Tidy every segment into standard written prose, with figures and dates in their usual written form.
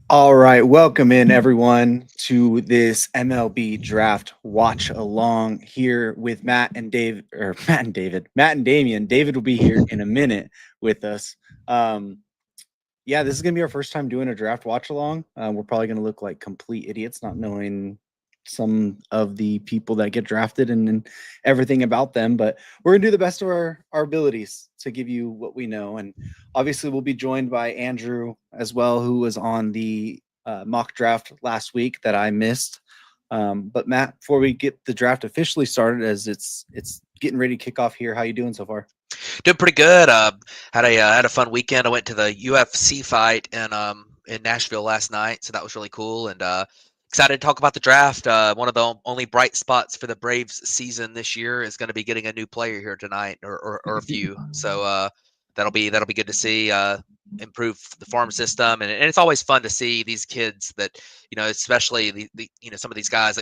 All right, welcome in everyone to this MLB draft watch along here with Matt and Dave, or Matt and David, Matt and Damian. David will be here in a minute with us. Um, yeah, this is gonna be our first time doing a draft watch along. We're probably gonna look like complete idiots, not knowing some of the people that get drafted and everything about them. But we're gonna do the best of our abilities to give you what we know. And obviously, we'll be joined by Andrew as well, who was on the mock draft last week that I missed. But Matt, before we get the draft officially started, as it's getting ready to kick off here, how you doing so far? Doing pretty good. Had a fun weekend. I went to the UFC fight in Nashville last night, so that was really cool. And excited to talk about the draft. One of the only bright spots for the Braves season this year is going to be getting a new player here tonight, or a few. So that'll be good to see. Improve the farm system, and it's always fun to see these kids that especially the some of these guys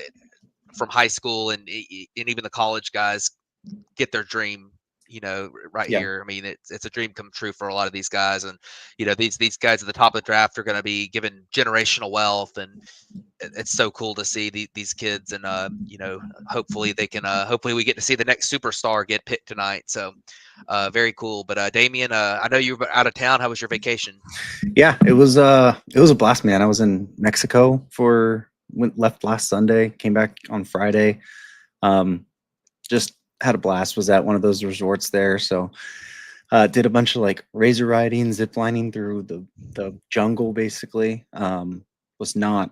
from high school and even the college guys get their dream right Yeah. here. I mean, it's a dream come true for a lot of these guys, and these guys at the top of the draft are going to be given generational wealth, and it's so cool to see these kids. And hopefully they can. Hopefully we get to see the next superstar get picked tonight. So very cool. But Damien, I know you were out of town. How was your vacation? Yeah, it was a blast, man. I was in Mexico for went left last Sunday, came back on Friday. Um, just had a blast. Was at one of those resorts there, so did a bunch of like razor riding, zip lining through the jungle, basically. Was not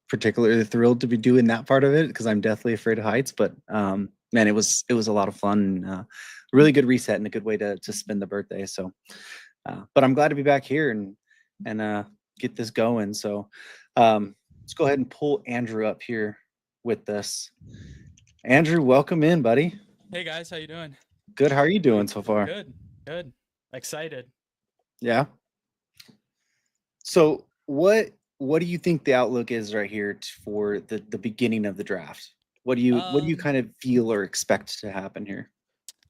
particularly thrilled to be doing that part of it because I'm deathly afraid of heights, but man, it was a lot of fun. Really good reset and a good way to spend the birthday. So, but I'm glad to be back here and get this going. So let's go ahead and pull Andrew up here with us. Andrew, welcome in, buddy. Hey guys, how you doing? Good. How are you doing so far? Good, good. Excited. Yeah. So what do you think the outlook is right here for the beginning of the draft? What do you Um, kind of feel or expect to happen here?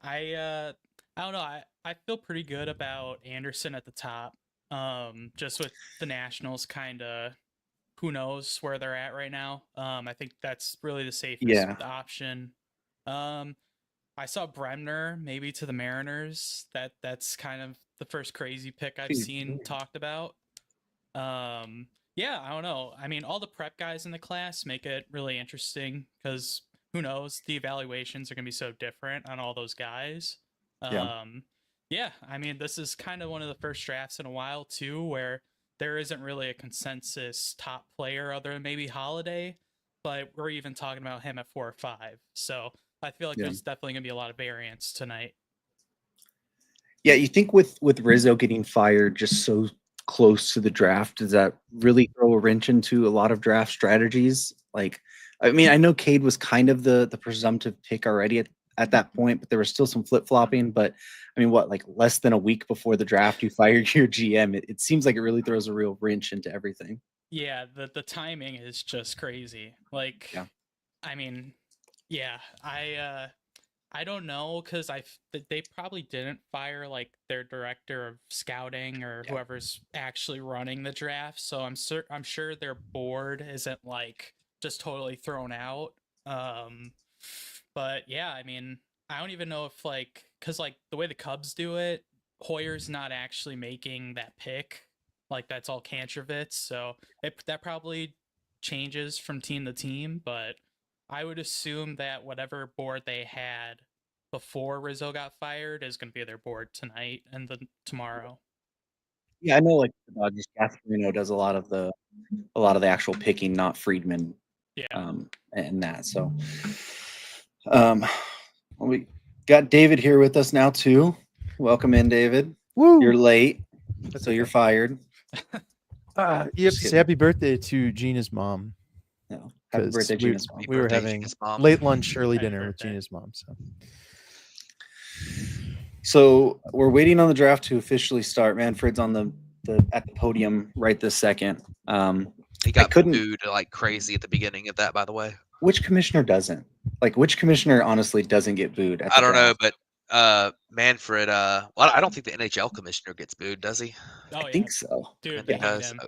I uh, I don't know. I feel pretty good about Anderson at the top. Just with the Nationals, kind of who knows where they're at right now. I think that's really the safest Yeah. option. Um, I saw Bremner maybe to the Mariners. That's kind of the first crazy pick I've seen talked about. Yeah, I don't know. I mean, all the prep guys in the class make it really interesting because who knows? The evaluations are going to be so different on all those guys. Yeah. Um, yeah, I mean, this is kind of one of the first drafts in a while, too, where there isn't really a consensus top player other than maybe Holiday, but we're even talking about him at 4 or 5. So I feel like Yeah. there's definitely going to be a lot of variance tonight. Yeah, you think with Rizzo getting fired just so close to the draft, does that really throw a wrench into a lot of draft strategies? Like, I mean, I know Cade was kind of the presumptive pick already at that point, but there was still some flip flopping. But I mean, what, like less than a week before the draft, you fired your GM. It seems like it really throws a real wrench into everything. Yeah, the timing is just crazy. Like, Yeah. I mean, yeah, I don't know because they probably didn't fire like their director of scouting or Yeah. whoever's actually running the draft. So I'm sure their board isn't like just totally thrown out. Um, but yeah, I mean, I don't even know if like because like the way the Cubs do it, Hoyer's not actually making that pick. Like that's all Kantrovitz. So that probably changes from team to team, but I would assume that whatever board they had before Rizzo got fired is going to be their board tonight and then tomorrow. Yeah, I know like the Dodgers, Gasparino does a lot of the actual picking, not Friedman, Yeah. and that. So um we got David here with us now too. Welcome in, David. You're Woo! late, That's so you're okay. fired. Yep. Just Say kidding. happy birthday to Gina's mom No. Happy because birthday, Gina's mom. Happy we were birthday, having Gina's mom. late lunch, early Happy dinner with birthday. Gina's mom. So So we're waiting on the draft to officially start. Manfred's on the at the podium right this second. He I got couldn't. booed like crazy at the beginning of that, by the way. Which commissioner doesn't? Like, which commissioner honestly doesn't get booed at I the don't know, draft? but Manfred. Well, I don't think the NHL commissioner gets booed, does he? I Oh yeah, think so. dude, Maybe they he Yeah. hate does. him.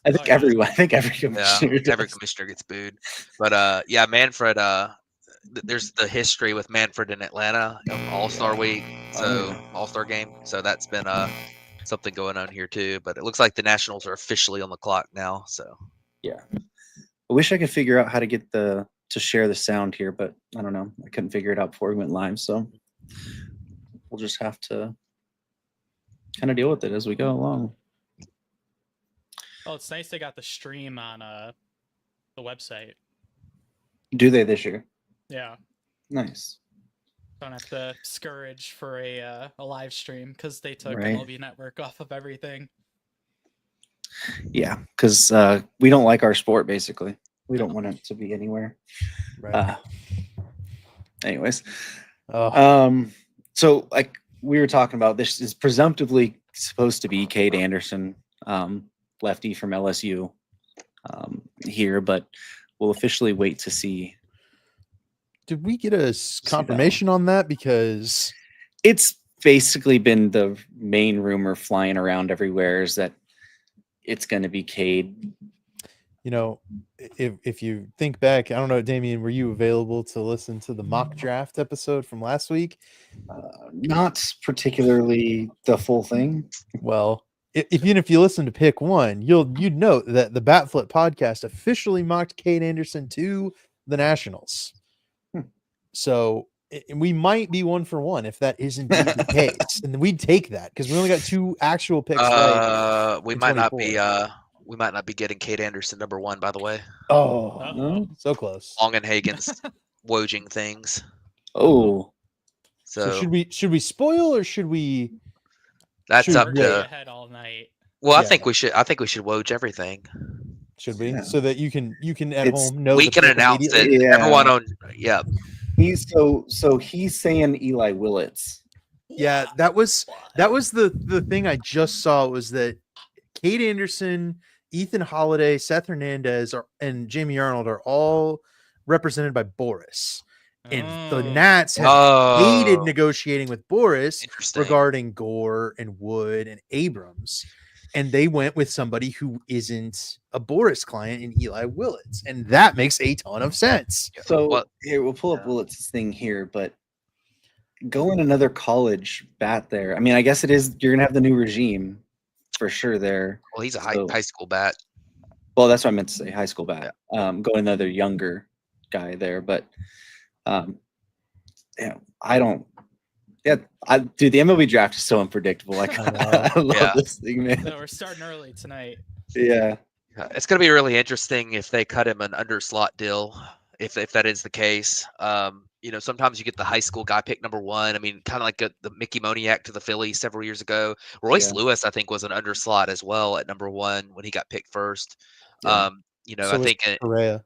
I think Oh, yeah. everyone. I think every Yeah, commissioner. every does. commissioner gets booed. But yeah, Manfred. There's the history with Manfred in Atlanta All Star Week, so All Star game. So that's been something going on here too. But it looks like the Nationals are officially on the clock now. So Yeah. I wish I could figure out how to get to share the sound here, but I don't know. I couldn't figure it out before we went live, so we'll just have to kind of deal with it as we go along. Oh, it's nice they got the stream on the website. Do they this year? Yeah. Nice. Don't have to scourge for a live stream because they took Right. MLB Network off of everything. Yeah, because we don't like our sport. Basically, we don't want it to be anywhere. Right. Anyways, Oh, so like we were talking about, this is presumptively supposed to be Cade Anderson, lefty from LSU, here, but we'll officially wait to see. did we get a confirmation on that? Because It's basically been the main rumor flying around everywhere is that it's going to be Cade. you know, if you think back, I don't know, Damien, were you available to listen to the mock draft episode from last week? Not particularly the full thing. Well, even if you listen to pick one, you'd note that the Batflip podcast officially mocked Cade Anderson to the Nationals. So we might be 1 for 1 if that is indeed the case, and we'd take that because we only got 2 actual picks right. we in might not 24. be getting Cade Anderson #1, by the way. Oh, Uh-oh. So close. Longenhagen's woging things. oh, So So should we spoil or should we? that's should up We're we gonna be to. ahead all night. Well, I Yeah. think we should woj everything. Should we? Yeah. So that you can at It's- home know We the can pick announce it. immediately? Yeah. Everyone on. Yeah. he's so he's saying Eli Willits. Yeah, that was the thing I just saw was that Cade Anderson, Ethan Holiday, Seth Hernandez, and Jamie Arnold are all represented by Boris. And the Oh. Nats have hated Oh, negotiating with Boris interesting. regarding Gore and Wood and Abrams. And they went with somebody who isn't a Boris client in Eli Willits. And that makes a ton of sense. So What- here we'll pull up yeah. Willits' thing here, but go in another college bat there. I mean, I guess it is. You're gonna have the new regime for sure there. Well, he's a So- high school bat. Well, that's what I meant to say. High school bat. Go another younger guy there, but yeah, I don't. Yeah, dude, the MLB draft is so unpredictable. Like, I know. I love Yeah. this thing, man. So we're starting early tonight. Yeah, It's going to be really interesting if they cut him an underslot deal, if that is the case. Sometimes you get the high school guy pick #1. I mean, kind of like the Mickey Moniak to the Phillies several years ago. Royce Yeah. Lewis, I think, was an underslot as well at #1 when he got picked first. Yeah. So I was think Correa.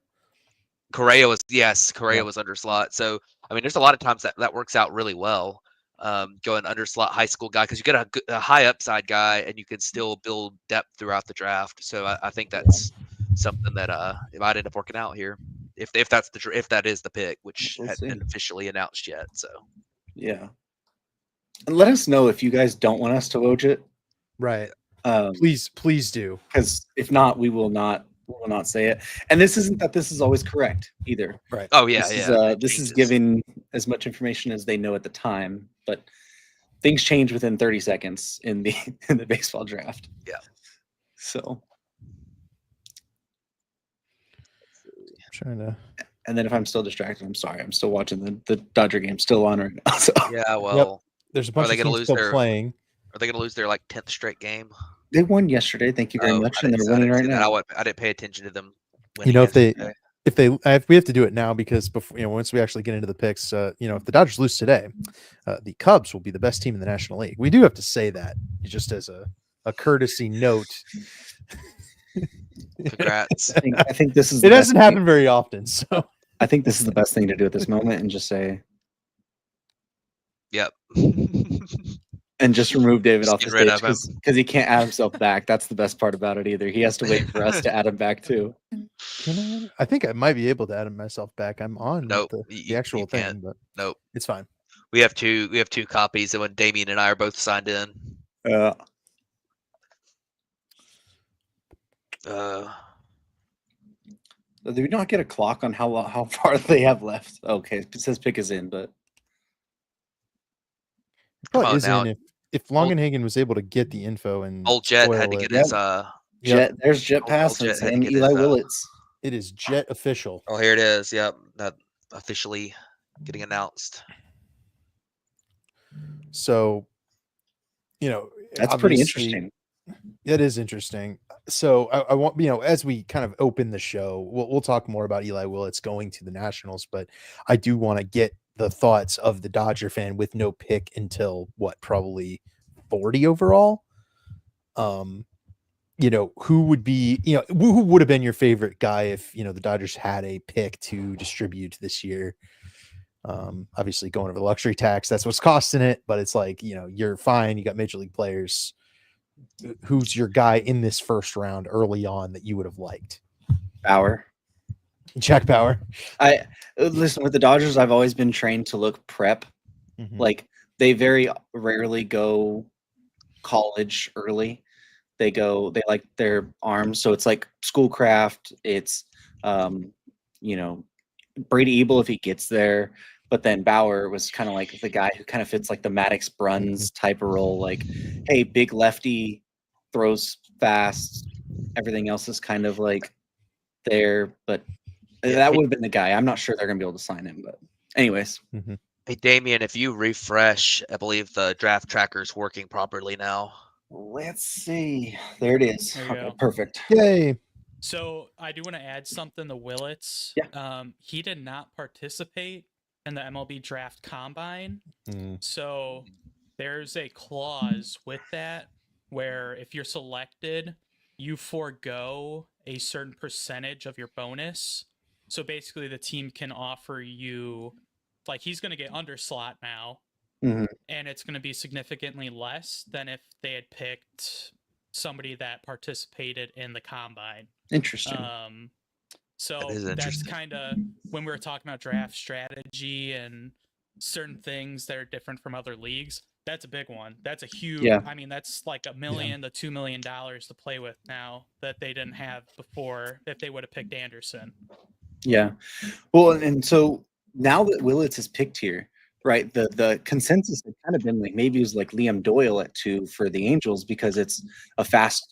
Correa was Yeah. was underslot. So I mean, there's a lot of times that works out really well. Going underslot high school guy because you get a high upside guy and you can still build depth throughout the draft. So I think that's something that it might end up working out here if that is the pick, which We'll hadn't see. been officially announced yet. So yeah. And let us know if you guys don't want us to woj it, Right. because Please do. if not, we will not say it. And this isn't that this is always correct either. Right. oh yeah, This yeah. is, it this is changes. giving as much information as they know at the time, but things change within 30 seconds in the baseball draft. Yeah. So, I'm trying to. and then if I'm still distracted, I'm sorry. I'm still watching the Dodger game still on right now. So Yeah, well, There's a bunch they of gonna teams lose still their- playing. are they going to lose their 10th straight game? they won yesterday. Thank you very Oh, much. I And didn't- they're I winning didn't right see that. now. I didn't pay attention to them. You know, winning yesterday. we have to do it now because before once we actually get into the picks, if the Dodgers lose today, the Cubs will be the best team in the National League. We do have to say that just as a courtesy note. Congrats. I think this is It the best doesn't thing- happen very often, so I think this is the best thing to do at this moment and just say Yep. and just remove David Just off the get rid stage of him. because he can't add himself back. That's the best part about it either. He has to wait for us to add him back too. can I think I might be able to add myself back. I'm on Nope, the you actual thing, can't. but Nope. it's fine. We have two copies, and when Damien and I are both signed in. Did we not get a clock on how far they have left? Okay, it says pick is in, but Probably on is now. in if Longenhagen was able to get the info and Old Jet had spoil to it. get his Jet. There's Jet Old Pass Jet and had to saying get Eli his, Willits. It is Jet official. Oh, here it is. Yep, that officially getting announced. So, That's pretty obviously, interesting. It is interesting. So I want, as we kind of open the show, we'll talk more about Eli Willits going to the Nationals, but I do want to get the thoughts of the Dodger fan with no pick until probably 40 overall. Who would be, who would have been your favorite guy if, the Dodgers had a pick to distribute this year? Obviously going over the luxury tax, that's what's costing it, but it's like, you're fine. You got major league players. Who's your guy in this first round early on that you would have liked? Bauer. Jack Bauer. I listen, with the Dodgers, I've always been trained to look prep. Mhm. Like they very rarely go college early. They like their arms. So it's like Schoolcraft. It's Brady Ebel if he gets there. But then Bauer was kind of like the guy who kind of fits like the Maddox Bruns type of role. Like, hey, big lefty, throws fast. Everything else is kind of like there. But that would have been the guy. I'm not sure they're going to be able to sign him. But anyways. Mm-hmm. Hey, Damien, if you refresh, I believe the draft tracker is working properly now. Let's see. There it is. There you Okay, go. perfect. Yay. So I do want to add something to Willits. Yeah. He did not participate in the MLB draft combine. So there's a clause with that where if you're selected, you forego a certain percentage of your bonus. So basically the team can offer you, like, he's going to get under slot now. Mm-hmm. And it's going to be significantly less than if they had picked somebody that participated in the combine. Interesting. So that's kind of when we were talking about draft strategy and certain things that are different from other leagues. That's a big one. That's a huge. Yeah. I mean, that's like $1 million to $2 million to play with now that they didn't have before if they would have picked Anderson. Yeah. Well, and so now that Willits is picked here, right? The consensus had kind of been like maybe it was like Liam Doyle at 2 for the Angels because it's a fast,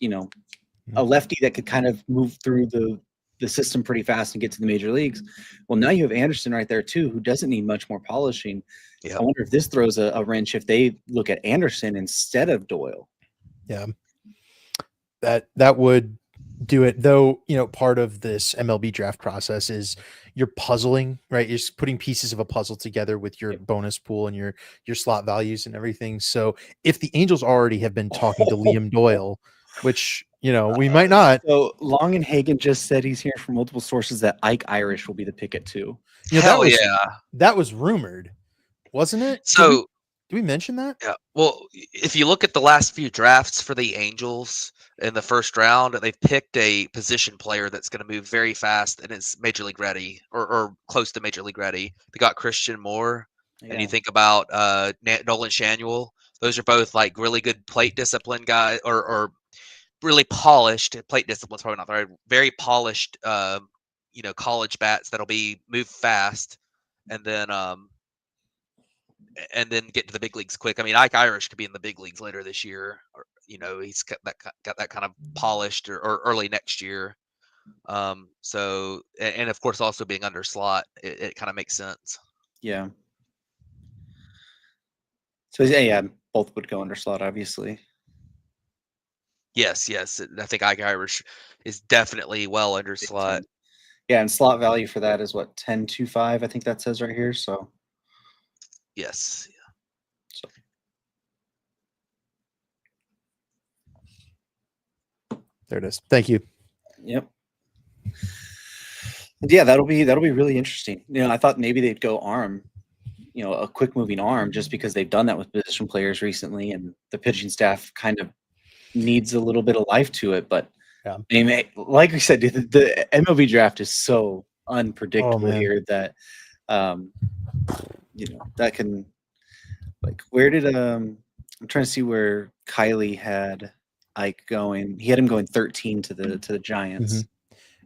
a lefty that could kind of move through the system pretty fast and get to the major leagues. Well, now you have Anderson right there too, who doesn't need much more polishing. Yep. I wonder if this throws a wrench if they look at Anderson instead of Doyle. Yeah, that would do it, though. Part of this MLB draft process is you're puzzling, right? You're just putting pieces of a puzzle together with your bonus pool and your slot values and everything. So if the Angels already have been talking to Liam Doyle, which we might not. So Longenhagen just said he's hearing from multiple sources that Ike Irish will be the pick at 2. That was rumored, wasn't it? So did we mention that? Yeah. Well, if you look at the last few drafts for the Angels in the first round, they've picked a position player that's going to move very fast and is major league ready or close to major league ready. They got Christian Moore, and you think about Nolan Shanuel. Those are both like really good plate discipline guys or really polished. Plate discipline's probably not the right. Very polished, college bats that'll be move fast, and then get to the big leagues quick. I mean, Ike Irish could be in the big leagues later this year. Or, he's got that kind of polished or early next year. So, and of course, also being under slot, it kind of makes sense. Yeah. So yeah, both would go under slot, obviously. Yes. I think Ike Irish is definitely well under slot. Yeah, and slot value for that is what 10.25. I think that says right here. So. Yes. So. There it is. Thank you. Yep. Yeah, that'll be really interesting. I thought maybe they'd go arm, a quick moving arm, just because they've done that with position players recently, and the pitching staff kind of needs a little bit of life to it. But like we said, the MLB draft is so unpredictable here that that can, like, where did I'm trying to see where Kylie had Ike going. He had him going 13 to the Giants.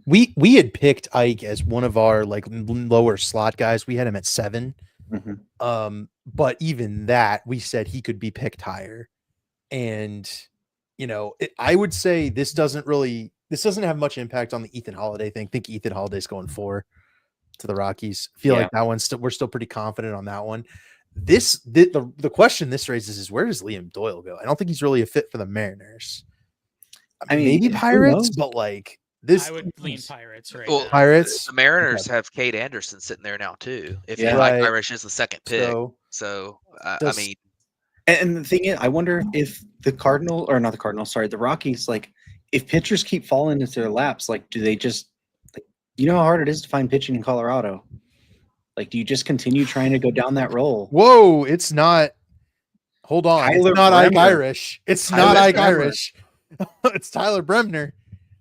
We had picked Ike as one of our like lower slot guys. We had him at 7. But even that, we said he could be picked higher. And I would say this doesn't have much impact on the Ethan Holiday thing. I think Ethan Holiday's going 4 to the Rockies. Feel like that one's we're still pretty confident on that one. The question this raises is, where does Liam Doyle go? I don't think he's really a fit for the Mariners. I mean, maybe Pirates, but like this, I would lean Pirates right Well, now. Pirates. The Mariners have Cade Anderson sitting there now too. If Yeah. Mike Right. Irish is the second pick, So I mean, and the thing is, I wonder if the Rockies, like, if pitchers keep falling into their laps, like, do they just, like, you know how hard it is to find pitching in Colorado? Like, do you just continue trying to go down that role? Whoa, it's not. Hold on, Tyler it's not Ike Bremner. Irish. It's Tyler not Ike Bremner. Irish. It's Tyler Bremner.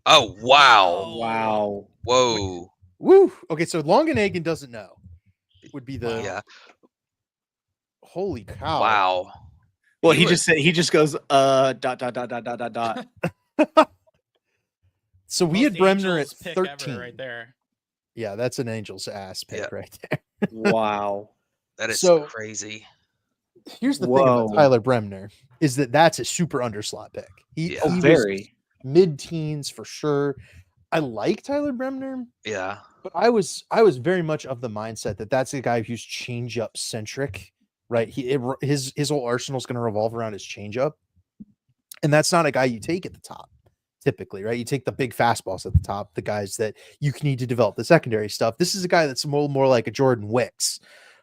oh wow, Wow. whoa, Woo. Okay, so Longenhagen doesn't know. Would be the yeah, holy cow. wow. Well, he just goes dot. So we had Most Bremner at Angels pick ever 13. right there. Yeah, that's an Angels ass pick Yeah. right there. Wow. That is So- crazy. Here's the thing about Whoa. Tyler Bremner is that's a super underslot pick. He Yeah. Oh, was very. mid-teens for sure. I like Tyler Bremner, Yeah, but I was very much of the mindset that that's a guy who's changeup centric, right? His whole arsenal is going to revolve around his changeup, and that's not a guy you take at the top typically, right? You take the big fastballs at the top, the guys that you need to develop the secondary stuff. This is a guy that's more like a Jordan Wicks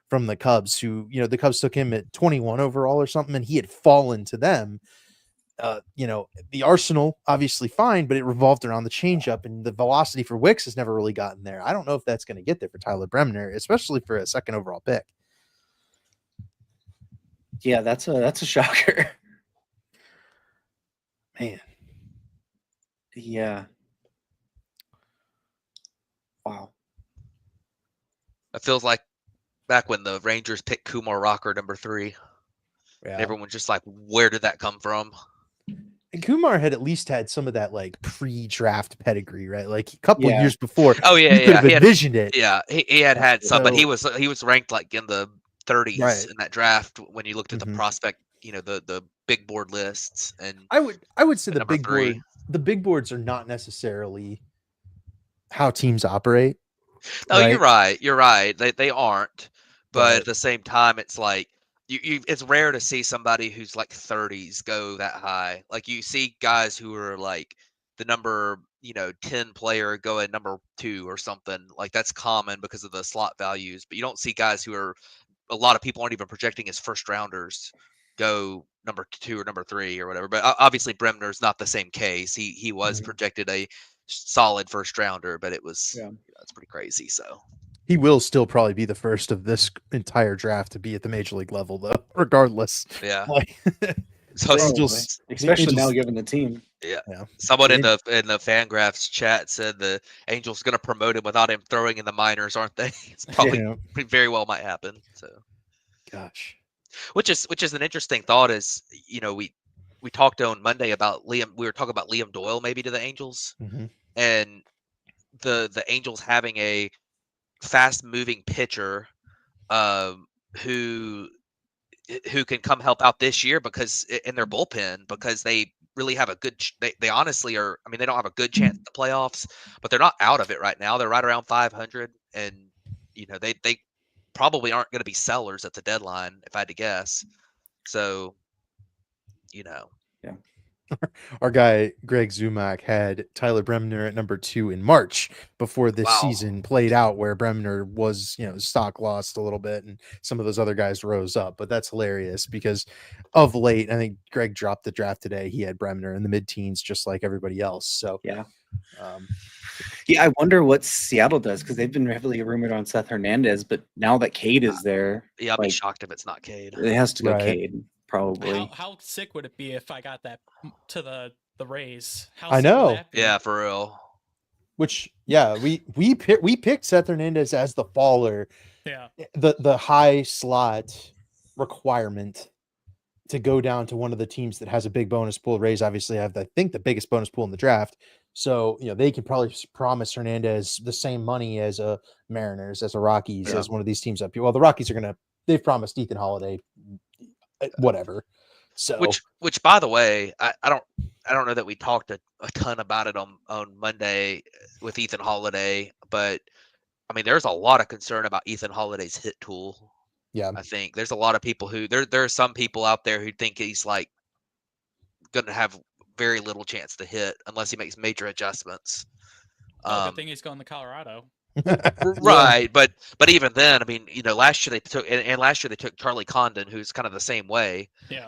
from the Cubs, who the Cubs took him at 21 overall or something, and he had fallen to them. The arsenal obviously fine, but it revolved around the changeup, and the velocity for Wicks has never really gotten there. I don't know if that's going to get there for Tyler Bremner, especially for a second overall pick. Yeah, that's a shocker. Man, Yeah. Wow. it feels like back when the Rangers picked Kumar Rocker number 3. yeah. Everyone's just like, where did that come from? And Kumar had at least had some of that like pre-draft pedigree, right? Like a couple Yeah. years before, Oh you yeah, could yeah. have He had, envisioned it. yeah, he had some, but So- he was ranked like in the 30s Right. in that draft when you looked at the Mhm. prospect, the big board lists, and I would say at the number big 3. board, the big boards are not necessarily how teams operate. No, right? you're right. They aren't, but But- at the same time, it's like it's rare to see somebody who's like 30s go that high. Like you see guys who are like the number 10 player go at number 2 or something. Like that's common because of the slot values, but you don't see guys who are, a lot of people aren't even projecting as first rounders, go number 2 or number 3 or whatever. But obviously Bremner's not the same case. He was Mhm. projected a solid first rounder, but it was Yeah. it's pretty crazy. So He will still probably be the first of this entire draft to be at the major league level, though, regardless. yeah. Like, So Angels- Especially now Angels- given the team. someone in the the Fangraphs chat said the Angels going to promote him without him throwing in the minors, aren't they? It's probably very well might happen. So, gosh, which is an interesting thought. Is we talked on Monday about Liam. We were talking about Liam Doyle maybe to the Angels, Mhm. and the Angels having a fast moving pitcher who can come help out this year because in their bullpen, because they really have a good they honestly are, I mean, they don't have a good chance at the playoffs, but they're not out of it right now. They're right around 500, and they probably aren't going to be sellers at the deadline if I had to guess. So our guy Greg Zumak had Tyler Bremner at number 2 in March before this Wow. season played out, where Bremner was, stock lost a little bit and some of those other guys rose up. But that's hilarious because of late, I think Greg dropped the draft today. He had Bremner in the mid-teens, just like everybody else. So Yeah. um, Yeah, I wonder what Seattle does, because they've been heavily rumored on Seth Hernandez, but now that Cade is there, yeah, I'd be like, shocked if it's not Cade. it has to go Right. Cade, probably. How sick would it be if I got that to the Rays? How I sick would know. that be? Yeah, for real. which, yeah, we picked Seth Hernandez as the faller, Yeah. the high slot requirement. to go down to one of the teams that has a big bonus pool. Rays obviously have, I think, the biggest bonus pool in the draft. So, they can probably promise Hernandez the same money as a Mariners, as a Rockies, as one of these teams up here. Well, the Rockies they've promised Ethan Holiday, whatever. So, which by the way, I don't know that we talked a ton about it on Monday with Ethan Holiday, but I mean, there's a lot of concern about Ethan Holiday's hit tool. yeah, I think there's a lot of people who there are some people out there who think he's like going to have very little chance to hit unless he makes major adjustments. Good thing he's going to Colorado. Right, but even then, I mean, last year they took Charlie Condon, who's kind of the same way. Yeah.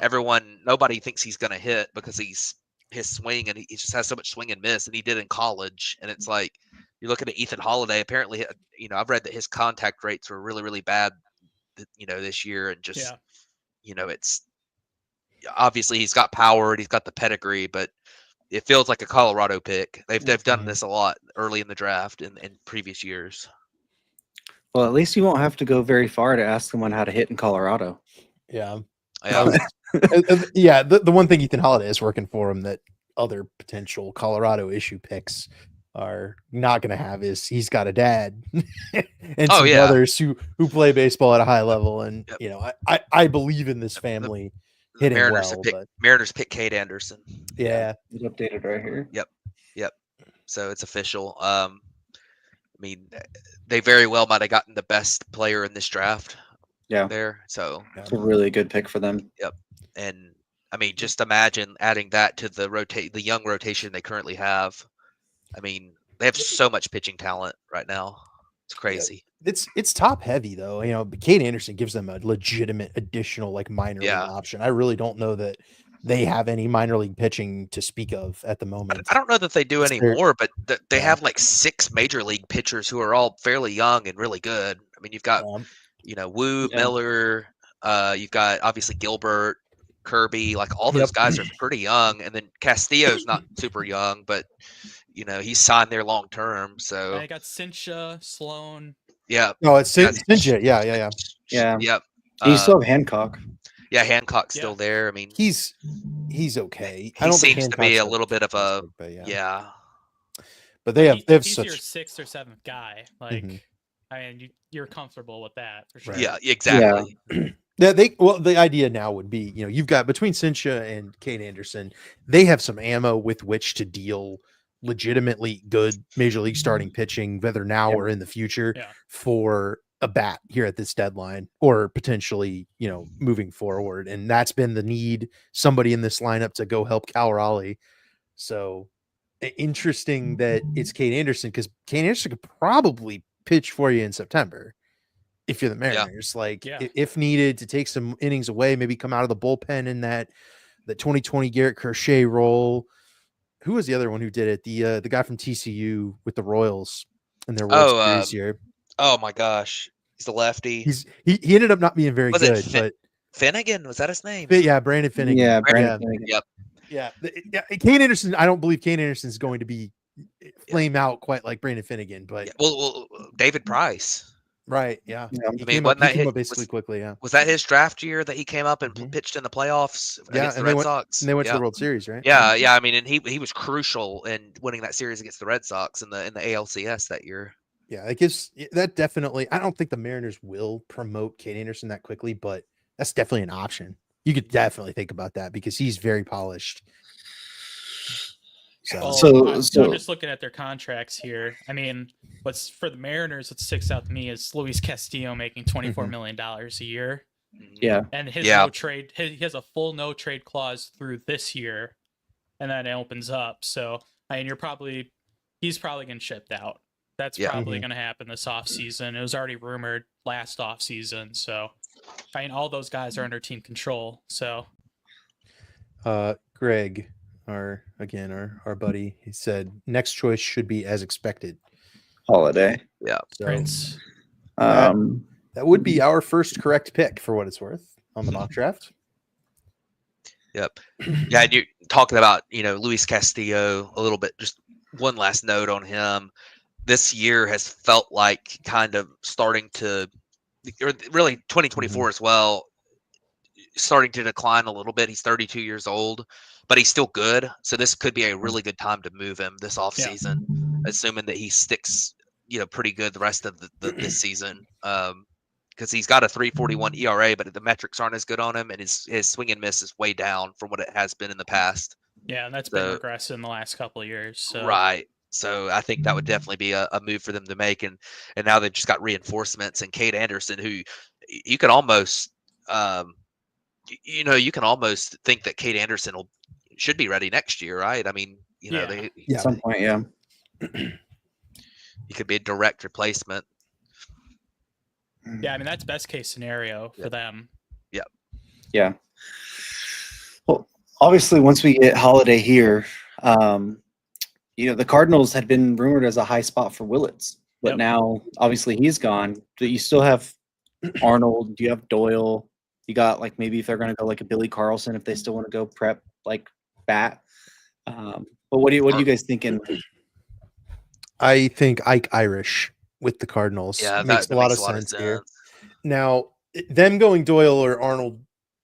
Nobody thinks he's going to hit because his swing, and he just has so much swing and miss, and he did in college. And it's like you're looking at Ethan Holiday. Apparently, I've read that his contact rates were really, really bad, this year, and just it's obviously he's got power and he's got the pedigree, but it feels like a Colorado pick. They've done this a lot early in the draft in previous years. Well, at least you won't have to go very far to ask someone how to hit in Colorado. yeah. Yeah. The one thing Ethan Holiday is working for him that other potential Colorado issue picks are not going to have is he's got a dad and some brothers who play baseball at a high level. And, I believe in this family hitting Mariners pick Cade Anderson. Yeah. It's updated right here. Yep. So it's official. I mean, they very well might have gotten the best player in this draft. Yeah. There. So it's a really good pick for them. Yep. And I mean, just imagine adding that to the young rotation they currently have. I mean, they have so much pitching talent right now. It's crazy. Yeah. It's top heavy though. But Cade Anderson gives them a legitimate additional minor league option. I really don't know that they have any minor league pitching to speak of at the moment. I don't know that they do anymore, but they have 6 major league pitchers who are all fairly young and really good. I mean, you've got Wu, Miller, you've got obviously Gilbert, Kirby, all those guys are pretty young, and then Castillo's not super young, but he's signed there long term. So I got Cincha, Sloan. Yeah. No, it's Cincha. Yeah. Yep. You still have Hancock. Yeah, Hancock's still there. I mean, he's okay. He seems to be a little bit of a But they have he's such your 6th or 7th guy. I mean, you're comfortable with that for sure. Right. Yeah, exactly. Yeah, the idea now would be, you've got between Cincha and Cade Anderson, they have some ammo with which to deal legitimately good major league starting pitching, whether now or in the future, for a bat here at this deadline, or potentially, moving forward. And that's been the need, somebody in this lineup to go help Cal Raleigh. So interesting that it's Cade Anderson, because Cade Anderson could probably pitch for you in September if you're the Mariners. If needed to take some innings away, maybe come out of the bullpen in the 2020 Garrett Crochet role. Who was the other one who did it? The guy from TCU with the Royals in their World Series year. Oh my gosh, he's a lefty. He ended up not being very good. But Finnegan, was that his name? Yeah, Brandon Finnegan. Yeah, Brandon Finnegan. Yep. Yeah, Cade Anderson. I don't believe Cade Anderson is going to be flame out quite like Brandon Finnegan, but well, David Price. Right. Yeah. I mean, wasn't that basically quickly? Yeah. Was that his draft year that he came up and pitched in the playoffs against the Red Sox? And they went to the World Series, right? Yeah. I mean, and he was crucial in winning that series against the Red Sox in the ALCS that year. Yeah, it gives that definitely. I don't think the Mariners will promote Cade Anderson that quickly, but that's definitely an option. You could definitely think about that because he's very polished. So I'm just looking at their contracts here. I mean, what's for the Mariners, what sticks out to me is Luis Castillo making $24 million a year. Yeah. And his no trade, he has a full no trade clause through this year, and then it opens up. So I mean, he's probably getting shipped out. That's probably going to happen this offseason. It was already rumored last offseason. So I mean, all those guys are under team control. So Greg, our buddy, he said next choice should be as expected. Holiday. Yeah. So, Prince. That would be our first correct pick for what it's worth on the mock draft. Yep. Yeah, and you're talking about, Luis Castillo a little bit. Just one last note on him. This year has felt like kind of starting to, or really 2024 as well, starting to decline a little bit. He's 32 years old, but he's still good. So this could be a really good time to move him this offseason, assuming that he sticks, pretty good the rest of this season. Because he's got a 3.41 ERA, but the metrics aren't as good on him, and his swing and miss is way down from what it has been in the past. Yeah, and that's been regressive in the last couple of years. So. Right. So I think that would definitely be a move for them to make, and now they've just got reinforcements and Cade Anderson, who you can almost, you can almost think that Cade Anderson should be ready next year, right? I mean, at some point, yeah, he could be a direct replacement. Yeah, I mean that's best case scenario for them. Yeah. Well, obviously, once we get Holiday here, the Cardinals had been rumored as a high spot for Willits, but now obviously he's gone. But you still have Arnold. You have Doyle. You got maybe if they're going to go a Billy Carlson, if they still want to go prep bat. But what are you guys thinking? I think Ike Irish with the Cardinals makes a lot of sense here. Now, them going Doyle or Arnold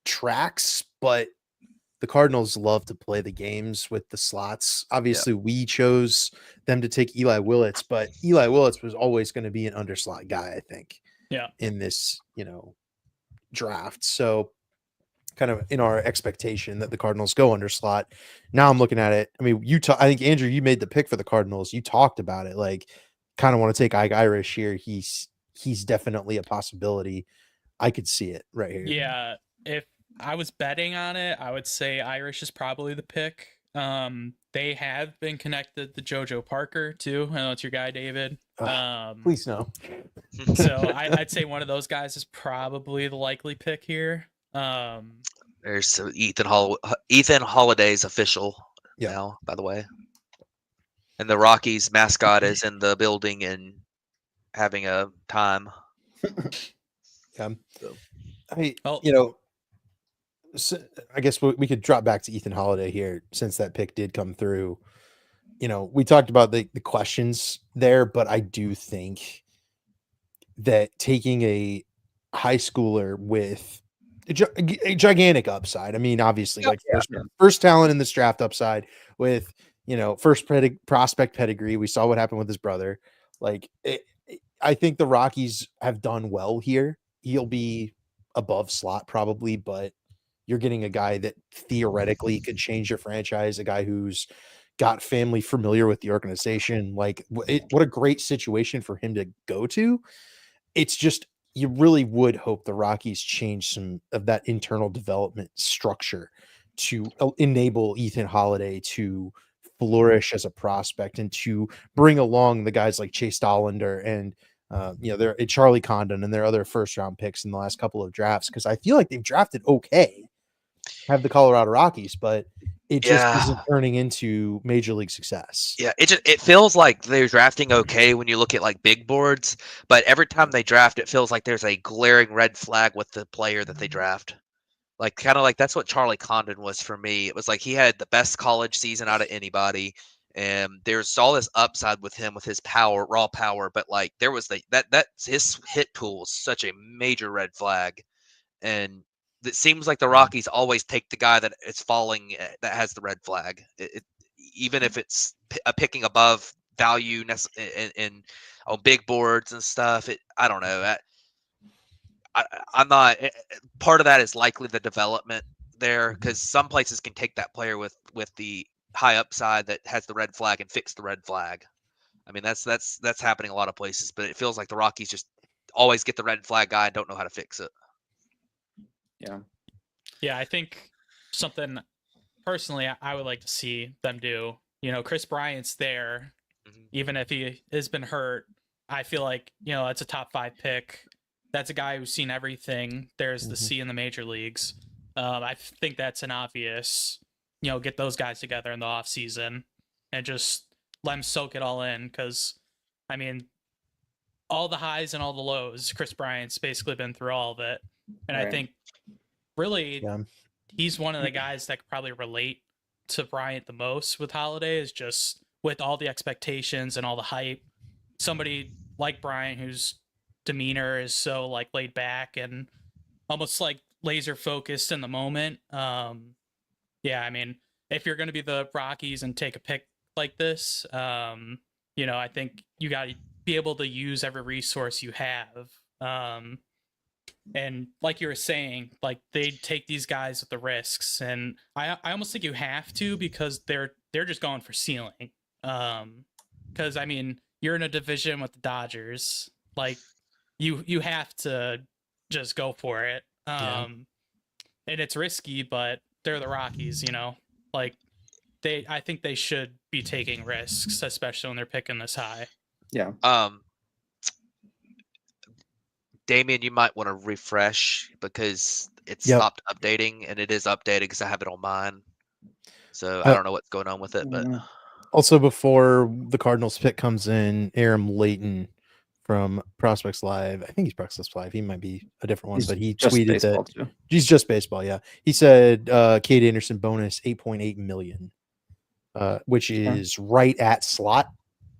tracks, but the Cardinals love to play the games with the slots. Obviously, we chose them to take Eli Willits, but Eli Willits was always going to be an underslot guy, I think. Yeah. In this, draft. So kind of in our expectation that the Cardinals go underslot. Now I'm looking at it. I mean, I think Andrew, you made the pick for the Cardinals. You talked about it. Kind of want to take Ike Irish here. He's definitely a possibility. I could see it right here. Yeah. If I was betting on it, I would say Irish is probably the pick. They have been connected to JoJo Parker too. I know it's your guy, David. Please no. So I'd say one of those guys is probably the likely pick here. There's Ethan Holiday's official now, by the way. And the Rockies mascot is in the building and having a time. So, I guess we could drop back to Ethan Holiday here since that pick did come through. We talked about the questions there, but I do think that taking a high schooler with a gigantic upside. I mean, obviously, first talent in this draft upside with, first prospect pedigree. We saw what happened with his brother. I think the Rockies have done well here. He'll be above slot probably, but you're getting a guy that theoretically could change your franchise, a guy who's got family familiar with the organization. What a great situation for him to go to. It's just, you really would hope the Rockies change some of that internal development structure to enable Ethan Holiday to flourish as a prospect and to bring along the guys like Chase Dollander and they're Charlie Condon and their other first round picks in the last couple of drafts. Cause I feel like they've drafted okay, have the Colorado Rockies, but it just isn't turning into major league success. Yeah, it feels like they're drafting okay when you look at big boards, but every time they draft, it feels like there's a glaring red flag with the player that they draft. That's what Charlie Condon was for me. It was he had the best college season out of anybody, and there's all this upside with him with his power, raw power, but there was that his hit pool was such a major red flag, and it seems like the Rockies always take the guy that is falling that has the red flag, even if it's picking above value in on big boards and stuff. I don't know. I'm not. Part of that is likely the development there, because some places can take that player with the high upside that has the red flag and fix the red flag. I mean, that's happening a lot of places, but it feels like the Rockies just always get the red flag guy and don't know how to fix it. Yeah, I think something personally I would like to see them do. Chris Bryant's there, even if he has been hurt. I feel like that's a top 5 pick. That's a guy who's seen everything there's to see in the major leagues. I think that's an obvious, get those guys together in the off season and just let them soak it all in. Because, I mean, all the highs and all the lows, Chris Bryant's basically been through all of it. And I think really he's one of the guys that could probably relate to Bryant the most with Holiday, is just with all the expectations and all the hype. Somebody like Bryant whose demeanor is so laid back and almost laser focused in the moment. Yeah, I mean, if you're going to be the Rockies and take a pick like this, I think you got to be able to use every resource you have. And like you were saying, like they take these guys with the risks, and I almost think you have to because they're just going for ceiling. Because I mean, you're in a division with the Dodgers, like you have to just go for it. And it's risky, but they're the Rockies, like I think they should be taking risks, especially when they're picking this high. Yeah. Damien, you might want to refresh because it Yep. stopped updating, and it is updated because I have it on mine. So I don't know what's going on with it, but Also, before the Cardinals pick comes in, Aram Layton from Prospects Live. I think he's Prospects Live. He might be a different one, but he tweeted that too. he's just baseball. Yeah, he said Cade Anderson bonus 8.8 million, which is right at slot,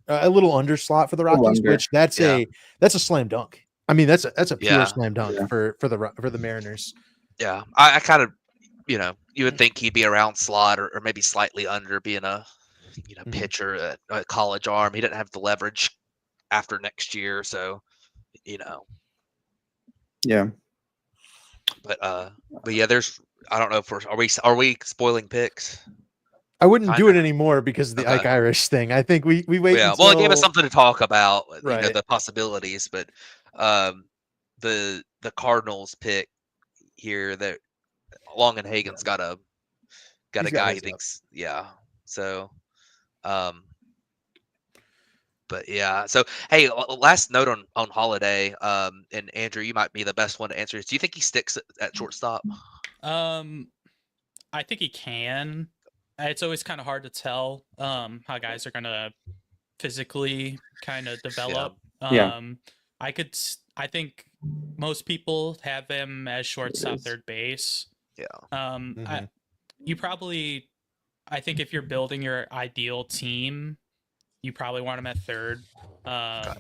a little under slot for the Rockies. Which that's a slam dunk. I mean, that's a pure slam dunk for the Mariners. Yeah, I kind of, you would think he'd be around slot or maybe slightly under, being a pitcher, a college arm. He didn't have the leverage after next year, so Yeah. But yeah, I don't know if are we spoiling picks? I wouldn't do it anymore because of the Ike Irish thing. I think we wait. Yeah, well, it gave us something to talk about, right. The possibilities. But the Cardinals pick here, that Long and Hagen's got a guy he thinks, So, but yeah. So hey, last note on Holiday. And Andrew, you might be the best one to answer this. Do you think he sticks at shortstop? I think he can. It's always kind of hard to tell how guys are gonna physically kind of develop. I think most people have him as shortstop, third base. Yeah. I think if you're building your ideal team, you probably want him at third. But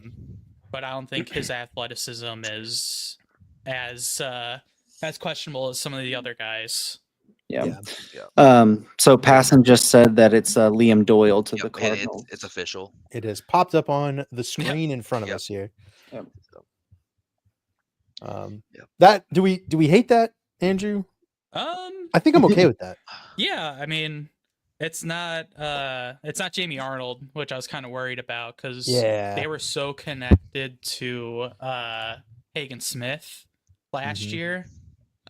I don't think his athleticism is as questionable as some of the other guys. Yeah. So Passon just said that it's Liam Doyle to the Cardinals. It's official. It has popped up on the screen in front of us here. That do we hate that, Andrew? I think I'm okay with that. Yeah, I mean, it's not Jamie Arnold, which I was kind of worried about because they were so connected to Hagen Smith last year.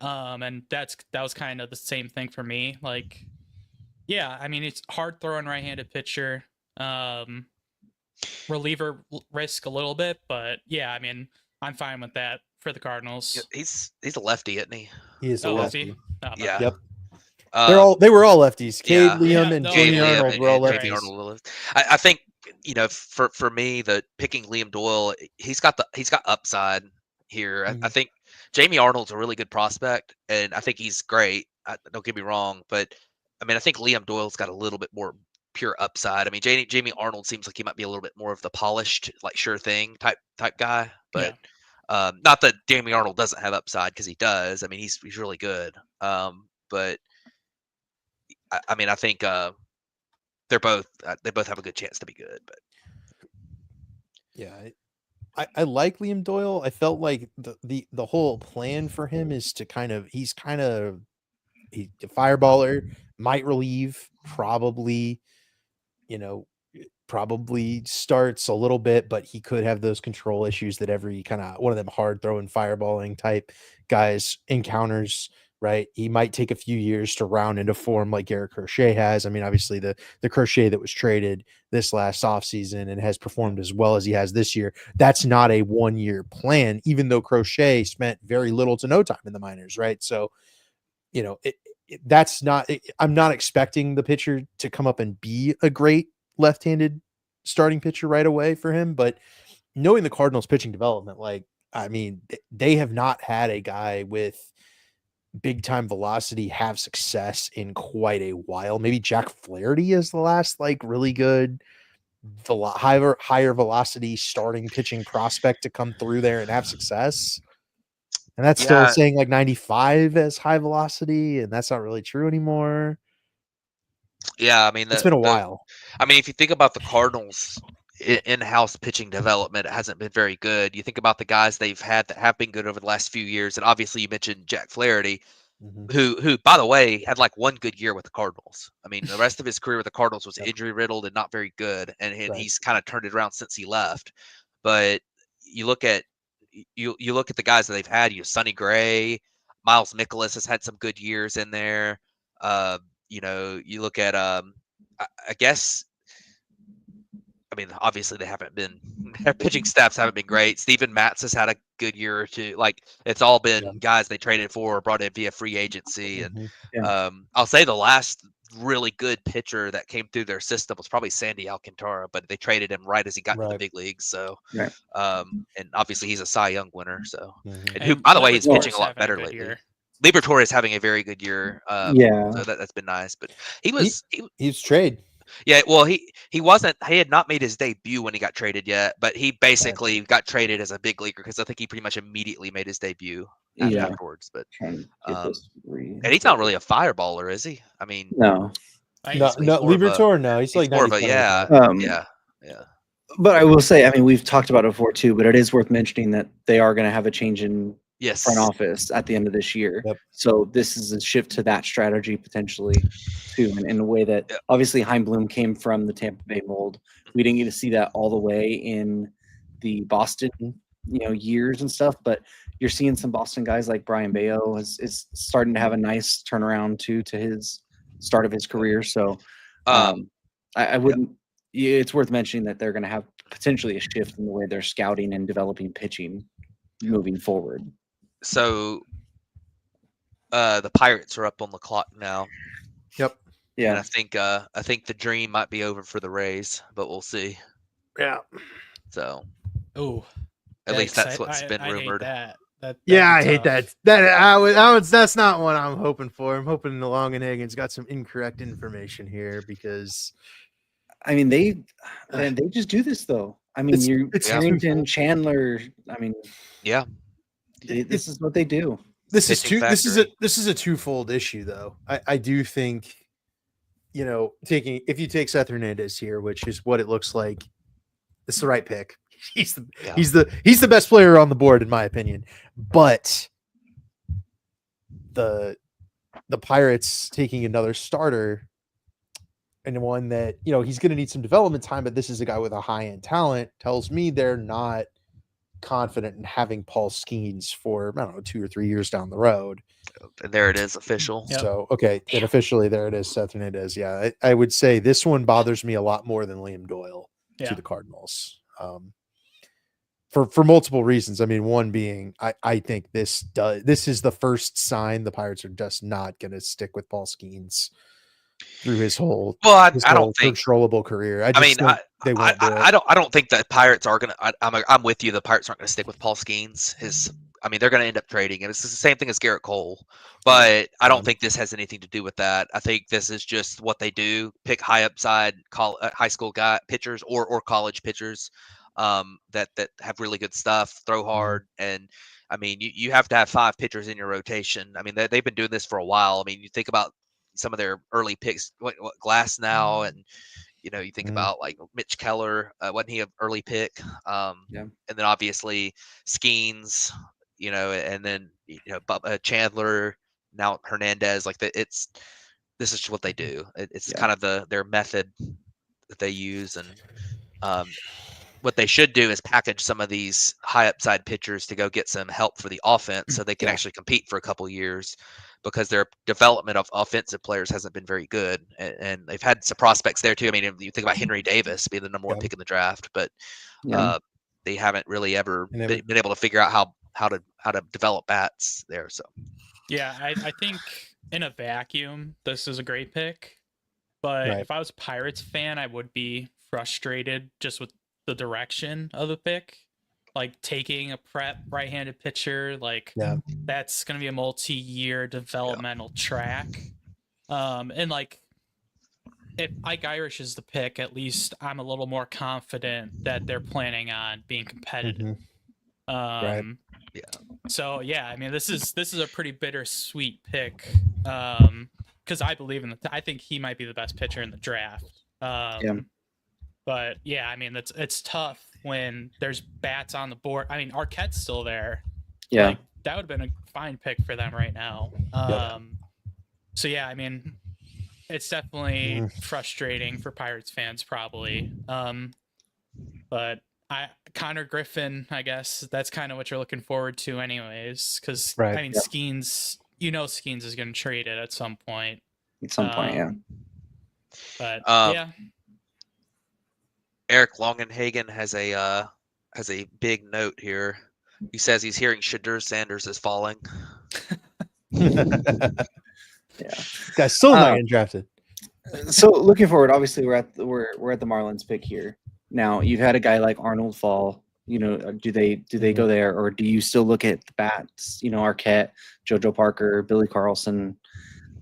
And that was kind of the same thing for me. Like, yeah, I mean, it's hard throwing right-handed pitcher. Reliever risk a little bit, but yeah, I mean, I'm fine with that for the Cardinals. Yeah, he's a lefty, isn't he? He is a lefty. Yeah. Yep. They were all lefties. Cade, Liam, and Jamie Arnold were all lefties. I think for me, the picking Liam Doyle, he's got upside here. I think Jamie Arnold's a really good prospect, and I think he's great. Don't get me wrong, but I mean, I think Liam Doyle's got a little bit more pure upside. I mean, Jamie Arnold seems like he might be a little bit more of the polished, like sure thing type guy, but not that Jamie Arnold doesn't have upside, because he does. I mean, he's really good. But I mean, I think they both have a good chance to be good. But yeah, I like Liam Doyle. I felt like the whole plan for him is to he's a fireballer, might relieve, probably starts a little bit, but he could have those control issues that every kind of one of them hard throwing fireballing type guys encounters. Right, he might take a few years to round into form like Garrett Crochet has. I mean, obviously the Crochet that was traded this last offseason and has performed as well as he has this year, that's not a 1-year plan, even though Crochet spent very little to no time in the minors, right? So, I'm not expecting the pitcher to come up and be a great left-handed starting pitcher right away for him, but knowing the Cardinals pitching development, like, I mean, they have not had a guy with big time velocity have success in quite a while. Maybe Jack Flaherty is the last really good higher velocity starting pitching prospect to come through there and have success. And that's still Yeah. saying like 95 as high velocity, and that's not really true anymore. Yeah, I mean, It's been a while. I mean, if you think about the Cardinals in-house pitching development, it hasn't been very good. You think about the guys they've had that have been good over the last few years, and obviously you mentioned Jack Flaherty, who, by the way, had like one good year with the Cardinals. I mean, the rest of his career with the Cardinals was injury riddled and not very good, and he's kind of turned it around since he left. But you look at you look at the guys that they've had. Sonny Gray, Miles Mikolas has had some good years in there. You look at I guess. I mean, obviously they haven't been their pitching staffs haven't been great. Steven Matz has had a good year or two. Like it's all been guys they traded for or brought in via free agency. And I'll say the last really good pitcher that came through their system was probably Sandy Alcantara, but they traded him right as he got to the big leagues. So, and obviously he's a Cy Young winner. So, and who, by the way, he's pitching a lot better lately. Liberatore is having a very good year. So that's been nice. But he's trade. Yeah, well, he had not made his debut when he got traded yet, but he basically got traded as a big leaguer because I think he pretty much immediately made his debut afterwards. But and he's not really a fireballer, is he? I mean, no, Liberatore, no, he's like more of a yeah. But I will say, I mean, we've talked about it before too, but it is worth mentioning that they are going to have a change in front office at the end of this year. So this is a shift to that strategy potentially too, in a way that obviously Chaim Bloom came from the Tampa Bay mold. We didn't get to see that all the way in the Boston, years and stuff, but you're seeing some Boston guys like Brian Bayo is starting to have a nice turnaround too to his start of his career. So I wouldn't. It's worth mentioning that they're going to have potentially a shift in the way they're scouting and developing pitching moving forward. So the Pirates are up on the clock now. Yep. Yeah. And I think the dream might be over for the Rays, but we'll see. Yeah. So. Oh. At least that's what's been rumored. I hate that. That's not what I'm hoping for. I'm hoping the Longenhagen's got some incorrect information here because I mean they just do this though. I mean it's Harrington, Chandler. I mean this is what they do. This is a twofold issue though. I do think if you take Seth Hernandez here, which is what it looks like, it's the right pick. He's the best player on the board in my opinion. But the Pirates taking another starter and one that he's going to need some development time, but this is a guy with a high-end talent, tells me they're not confident in having Paul Skeens for 2 or 3 years down the road. And there it is, official. So and officially there it is, Seth Hernandez. Yeah, I would say this one bothers me a lot more than Liam Doyle to the Cardinals. For multiple reasons. I mean, one being I think this is the first sign the Pirates are just not going to stick with Paul Skeens through his whole I don't think controllable career. I don't think that Pirates are gonna. I'm with you. The Pirates aren't gonna stick with Paul Skeens. They're gonna end up trading him. It's the same thing as Garrett Cole, but I don't think this has anything to do with that. I think this is just what they do: pick high upside high school pitchers or college pitchers that have really good stuff, throw hard, and I mean you have to have 5 pitchers in your rotation. I mean they've been doing this for a while. I mean you think about some of their early picks, what Glass now, and you think about like Mitch Keller, wasn't he an early pick? And then obviously Skeens, and then Chandler, now Hernandez. Like this is just what they do. It's kind of their method that they use, and what they should do is package some of these high upside pitchers to go get some help for the offense, so they can actually compete for a couple years. Because their development of offensive players hasn't been very good, and they've had some prospects there too. I mean, you think about Henry Davis being the number 1 pick in the draft, but they haven't really ever been able to figure out how to develop bats there. So, I think in a vacuum, this is a great pick. But if I was a Pirates fan, I would be frustrated just with the direction of the pick. Like taking a prep right-handed pitcher, that's going to be a multi-year developmental track. And like, if Ike Irish is the pick, at least I'm a little more confident that they're planning on being competitive. So yeah, I mean, this is a pretty bittersweet pick, because I believe in I think he might be the best pitcher in the draft. But yeah, I mean, it's tough when there's bats on the board. I mean, Arquette's still there. Yeah. Like, that would have been a fine pick for them right now. So yeah, I mean, it's definitely frustrating for Pirates fans probably. But Connor Griffin, I guess that's kind of what you're looking forward to anyways, because Right. I mean, Skeens, Skeens is going to trade it at some point. At some point, yeah. But yeah. Eric Longenhagen has a big note here. He says he's hearing Shadur Sanders is falling. Yeah. Guy's still not getting drafted. So looking forward, obviously we're at the Marlins pick here. Now you've had a guy like Arnold fall. Do they go there, or do you still look at the bats? Arquette, JoJo Parker, Billy Carlson.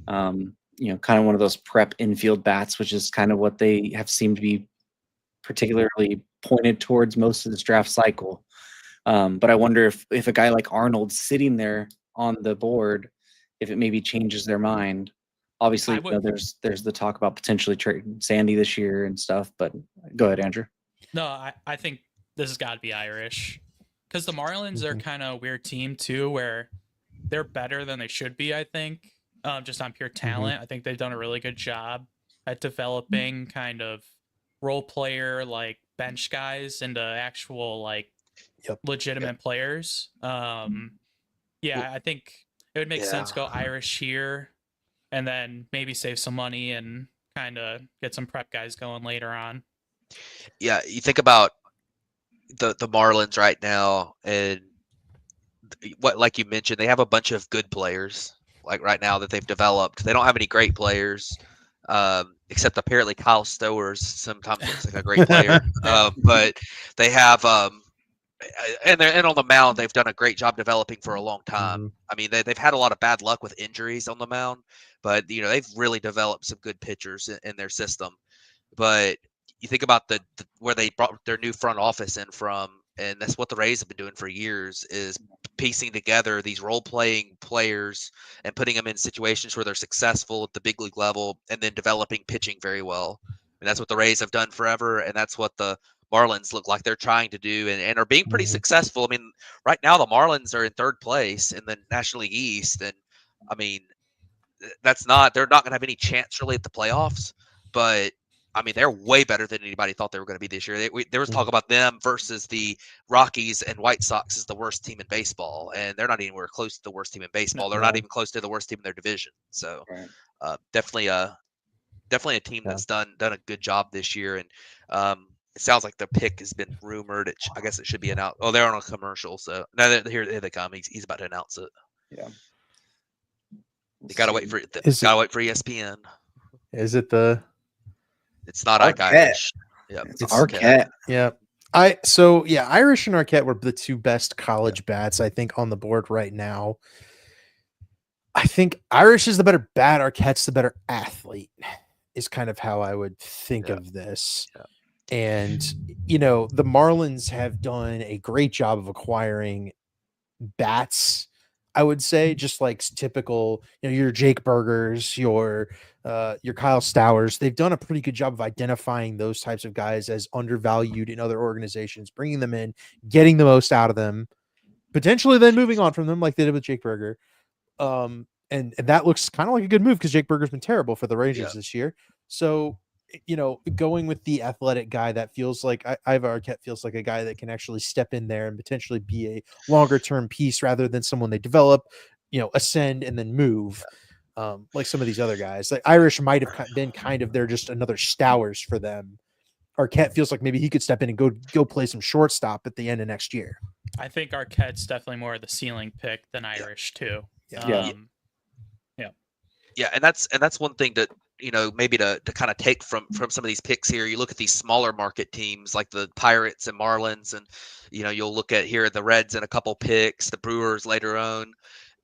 Kind of one of those prep infield bats, which is kind of what they have seemed to be particularly pointed towards most of this draft cycle. But I wonder if a guy like Arnold sitting there on the board, if it maybe changes their mind. Obviously, there's the talk about potentially trading Sandy this year and stuff. But go ahead, Andrew. No, I think this has got to be Irish, because the Marlins are kind of a weird team too, where they're better than they should be. I think, just on pure talent. I think they've done a really good job at developing kind of role player, like bench guys, into actual legitimate players. I think it would make sense to go Irish here, and then maybe save some money and kind of get some prep guys going later on. Yeah, you think about the Marlins right now, and like you mentioned, they have a bunch of good players like right now that they've developed. They don't have any great players, except apparently Kyle Stowers sometimes looks like a great player. But they have and on the mound, they've done a great job developing for a long time. I mean, they've had a lot of bad luck with injuries on the mound, but they've really developed some good pitchers in their system. But you think about the where they brought their new front office in from, and that's what the Rays have been doing for years, is piecing together these role-playing players and putting them in situations where they're successful at the big league level, and then developing pitching very well. And that's what the Rays have done forever, and that's what the Marlins look like they're trying to do, and are being pretty successful. I mean, right now the Marlins are in third place in the National League East, and I mean, they're not going to have any chance really at the playoffs, but I mean, they're way better than anybody thought they were going to be this year. There was talk about them versus the Rockies and White Sox as the worst team in baseball, and they're not anywhere close to the worst team in baseball. They're not even close to the worst team in their division. So definitely a team that's done a good job this year. And it sounds like the pick has been rumored. I guess it should be announced. Oh, they're on a commercial, so now here they come. He's about to announce it. Yeah. You gotta wait for ESPN. Is it the? It's not Irish. Yeah, it's Arquette. Yeah. Irish and Arquette were the two best college bats, I think, on the board right now. I think Irish is the better bat. Arquette's the better athlete, is kind of how I would think of this. Yeah. And, the Marlins have done a great job of acquiring bats, I would say, just like typical, your Jake Burgers, your Kyle Stowers. They've done a pretty good job of identifying those types of guys as undervalued in other organizations, bringing them in, getting the most out of them, potentially then moving on from them like they did with Jake Burger. And that looks kind of like a good move, because Jake Burger's been terrible for the Rangers this year. So, going with the athletic guy, that feels like Ivar Arquette feels like a guy that can actually step in there and potentially be a longer term piece rather than someone they develop, ascend and then move. Like some of these other guys. Like Irish might have been kind of, they're just another Stowers for them. Arquette feels like maybe he could step in and go play some shortstop at the end of next year. I think Arquette's definitely more of the ceiling pick than Irish too. Yeah, and that's one thing that maybe to kind of take from some of these picks here. You look at these smaller market teams like the Pirates and Marlins, and you'll look at here the Reds and a couple picks, the Brewers later on.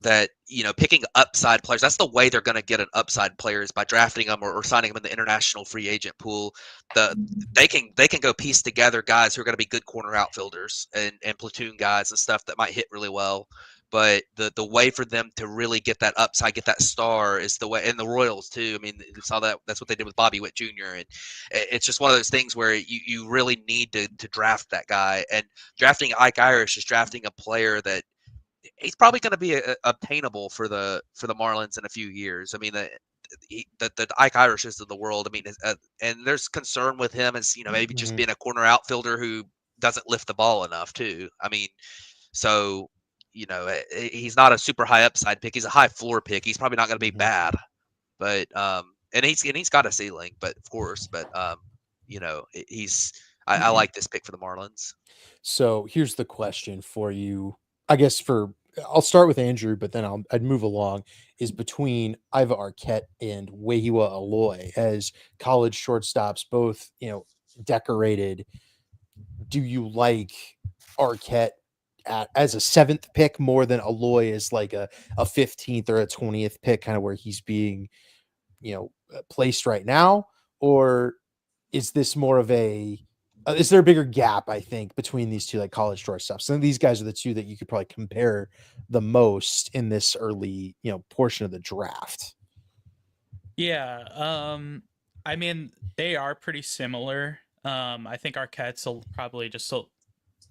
That picking upside players, that's the way they're going to get an upside player, is by drafting them or signing them in the international free agent pool. They can go piece together guys who are going to be good corner outfielders and platoon guys and stuff that might hit really well. But the way for them to really get that upside, get that star, is the way. And the Royals too. I mean, you saw that. That's what they did with Bobby Witt Jr. And it's just one of those things where you really need to draft that guy. And drafting Ike Irish is drafting a player that he's probably going to be obtainable for the Marlins in a few years. I mean, the Ike Irishes of the world. I mean, and there's concern with him as maybe just being a corner outfielder who doesn't lift the ball enough too. I mean, so he's not a super high upside pick. He's a high floor pick. He's probably not going to be bad, but and he's got a ceiling, but of course, but he's I like this pick for the Marlins. So here's the question for you. I guess I'll start with Andrew, but then I'd move along. Is between Iva Arquette and Wehiwa Aloy as college shortstops, both decorated. Do you like Arquette as a 7th pick more than Aloy is like a 15th or a 20th pick, kind of where he's being placed right now, or is this more of is there a bigger gap, I think, between these two, like college shortstops? And these guys are the two that you could probably compare the most in this early, portion of the draft. Yeah. I mean, they are pretty similar. I think Arquette's probably just a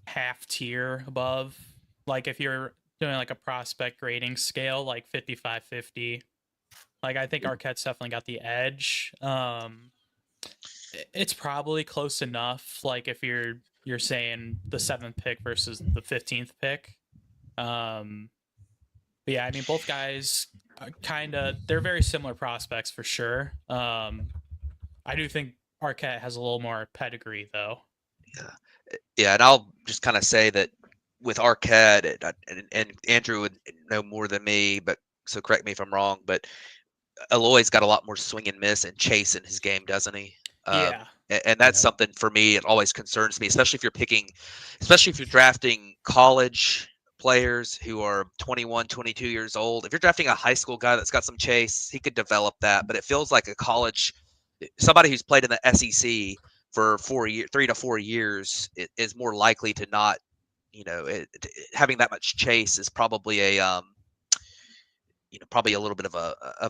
half tier above. Like if you're doing like a prospect grading scale, like 55-50, like I think Arquette's definitely got the edge. It's probably close enough. Like if you're saying the 7th pick versus the 15th pick. But yeah, I mean, both guys they're very similar prospects for sure. I do think Arquette has a little more pedigree though. Yeah, and I'll just kind of say that with Arquette, and Andrew would know more than me, but so correct me if I'm wrong, but Aloy's got a lot more swing and miss and chase in his game, doesn't he? Yeah. And that's something for me. It always concerns me, especially if you're drafting college players who are 21, 22 years old. If you're drafting a high school guy that's got some chase, he could develop that. But it feels like somebody who's played in the SEC for 3 to 4 years is more likely to not, having that much chase is probably probably a little bit of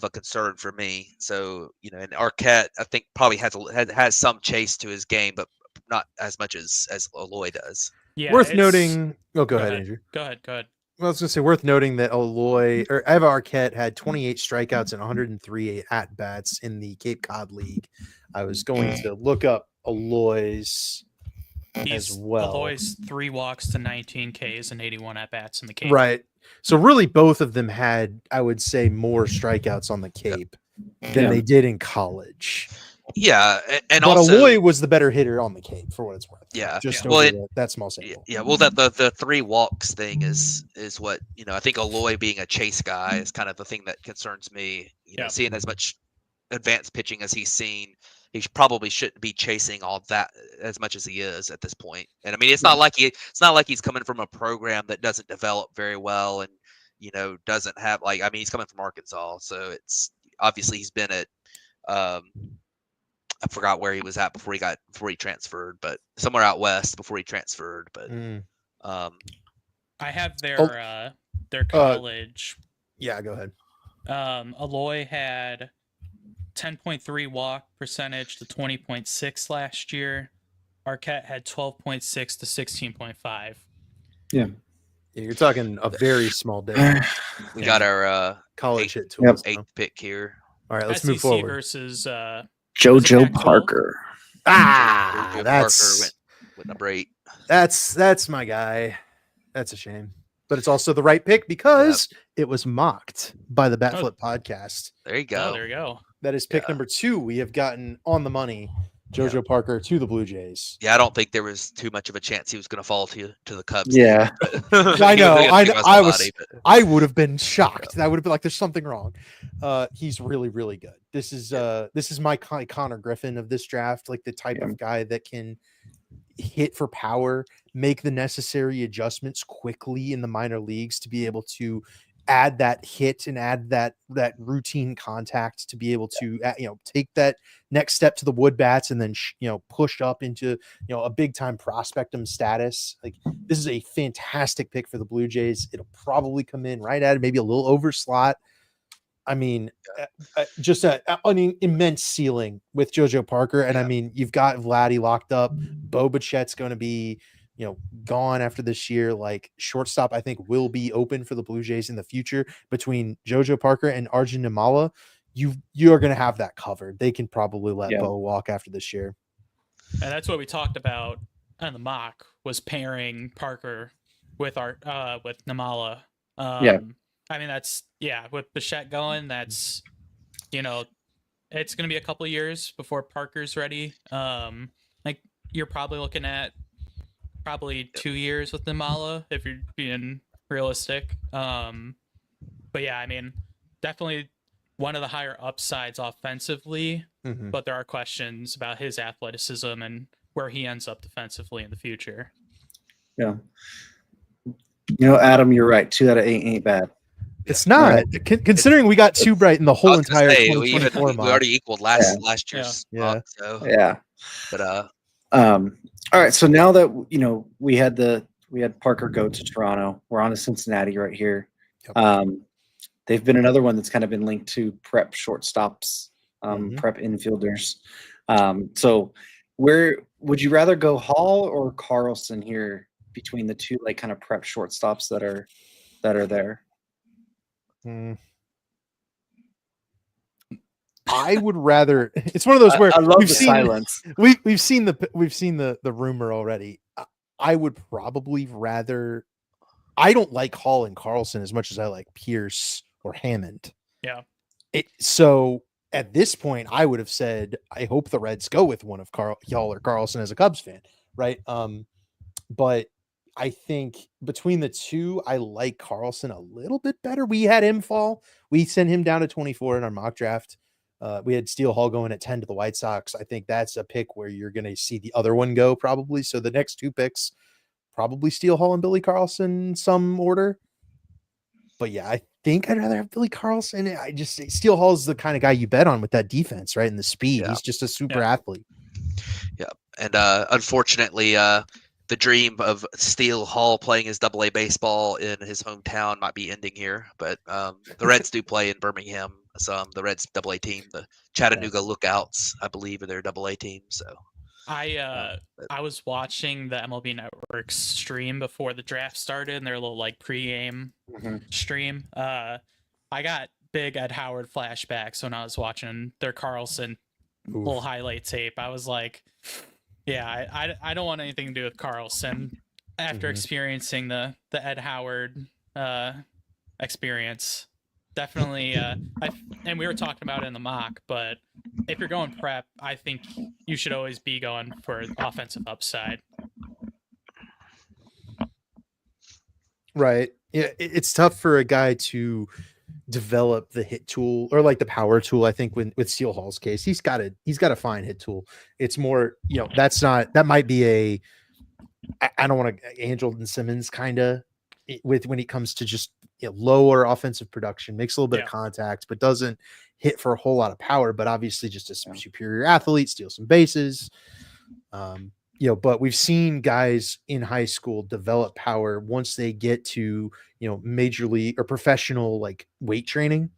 a concern for me. So, and Arquette, I think probably has some chase to his game, but not as much as Aloy does. Yeah. Worth noting. Oh, go ahead, ahead. Andrew. Go ahead. Well, I was going to say, worth noting that Aloy or Eva Arquette had 28 strikeouts and 103 at bats in the Cape Cod League. I was going to look up Aloy's as well. Aloy's 3 walks to 19 Ks and 81 at bats in the Cape. Right. So really, both of them had, I would say, more strikeouts on the Cape than they did in college. Yeah, and but also Aloy was the better hitter on the Cape for what it's worth. Yeah, just well, over that small sample. Yeah, well, the 3 walks thing is what I think Aloy being a chase guy is kind of the thing that concerns me. Seeing as much advanced pitching as he's seen, he probably shouldn't be chasing all that as much as he is at this point. And I mean, it's not like he's coming from a program that doesn't develop very well and doesn't have he's coming from Arkansas, so it's obviously he's been at I forgot where he was at before he transferred, but somewhere out west before he transferred. But I have their college. Yeah, go ahead. Aloy had 10.3 walk percentage to 20.6 last year. Arquette had 12.6 to 16.5. Yeah, you're talking a very small difference. We got our college hit tools. 8th pick here. All right, let's SEC move forward. Versus JoJo Parker. JoJo That's Parker went number 8. That's my guy. That's a shame, but it's also the right pick because it was mocked by the Batflip podcast. There you go. Oh, there you go. That is pick number 2. We have gotten on the money JoJo Parker to the Blue Jays. Yeah, I don't think there was too much of a chance he was going to fall to the Cubs. Yeah, I know. I would have been shocked. I would have been like, "There's something wrong." He's really, really good. This is my Connor Griffin of this draft, like the type of guy that can hit for power, make the necessary adjustments quickly in the minor leagues to be able to add that hit and add that routine contact to be able to take that next step to the wood bats and then push up into a big time prospectum status. Like, this is a fantastic pick for the Blue Jays. It'll probably come in right at it, maybe a little over slot. I mean, just an immense ceiling with JoJo Parker. And I mean, you've got Vladdy locked up. Bo Bichette's going to be, gone after this year. Like, shortstop, I think, will be open for the Blue Jays in the future between JoJo Parker and Arjun Nimala. You're going to have that covered. They can probably let Bo walk after this year. And that's what we talked about on the mock, was pairing Parker with with Nimala. I mean, that's, with Bichette going, that's, it's going to be a couple of years before Parker's ready. Like, you're probably looking at 2 years with Nimala, if you're being realistic. But yeah, I mean, definitely one of the higher upsides offensively, but there are questions about his athleticism and where he ends up defensively in the future. Yeah. Adam, you're right. 2 out of 8 ain't bad. It's not, right. Considering we got 2 bright in the whole entire 2024 we already equaled last year's mock, so. But all right, so now that we had Parker go to Toronto, we're on to Cincinnati right here. They've been another one that's kind of been linked to prep shortstops, prep infielders. So where would you rather go, Hall or Carlson here between the two, like, kind of prep shortstops that are there? I would rather. It's one of those where I love the silence. We've seen the rumor already. I would probably rather. I don't like Hall and Carlson as much as I like Pierce or Hammond. Yeah. So at this point, I would have said I hope the Reds go with one of Hall or Carlson as a Cubs fan, right? But I think between the two, I like Carlson a little bit better. We had him fall. We sent him down to 24 in our mock draft. We had Steele Hall going at 10 to the White Sox. I think that's a pick where you're going to see the other one go probably. So the next 2 picks, probably Steele Hall and Billy Carlson in some order. But yeah, I think I'd rather have Billy Carlson. Steele Hall is the kind of guy you bet on with that defense, right? And the speed. Yeah. He's just a super athlete. Yeah. And unfortunately, the dream of Steele Hall playing his AA baseball in his hometown might be ending here, but the Reds do play in Birmingham. The Reds AA team, the Chattanooga Lookouts, I believe, are their AA team. So I was watching the MLB Network stream before the draft started, and their little like pregame stream. I got big Ed Howard flashbacks when I was watching their Carlson little highlight tape. I was like, yeah, I don't want anything to do with Carlson after experiencing the Ed Howard experience. Definitely, and we were talking about it in the mock, but if you're going prep, I think you should always be going for offensive upside. Right. Yeah, it's tough for a guy to develop the hit tool or like the power tool. I think with Steele Hall's case, he's got a fine hit tool. It's more, that might be I don't want to Andrelton Simmons kind of when it comes to just lower offensive production, makes a little bit of contact, but doesn't hit for a whole lot of power, but obviously just a superior athlete, steal some bases. But we've seen guys in high school develop power once they get to, major league or professional, like weight training.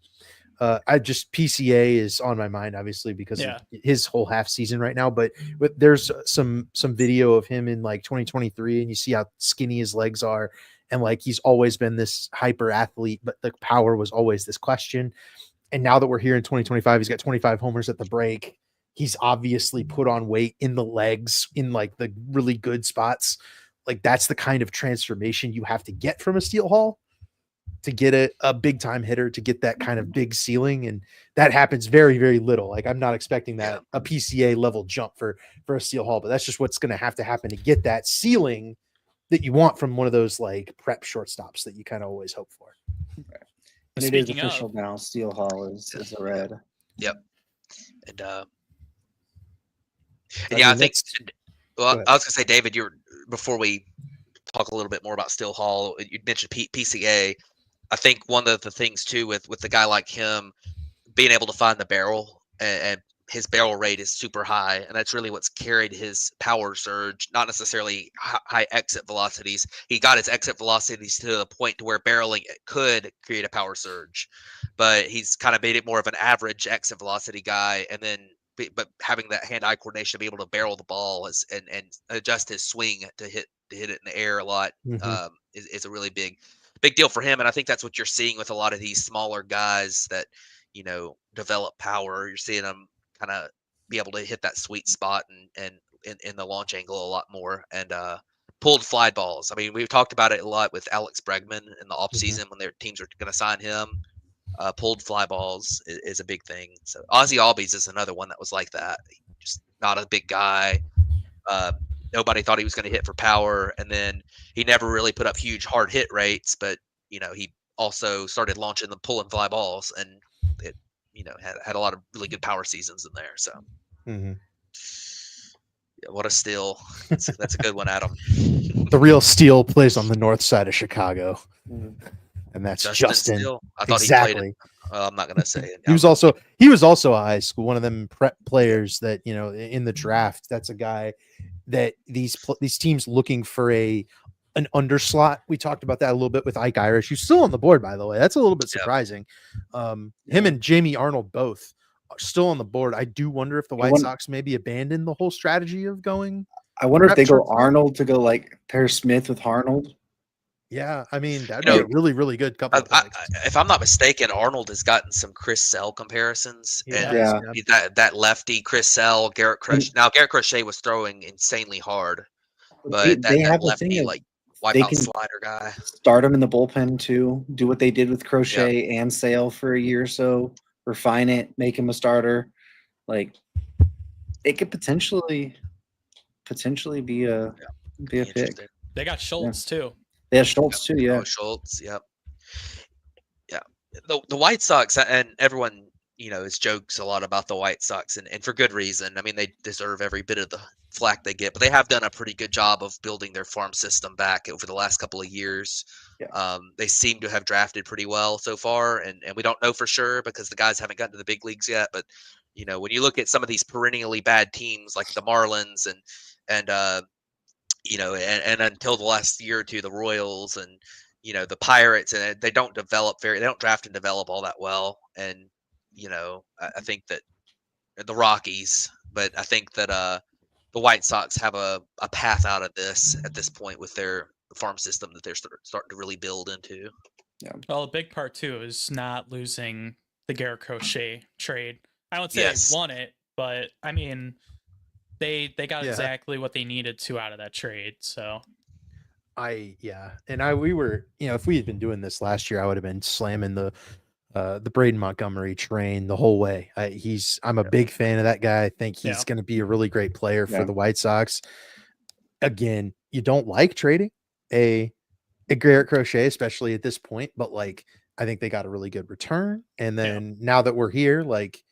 PCA is on my mind, obviously, because of his whole half season right now, but there's some video of him in like 2023 and you see how skinny his legs are. And like, he's always been this hyper athlete, but the power was always this question. And now that we're here in 2025, he's got 25 homers at the break. He's obviously put on weight in the legs in like the really good spots. Like, that's the kind of transformation you have to get from a Steele Hall to get a big time hitter, to get that kind of big ceiling. And that happens very, very little. Like, I'm not expecting that a PCA level jump for a Steele Hall, but that's just what's going to happen to get that ceiling that you want from one of those like prep shortstops that you kind of always hope for. Right. And it is official now. Steele Hall is a Red. Yep. And I think. Well, I was gonna say, David, before we talk a little bit more about Steele Hall, you mentioned PCA. I think one of the things too with a guy like him being able to find the barrel and his barrel rate is super high, and that's really what's carried his power surge. Not necessarily high exit velocities. He got his exit velocities to the point to where barreling could create a power surge, but he's kind of made it more of an average exit velocity guy, and then but having that hand-eye coordination to be able to barrel the ball and adjust his swing to hit it in the air a lot is a really big deal for him. And I think that's what you're seeing with a lot of these smaller guys that develop power. You're seeing them kind of be able to hit that sweet spot and in the launch angle a lot more and pulled fly balls. I mean, we've talked about it a lot with Alex Bregman in the offseason when their teams are going to sign him. Pulled fly balls is a big thing. So Ozzy Albies is another one that was like that. Just not a big guy. Nobody thought he was going to hit for power, and then he never really put up huge hard hit rates. But he also started launching the pull and fly balls, and it had a lot of really good power seasons in there. So yeah, what a steal! That's a good one, Adam. The real steal plays on the north side of Chicago, and that's Justin. Steele. I thought exactly. he played. I'm not going to say it. He was also a high school, one of them prep players that in the draft. That's a guy that these teams looking for an underslot. We talked about that a little bit with Ike Irish, who's still on the board, by the way. That's a little bit surprising. Him and Jamie Arnold both are still on the board. I do wonder if the White Sox maybe abandoned the whole strategy of going. I wonder if they go Arnold to go like pair Smith with Arnold. Yeah, I mean that'd be a really, really good couple of picks. If I'm not mistaken, Arnold has gotten some Chris Sale comparisons. Yeah. That lefty Chris Sale, Garrett Crochet. Now Garrett Crochet was throwing insanely hard, but they have that lefty like wipeout slider guy. Start him in the bullpen too. Do what they did with Crochet and Sale for a year or so. Refine it, make him a starter. Like it could potentially be a pick. They got Schultz too. They have Schultz too, yeah. Schultz, yep. Yeah. The White Sox, and everyone, is jokes a lot about the White Sox, and for good reason. I mean, they deserve every bit of the flack they get, but they have done a pretty good job of building their farm system back over the last couple of years. Yeah. They seem to have drafted pretty well so far, and we don't know for sure because the guys haven't gotten to the big leagues yet. But, when you look at some of these perennially bad teams like the Marlins and until the last year or two, the Royals and, the Pirates, and they don't draft and develop all that well. And, I think that the Rockies, but I think that the White Sox have a path out of this at this point with their farm system that they're starting to really build into. Yeah. Well, a big part too is not losing the Garrett Crochet trade. I won't say they won it, but I mean, they got exactly what they needed to out of that trade. So we were, if we had been doing this last year, I would have been slamming the Braden Montgomery train the whole way. I'm a big fan of that guy. I think he's going to be a really great player for the White Sox. Again, you don't like trading a Garrett Crochet, especially at this point, but like I think they got a really good return. And then now that we're here, like,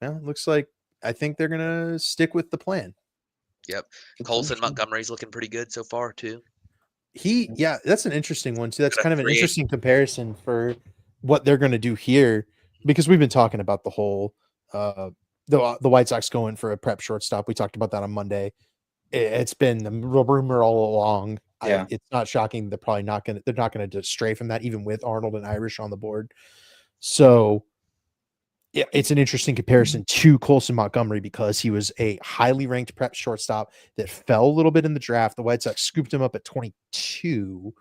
it looks like I think they're gonna stick with the plan. Yep. Colson Montgomery's looking pretty good so far too. That's an interesting one too. That's kind of an interesting comparison for what they're gonna do here, because we've been talking about the whole the White Sox going for a prep shortstop. We talked about that on Monday. It's been the rumor all along. Yeah. It's not shocking. They're not gonna just stray from that, even with Arnold and Irish on the board. So yeah, it's an interesting comparison to Colson Montgomery because he was a highly ranked prep shortstop that fell a little bit in the draft. The White Sox scooped him up at 22,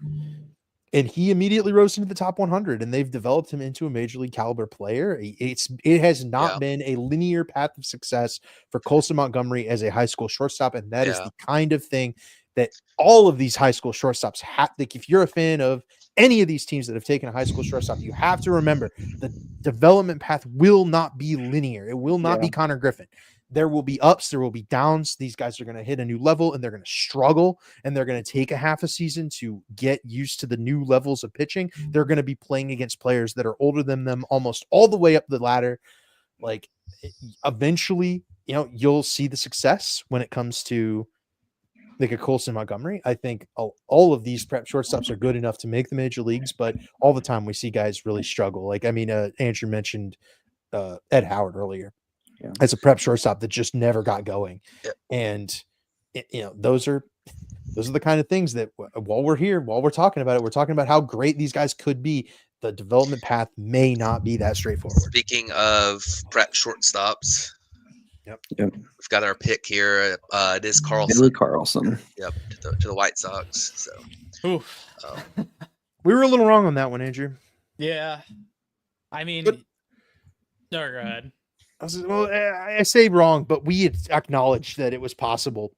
and he immediately rose into the top 100, and they've developed him into a major league caliber player. It has not been a linear path of success for Colson Montgomery as a high school shortstop, and that is the kind of thing that all of these high school shortstops have. Like, if you're a fan of any of these teams that have taken a high school shortstop, you have to remember the development path will not be linear. It will not be Connor Griffin. There will be ups, there will be downs. These guys are going to hit a new level and they're going to struggle, and they're going to take a half a season to get used to the new levels of pitching. They're going to be playing against players that are older than them almost all the way up the ladder. Like, eventually, you'll see the success when it comes to like a Colson Montgomery. I think all of these prep shortstops are good enough to make the major leagues, but all the time we see guys really struggle. Like, I mean, Andrew mentioned Ed Howard earlier as a prep shortstop that just never got going. Yep. And those are the kind of things that while we're talking about it, we're talking about how great these guys could be. The development path may not be that straightforward. Speaking of prep shortstops, Yep. we've got our pick here. It is Carlson. Billy Carlson. Yep, to the White Sox. So, Oof. We were a little wrong on that one, Andrew. Yeah. I mean, But- no, go ahead. I say wrong, but we had acknowledged that it was possible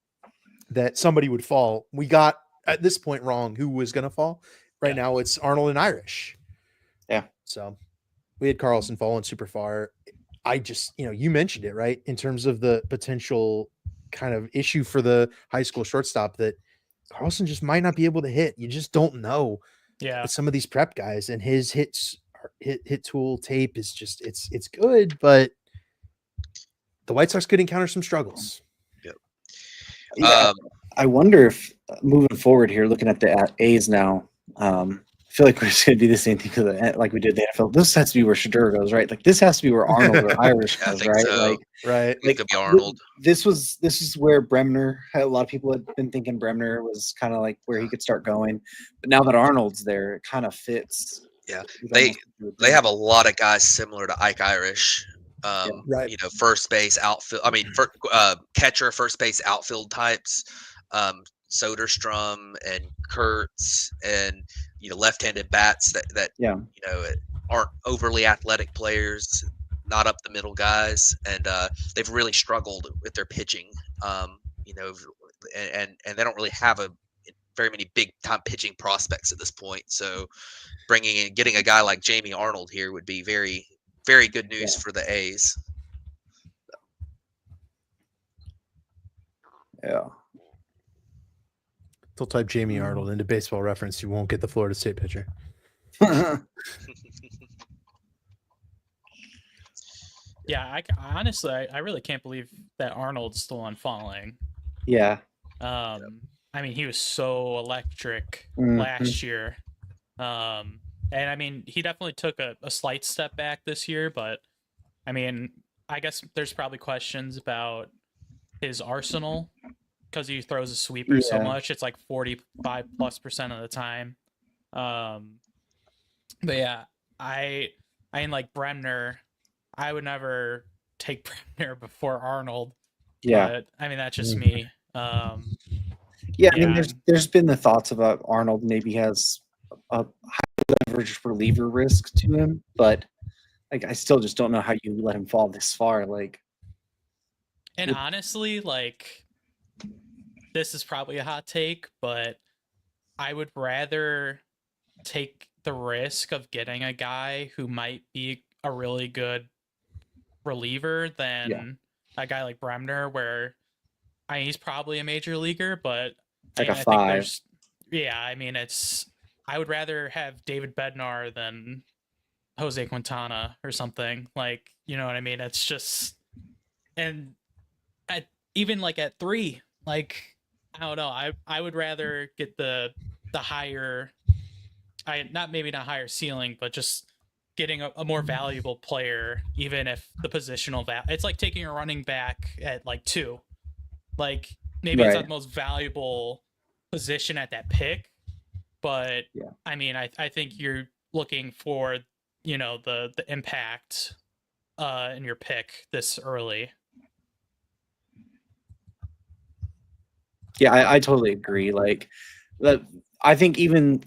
that somebody would fall. We got at this point wrong who was going to fall. Right now, it's Arnold and Irish. Yeah. So we had Carlson falling super far. I just, you mentioned it, right? In terms of the potential kind of issue for the high school shortstop that Carlson just might not be able to hit. You just don't know. Yeah. With some of these prep guys, and his hit tool tape is just it's good, but the White Sox could encounter some struggles. Yeah, I wonder if moving forward here, looking at the A's now, I feel like we're just going to do the same thing like we did the NFL. This has to be where Shadura goes, right? Like this has to be where Arnold or Irish I goes, think right? so. Right. It could be Arnold. This is where Bremner. A lot of people had been thinking Bremner was kind of like where he could start going, but now that Arnold's there, it kind of fits. Yeah, they have a lot of guys similar to Ike Irish. Right. First base, outfield. I mean, catcher, first base, outfield types. Soderstrom and Kurtz, and left-handed bats that aren't overly athletic players, not up the middle guys, and they've really struggled with their pitching. And they don't really have very many big time pitching prospects at this point. So getting a guy like Jamie Arnold here would be very, very good news for the A's. Yeah. They'll type Jamie Arnold into Baseball Reference. You won't get the Florida State pitcher. Yeah, honestly, I really can't believe that Arnold's still on falling. Yeah. I mean, he was so electric Mhm. last year. And I mean, he definitely took a slight step back this year, but I mean, I guess there's probably questions about his arsenal because he throws a sweeper so much. It's like 45+% of the time. But yeah, I mean, like Bremner, I would never take Bremner before Arnold. Yeah. But, I mean, that's just me. I mean, there's been the thoughts about Arnold maybe has a high leverage reliever risk to him, but like I still just don't know how you let him fall this far. Like, and honestly, like this is probably a hot take, but I would rather take the risk of getting a guy who might be a really good reliever than a guy like Bremner, where he's probably a major leaguer, but like a I 5. I mean, I would rather have David Bednar than Jose Quintana or something. Like, you know what I mean? It's just, and even like at 3, like, I don't know. I would rather get the higher, not higher ceiling, but just getting a more valuable player, even if the positional value. It's like taking a running back at like 2. Like maybe it's not the most valuable position at that pick, but I mean, I think you're looking for the impact in your pick this early. Yeah, I totally agree. Like, I think even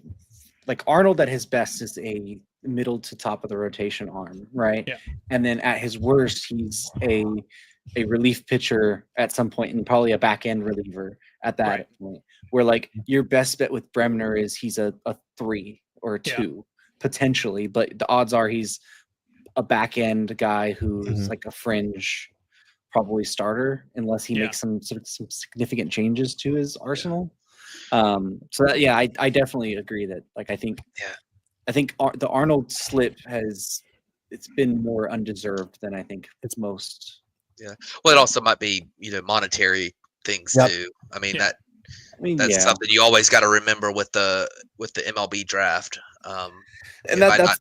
like Arnold at his best is a middle to top of the rotation arm, right? Yeah. And then at his worst, he's a relief pitcher at some point, and probably a back end reliever at that point. Where like your best bet with Bremner is he's a 3 or a 2 potentially, but the odds are he's a back end guy who's like a fringe, probably starter, unless he makes some significant changes to his arsenal. So that, I definitely agree that like I think the Arnold slip it's been more undeserved than I think it's most. Yeah. Well, it also might be monetary things too. I mean that I mean, That's yeah, something you always got to remember with the MLB draft. and It might that's not.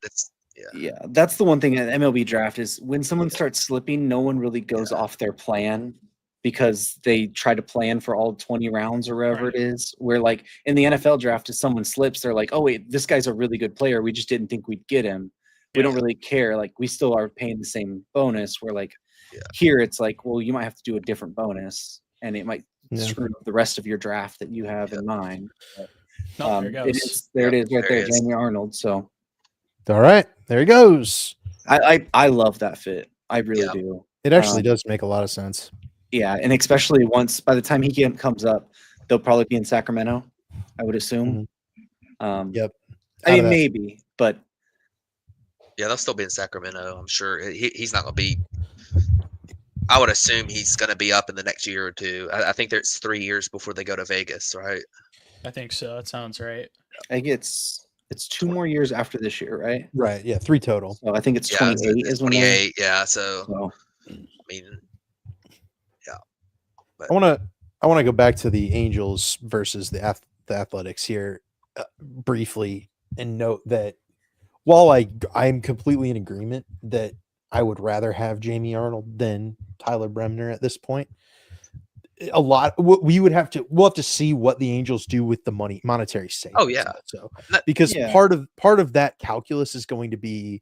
Yeah. yeah, that's the one thing at MLB draft is when someone starts slipping, no one really goes Yeah. off their plan because they try to plan for all 20 rounds or wherever Right. it is. Where like in the NFL draft, if someone slips, they're like, "Oh wait, this guy's a really good player. We just didn't think we'd get him. We don't Yeah. really care. Like we still are paying the same bonus." Where like Yeah. here, it's like, well, you might have to do a different bonus, and it might Yeah. screw up the rest of your draft that you have Yeah. in mind. But, No, there it goes. is there. It Yep, is right there there, it is. Jamie Arnold. So. All right, there he goes. I love that fit. I really Yeah. do. It actually does make a lot of sense. Yeah, and especially once by the time comes up, they'll probably be in Sacramento, I would assume. Yep. I Out mean, of that- maybe, but Yeah, they'll still be in Sacramento. I'm sure he's not going to be. I would assume he's going to be up in the next year or two. I think there's 3 years before they go to Vegas, right? I think so. That sounds right. I think it's 2 more years after this year, right? Right. Yeah. 3 total. So I think it's Yeah, 28 it's is when they. 28. Yeah, so So I mean, I want to go back to the Angels versus the Athletics here briefly and note that while I'm completely in agreement that I would rather have Jamie Arnold than Tyler Bremner at this point. We'll have to see what the Angels do with the monetary savings. Oh, yeah. Also, That- because Yeah. part of that calculus is going to be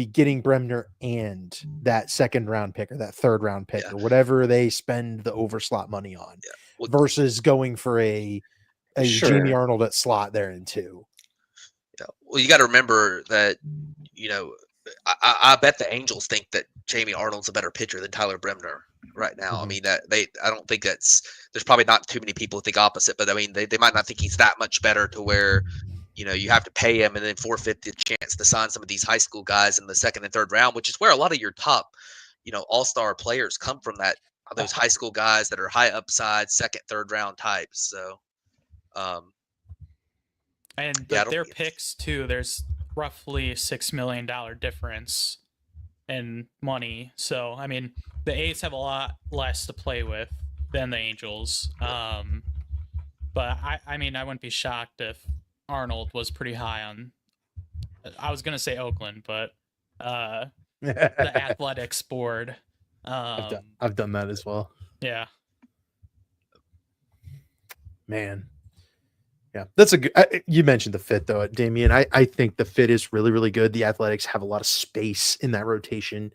getting Bremner and that second round pick or that third round pick Yeah. or whatever they spend the overslot money on Well, versus going for a Sure. Jamie Arnold at slot there in two. yeah. Well, you got to remember that, I bet the Angels think that Jamie Arnold's a better pitcher than Tyler Bremner right now. I Mhm. mean, I don't think there's probably not too many people who think opposite, but I mean, they might not think he's that much better to where, you have to pay him and then forfeit the chance to sign some of these high school guys in the second and third round, which is where a lot of your top, all-star players come from, those high school guys that are high upside, second, third round types. So, And Yeah, I don't their think picks too. There's roughly $6 million difference in money. So I mean, the A's have a lot less to play with than the Angels. But I mean, I wouldn't be shocked if Arnold was pretty high on. I was gonna say Oakland, but the Athletics board. I've done that as well. Yeah. Man. Yeah, that's a good. You mentioned the fit though, Damian. I think the fit is really, really good. The Athletics have a lot of space in that rotation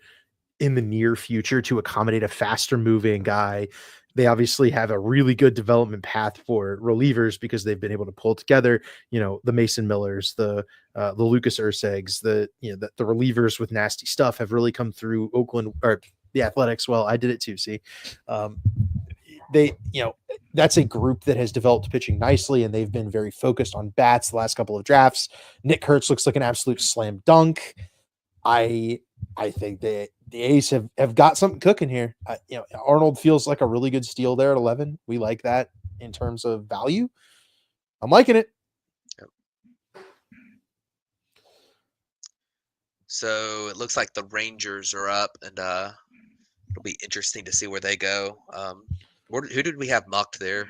in the near future to accommodate a faster moving guy. They obviously have a really good development path for relievers because they've been able to pull together, the Mason Millers, the Lucas Ursegs, the relievers with nasty stuff have really come through Oakland or the Athletics. Well, I did it too. See, that's a group that has developed pitching nicely, and they've been very focused on bats the last couple of drafts. Nick Kurtz looks like an absolute slam dunk. I think the A's have got something cooking here. Arnold feels like a really good steal there at 11. We like that in terms of value. I'm liking it. So it looks like the Rangers are up, and it'll be interesting to see where they go. Who did we have mocked there?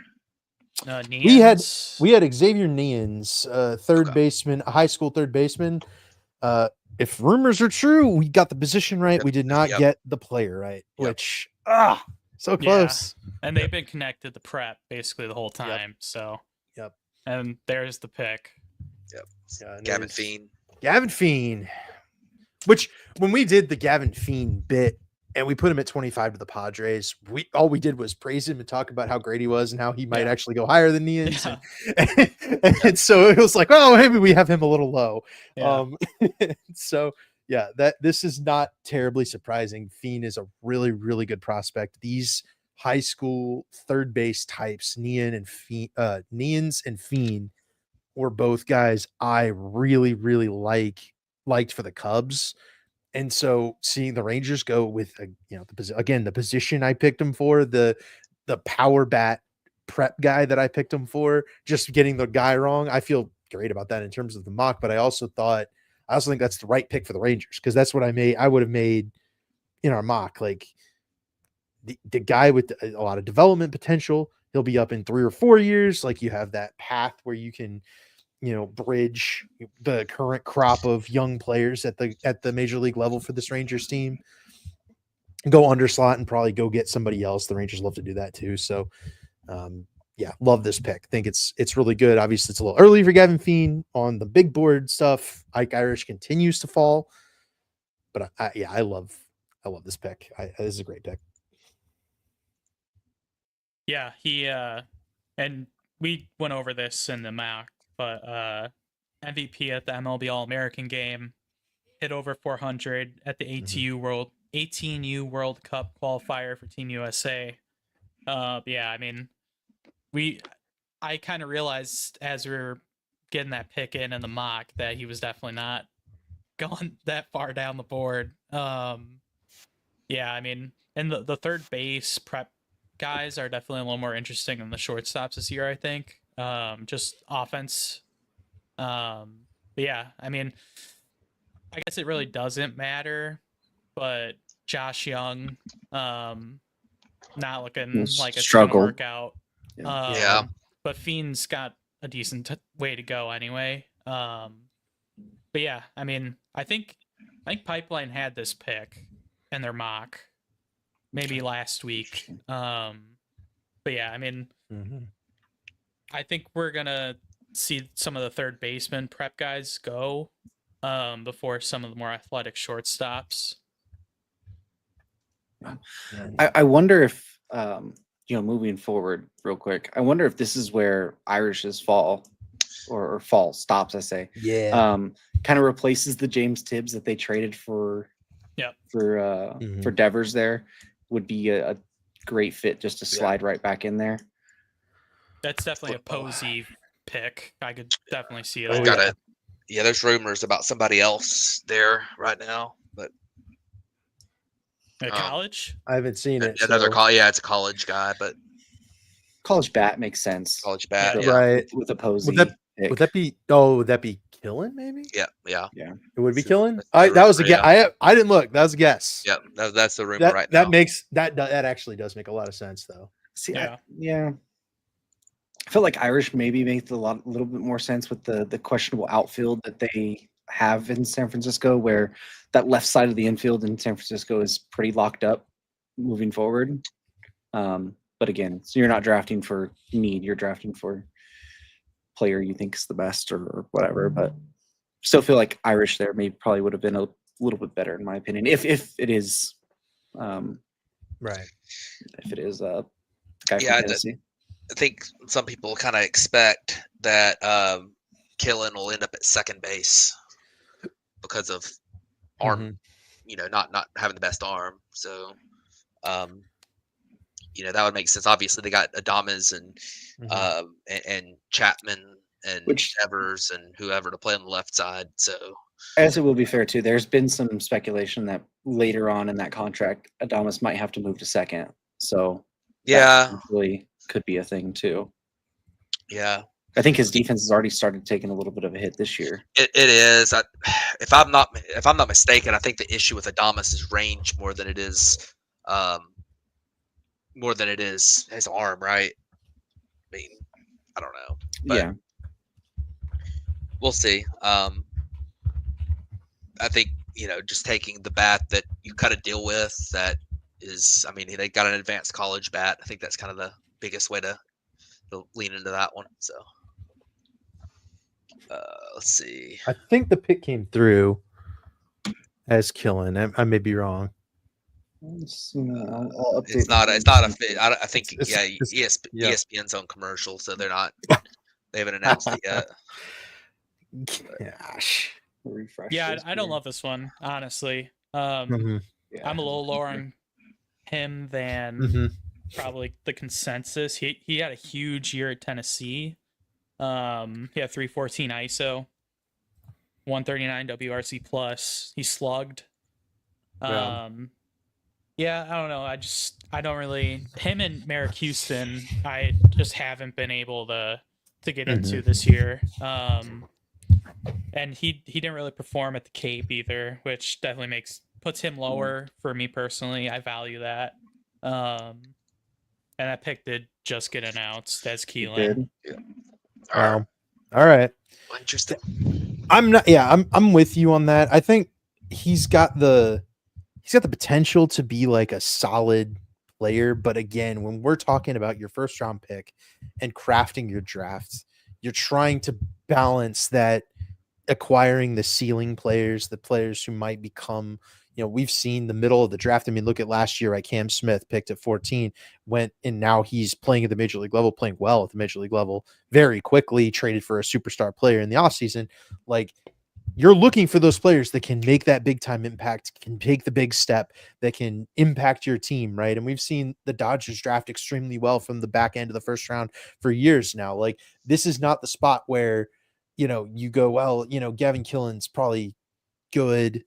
We had Neans. Xavier Neans, third baseman, a high school third baseman. If rumors are true, we got the position right. We did not get the player right, which so close. And they've been connected to prep basically the whole time. So and there's the pick. Yeah, Gavin Fiend. Gavin Fiend. Which when we did the Gavin Fiend bit and we put him at 25 to the Padres, all we did was praise him and talk about how great he was and how he might actually go higher than Neans. And so it was like, oh, maybe we have him a little low. So yeah, this is not terribly surprising. Fiend is a really, really good prospect. These high school third base types, Neans and Fiend, were both guys I really, really liked for the Cubs. And so seeing the Rangers go with the position I picked him for, the power bat prep guy that I picked him for, just getting the guy wrong, I feel great about that in terms of the mock. But I also think that's the right pick for the Rangers because that's what I would have made in our mock. Like the guy with a lot of development potential. He'll be up in 3 or 4 years. Like you have that path where you can, bridge the current crop of young players at the major league level for this Rangers team. Go under slot and probably go get somebody else. The Rangers love to do that too. So, yeah, love this pick. Think it's really good. Obviously, it's a little early for Gavin Fiend on the big board stuff. Ike Irish continues to fall, but I love this pick. This is a great pick. Yeah, he and we went over this in the mock, but MVP at the MLB All-American game, hit over 400 at the ATU World Cup qualifier for Team USA. Yeah, I mean, I kind of realized as we were getting that pick in the mock that he was definitely not going that far down the board. Yeah, I mean, and the third base prep guys are definitely a little more interesting than the shortstops this year, I think. Just offense. But yeah, I mean, I guess it really doesn't matter, but Josh Young, not looking like it's going to work out. Yeah. But Fiend's got a decent way to go anyway. But yeah, I mean, I think Pipeline had this pick in their mock maybe last week. But yeah, I mean, I think we're gonna see some of the third baseman prep guys go before some of the more athletic shortstops. I wonder if moving forward real quick, I wonder if this is where Irish's fall or fall stops, I say. Yeah. Kind of replaces the James Tibbs that they traded for Devers there. Would be a great fit just to slide right back in there. That's definitely a Posey pick. I could definitely see I've that. got it. Yeah, there's rumors about somebody else there right now, but At college? I haven't seen it. Another it's a college guy, but college bat makes sense. College bat, Yeah. Right. With a Posey. Would that be Killen maybe? Yeah. It would be Killen? That's That was a rumor, guess. I didn't look. That was a guess. Yeah, that's the rumor right That now. makes that actually does make a lot of sense though. See, Yeah. I feel like Irish maybe makes a little bit more sense with the questionable outfield that they have in San Francisco, where that left side of the infield in San Francisco is pretty locked up moving forward. But again, so you're not drafting for need, you're drafting for player you think is the best or whatever. But still feel like Irish there probably would have been a little bit better in my opinion, if it is Right. if it is the guy from Tennessee. I think some people kind of expect that Killen will end up at second base because of arm, not having the best arm. So, that would make sense. Obviously, they got Adames and Chapman and Evers and whoever to play on the left side. So, as it will be fair too, there's been some speculation that later on in that contract, Adames might have to move to second. So, yeah, really could be a thing too. Yeah, I think his defense has already started taking a little bit of a hit this year. It is. If I'm not mistaken, I think the issue with Adames is range more than it is his arm, right? I mean, I don't know. But yeah, we'll see. I think just taking the bat that you kind of deal with. That is, I mean, they got an advanced college bat. I think that's kind of the biggest way to lean into that one. So let's see. I think the pick came through as Killen. I may be wrong. It's not a fit. I think ESPN's on commercial, so they're not. They haven't announced it yet. Gosh. Refresh. Yeah, I don't love this one, honestly. I'm a little lower on him than probably the consensus. He had a huge year at Tennessee. He had 314 ISO, 139 WRC plus. He slugged. Yeah, I don't know. I don't really. Him and Merrick Houston, I just haven't been able to get into this year. And he didn't really perform at the Cape either, which definitely puts him lower for me personally. I value that. And that pick did just get announced as He Keelan. did. Wow. All right. Interesting. I'm with you on that. I think he's got the potential to be like a solid player, but again, when we're talking about your first round pick and crafting your drafts, you're trying to balance that acquiring the ceiling players, the players who might become, we've seen the middle of the draft. I mean, look at last year, right? Cam Smith picked at 14, went, and now he's playing at the major league level, playing well at the major league level very quickly, traded for a superstar player in the offseason. Like, you're looking for those players that can make that big time impact, can take the big step, that can impact your team, right? And we've seen the Dodgers draft extremely well from the back end of the first round for years now. Like, this is not the spot where, you go, well, Gavin Killen's probably good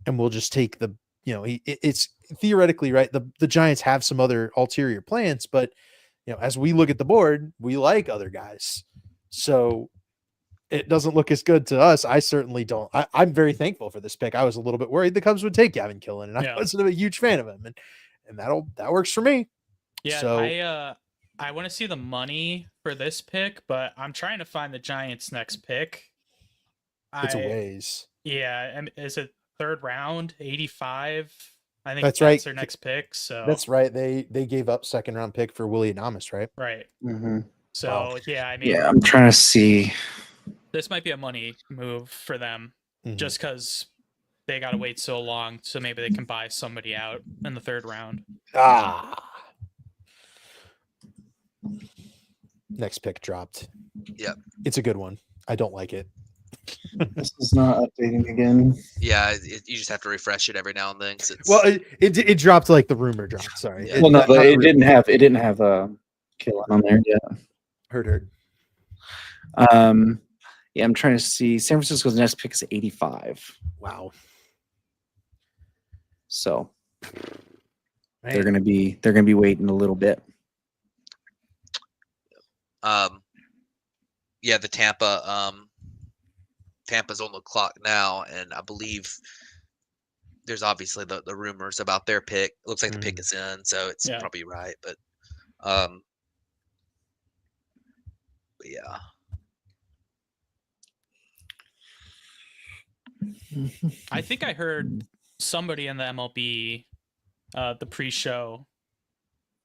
and we'll just take the, it's theoretically, right? The Giants have some other ulterior plans, but, as we look at the board, we like other guys. So it doesn't look as good to us. I certainly don't. I'm very thankful for this pick. I was a little bit worried the Cubs would take Gavin Killen, and I wasn't a huge fan of him, and that works for me. Yeah, so I want to see the money for this pick, but I'm trying to find the Giants' next pick. It's a ways. Yeah, and is it third round, 85? I think that's right. Their next pick. So that's right. They gave up second round pick for Willie Adames, right? Right. Mm-hmm. So Wow. yeah, I mean, Yeah, I'm trying to see. This might be a money move for them, just because they got to wait so long, so maybe they can buy somebody out in the third round. Next pick dropped. Yep. It's a good one. I don't like it. This is not updating again. Yeah, you just have to refresh it every now and then. Well, it dropped like the rumor dropped. Sorry. Yeah. Well, no, but it didn't have Killen on there yet. Heard. Yeah, I'm trying to see. San Francisco's next pick is 85. Wow. So Man. they're gonna be waiting a little bit. Yeah, the Tampa's on the clock now, and I believe there's obviously the rumors about their pick. It looks like the pick is in, so it's probably right. But yeah. I think I heard somebody in the MLB, the pre-show,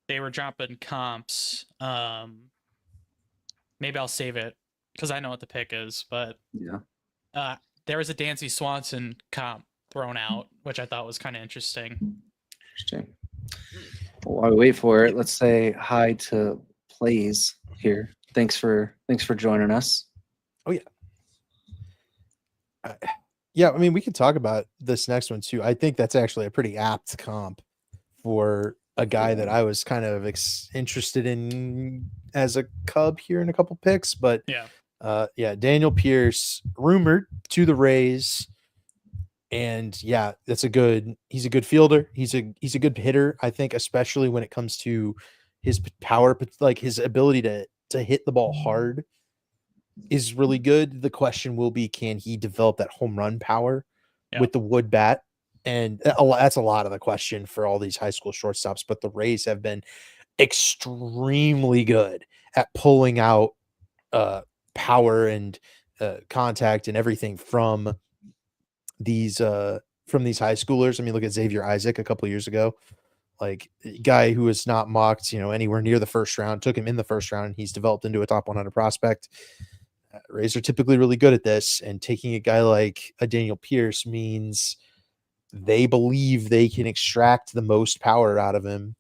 they were dropping comps. Maybe I'll save it because I know what the pick is, but there was a Dansby Swanson comp thrown out, which I thought was kind of interesting. Interesting. Well, while we wait for it, let's say hi to Plays here. Thanks for joining us. Oh yeah. Yeah, I mean, we could talk about this next one too. I think that's actually a pretty apt comp for a guy that I was kind of interested in as a Cub here in a couple picks, but Daniel Pierce rumored to the Rays, and yeah, he's a good fielder. He's a good hitter. I think, especially when it comes to his power, like his ability to hit the ball hard is really good. The question will be, can he develop that home run power with the wood bat? And that's a lot of the question for all these high school shortstops. But the Rays have been extremely good at pulling out power and contact and everything from these high schoolers. I mean, look at Xavier Isaac a couple of years ago, like a guy who was not mocked, anywhere near the first round, took him in the first round, and he's developed into a top 100 prospect. Rays are typically really good at this, and taking a guy like a Daniel Pierce means they believe they can extract the most power out of him.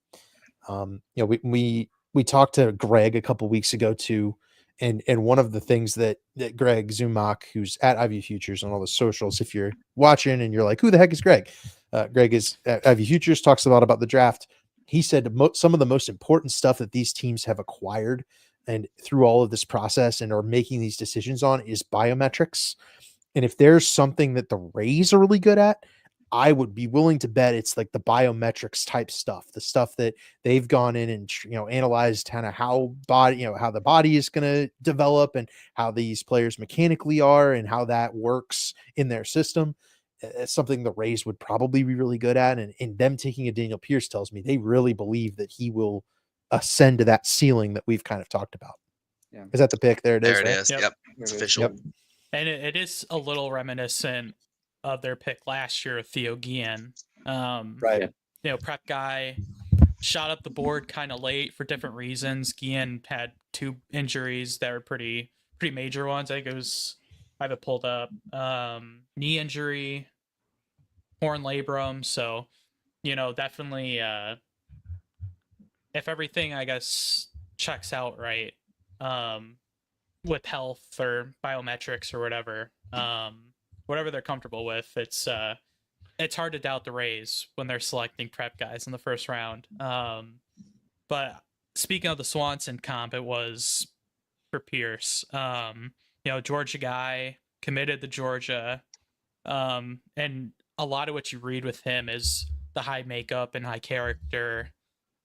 We talked to Greg a couple weeks ago too, and one of the things that Greg Zumock, who's at Ivy Futures on all the socials, if you're watching and you're like, who the heck is Greg? Greg is at Ivy Futures, talks a lot about the draft. He said some of the most important stuff that these teams have acquired and through all of this process and are making these decisions on is biometrics. And if there's something that the Rays are really good at, I would be willing to bet it's like the biometrics type stuff, the stuff that they've gone in and, analyzed kind of how the body is going to develop and how these players mechanically are and how that works in their system. It's something the Rays would probably be really good at, and them taking a Daniel Pierce tells me they really believe that he will ascend to that ceiling that we've kind of talked about. Yeah. Is that the pick? There it is. There it right? is. Yep. Yep. There It's it is. official. Yep. And it is a little reminiscent of their pick last year, Theo Guillen. Right. Prep guy, shot up the board kind of late for different reasons. Guillen had 2 injuries that were pretty major ones. I think it was, I have it pulled up, knee injury, horn labrum. So, definitely, if everything, I guess, checks out right, with health or biometrics or whatever they're comfortable with, it's hard to doubt the Rays when they're selecting prep guys in the first round. But speaking of the Swanson comp, it was for Pierce. Georgia guy, committed to Georgia, and a lot of what you read with him is the high makeup and high character,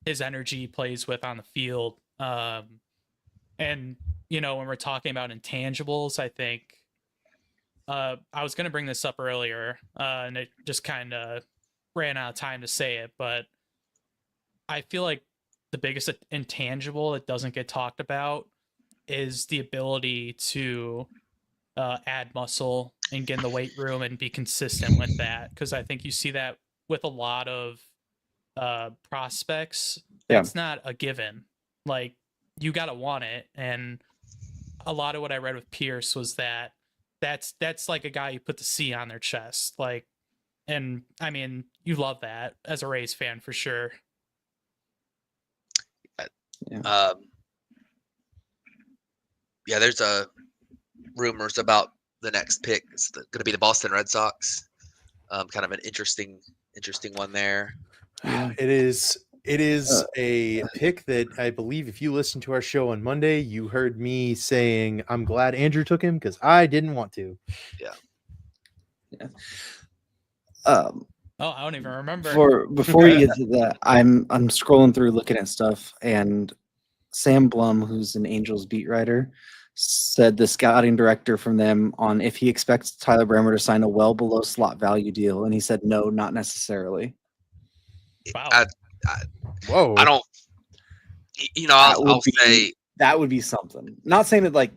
his energy plays with on the field. And when we're talking about intangibles, I think I was going to bring this up earlier, and it just kind of ran out of time to say it, but I feel like the biggest intangible that doesn't get talked about is the ability to add muscle and get in the weight room and be consistent with that. Because I think you see that with a lot of prospects. That's not a given. Like, you got to want it. And a lot of what I read with Pierce was that's like a guy you put the C on their chest. Like, and I mean, you love that as a Rays fan for sure. There's rumors about the next pick. It's going to be the Boston Red Sox. Kind of an interesting one there. It is a pick that I believe if you listened to our show on Monday, you heard me saying I'm glad Andrew took him because I didn't want to. Yeah. I don't even remember. Before you get to that, I'm scrolling through looking at stuff, and Sam Blum, who's an Angels beat writer, said the scouting director from them on if he expects Tyler Bremer to sign a well below slot value deal, and he said no, not necessarily. Wow. Whoa. I don't. I'll say that would be something. Not saying that like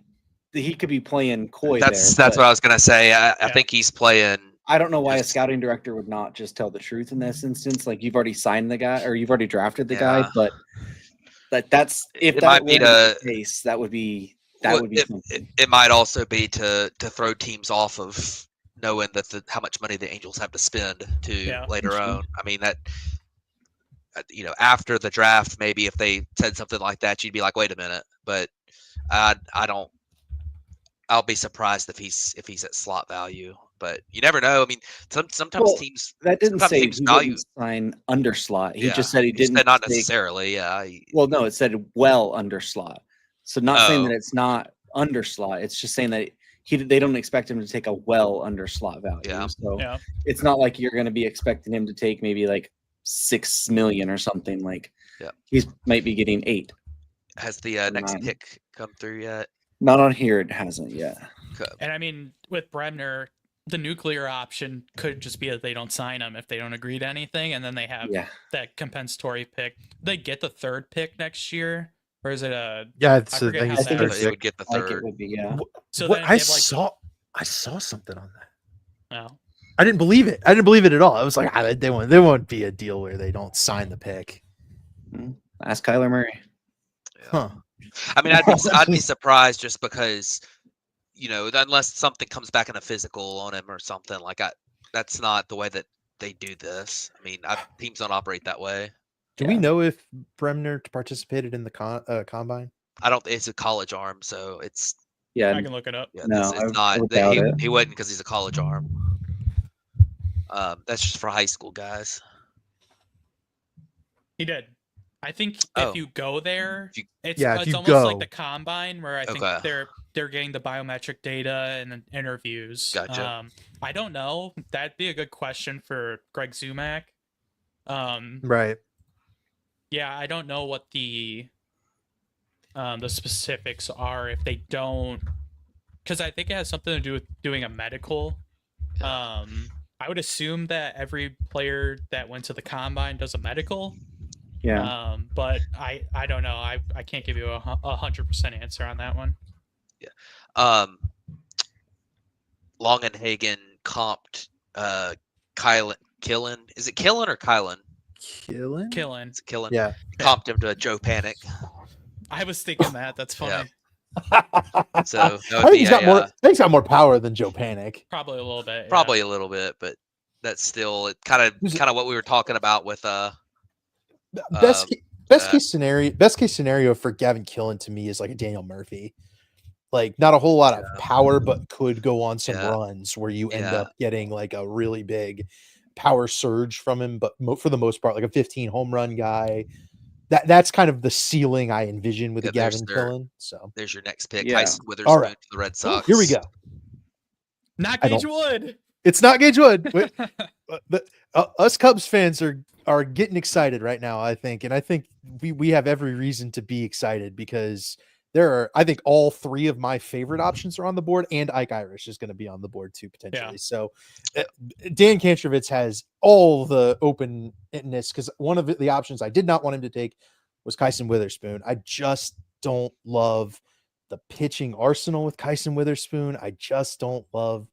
he could be playing coy. That's what I was gonna say. I think he's playing. I don't know why a scouting director would not just tell the truth in this instance. Like, you've already signed the guy or you've already drafted the guy, but that's if that were the case, that would be something. It might also be to throw teams off of knowing that how much money the Angels have to spend later on. I mean that. After the draft, maybe if they said something like that, you'd be like, wait a minute. But I don't. I'll be surprised if he's at slot value. But you never know. I mean, sometimes teams that didn't say teams he value wouldn't sign under slot. He just said he He didn't. said not necessarily. Yeah. Well, no, it said well under slot. So not saying that it's not under slot. It's just saying that they don't expect him to take a well under slot value. Yeah. So it's not like you're going to be expecting him to take maybe like $6 million or something. Like he might be getting 8. Has the next pick come through yet? Not on here. It hasn't yet. Okay. And I mean, with Bremner, the nuclear option could just be that they don't sign him if they don't agree to anything, and then they have that compensatory pick. They get the 3rd pick next year, or is it a? Yeah, I think it's the 3rd. They would get the 3rd. Like it would be, So what, then I saw something on that. Oh. I didn't believe it. I didn't believe it at all. I was like, there won't be a deal where they don't sign the pick. Ask Kyler Murray. Huh. I mean, I'd be surprised just because, unless something comes back in a physical on him or something like that. That's not the way that they do this. I mean, teams don't operate that way. Do we know if Bremner participated in the combine? I don't. It's a college arm, so it's. Yeah, I can look it up. Yeah, no, it's not. He wouldn't because he's a college arm. That's just for high school guys. He did. I think if you go there, it's almost like the combine where I think they're getting the biometric data and interviews. Gotcha. I don't know. That'd be a good question for Greg Zumak. Right. Yeah, I don't know what the specifics are if they don't, because I think it has something to do with doing a medical. I would assume that every player that went to the combine does a medical. Yeah. But I don't know. I can't give you a 100% answer on that one. Um, Longenhagen comped Killen. Is it Killen or Kylan? Killing? Killing. It's Killen. Yeah. Comped him to Joe Panic. I was thinking that. That's funny. So that I would think be he's got a, more. I think he's got more power than Joe Panic. Probably a little bit. probably a little bit, but that's still kind of what we were talking about with Best uh, case scenario. Best case scenario for Gavin Killen to me is like a Daniel Murphy. Like not a whole lot of power, but could go on some Yeah. runs where you end Yeah. up getting like a really big power surge from him. But for the most part, like a 15 home run guy. That's kind of the ceiling I envision with Yeah, a Gavin Killen. So there's your next pick, Yeah. Tyson Witherspoon All right. to the Red Sox. Here we go. Not I Gage don't- Wood. It's not Gage Wood. Us Cubs fans are getting excited right now, I think, and I think we have every reason to be excited because there are, I think, all three of my favorite options are on the board, and Ike Irish is going to be on the board too potentially. Yeah. So Dan Kantrovitz has all the openness because one of the options I did not want him to take was Kyson Witherspoon. I just don't love the pitching arsenal with Kyson Witherspoon. I just don't love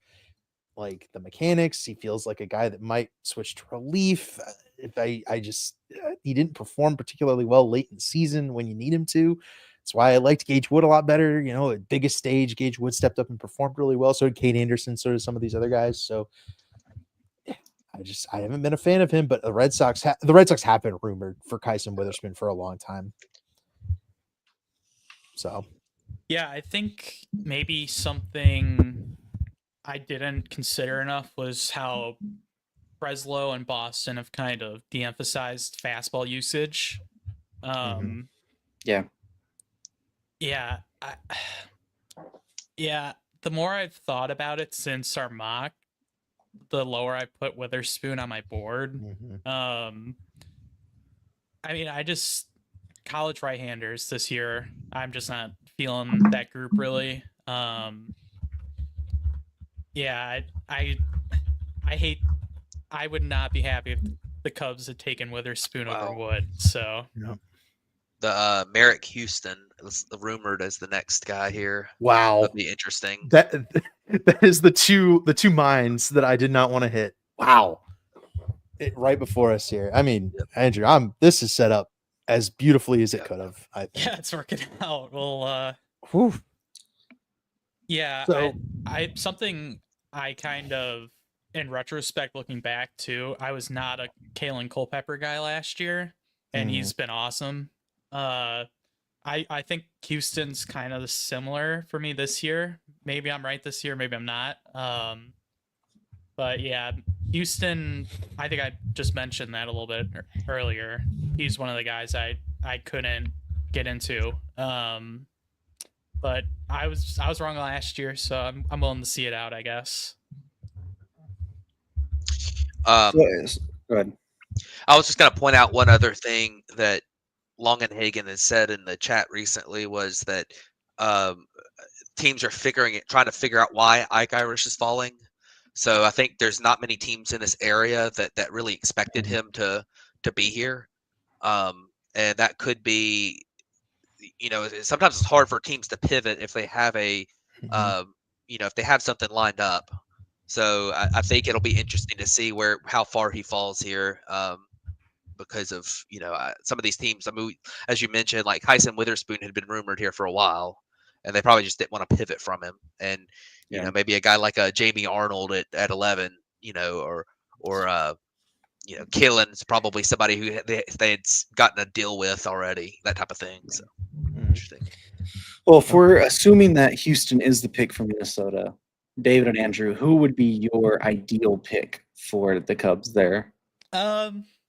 like the mechanics. He feels like a guy that might switch to relief. If I just he didn't perform particularly well late in the season when you need him to. That's why I liked Gage Wood a lot better. You know, at biggest stage, Gage Wood stepped up and performed really well. So did Kate Anderson, so did some of these other guys. So I haven't been a fan of him, but the Red Sox have been rumored for Kyson Witherspoon for a long time. So Yeah, I think maybe something I didn't consider enough was how Breslow and Boston have kind of de-emphasized fastball usage. Yeah. Yeah, the more I've thought about it since our mock, the lower I put Witherspoon on my board. I mean, college right-handers this year, I'm just not feeling that group really. Yeah, I would not be happy if the Cubs had taken Witherspoon over Wood. So the Merrick Houston is rumored as the next guy here. wow, That'd be interesting. That is the two minds that I did not want to hit. Wow, right before us here. I mean, Andrew, this is set up as beautifully as it could have. I think. Yeah, it's working out. Well, Whew. yeah, So I something I kind of, in retrospect, looking back to, I was not a Kalen Culpepper guy last year, and he's been awesome. I think Houston's kind of similar for me this year. Maybe I'm right this year, maybe I'm not. But yeah, Houston, I think I just mentioned that a little bit earlier. He's one of the guys I couldn't get into. But I was wrong last year, so I'm willing to see it out, I guess. Go ahead. I was just going to point out one other thing that Longenhagen has said in the chat recently was that teams are trying to figure out why Ike Irish is falling. So I think there's not many teams in this area that really expected him to be here. And that could be, sometimes it's hard for teams to pivot if they have if they have something lined up. So I think it'll be interesting to see how far he falls here. Because of some of these teams. I mean, as you mentioned, like Kyson Witherspoon had been rumored here for a while, and they probably just didn't want to pivot from him. And maybe a guy like a Jamie Arnold at 11, or Killen's probably somebody who they'd gotten a deal with already, that type of thing. So interesting. Well, if we're assuming that Houston is the pick from Minnesota, David and Andrew, who would be your ideal pick for the Cubs there?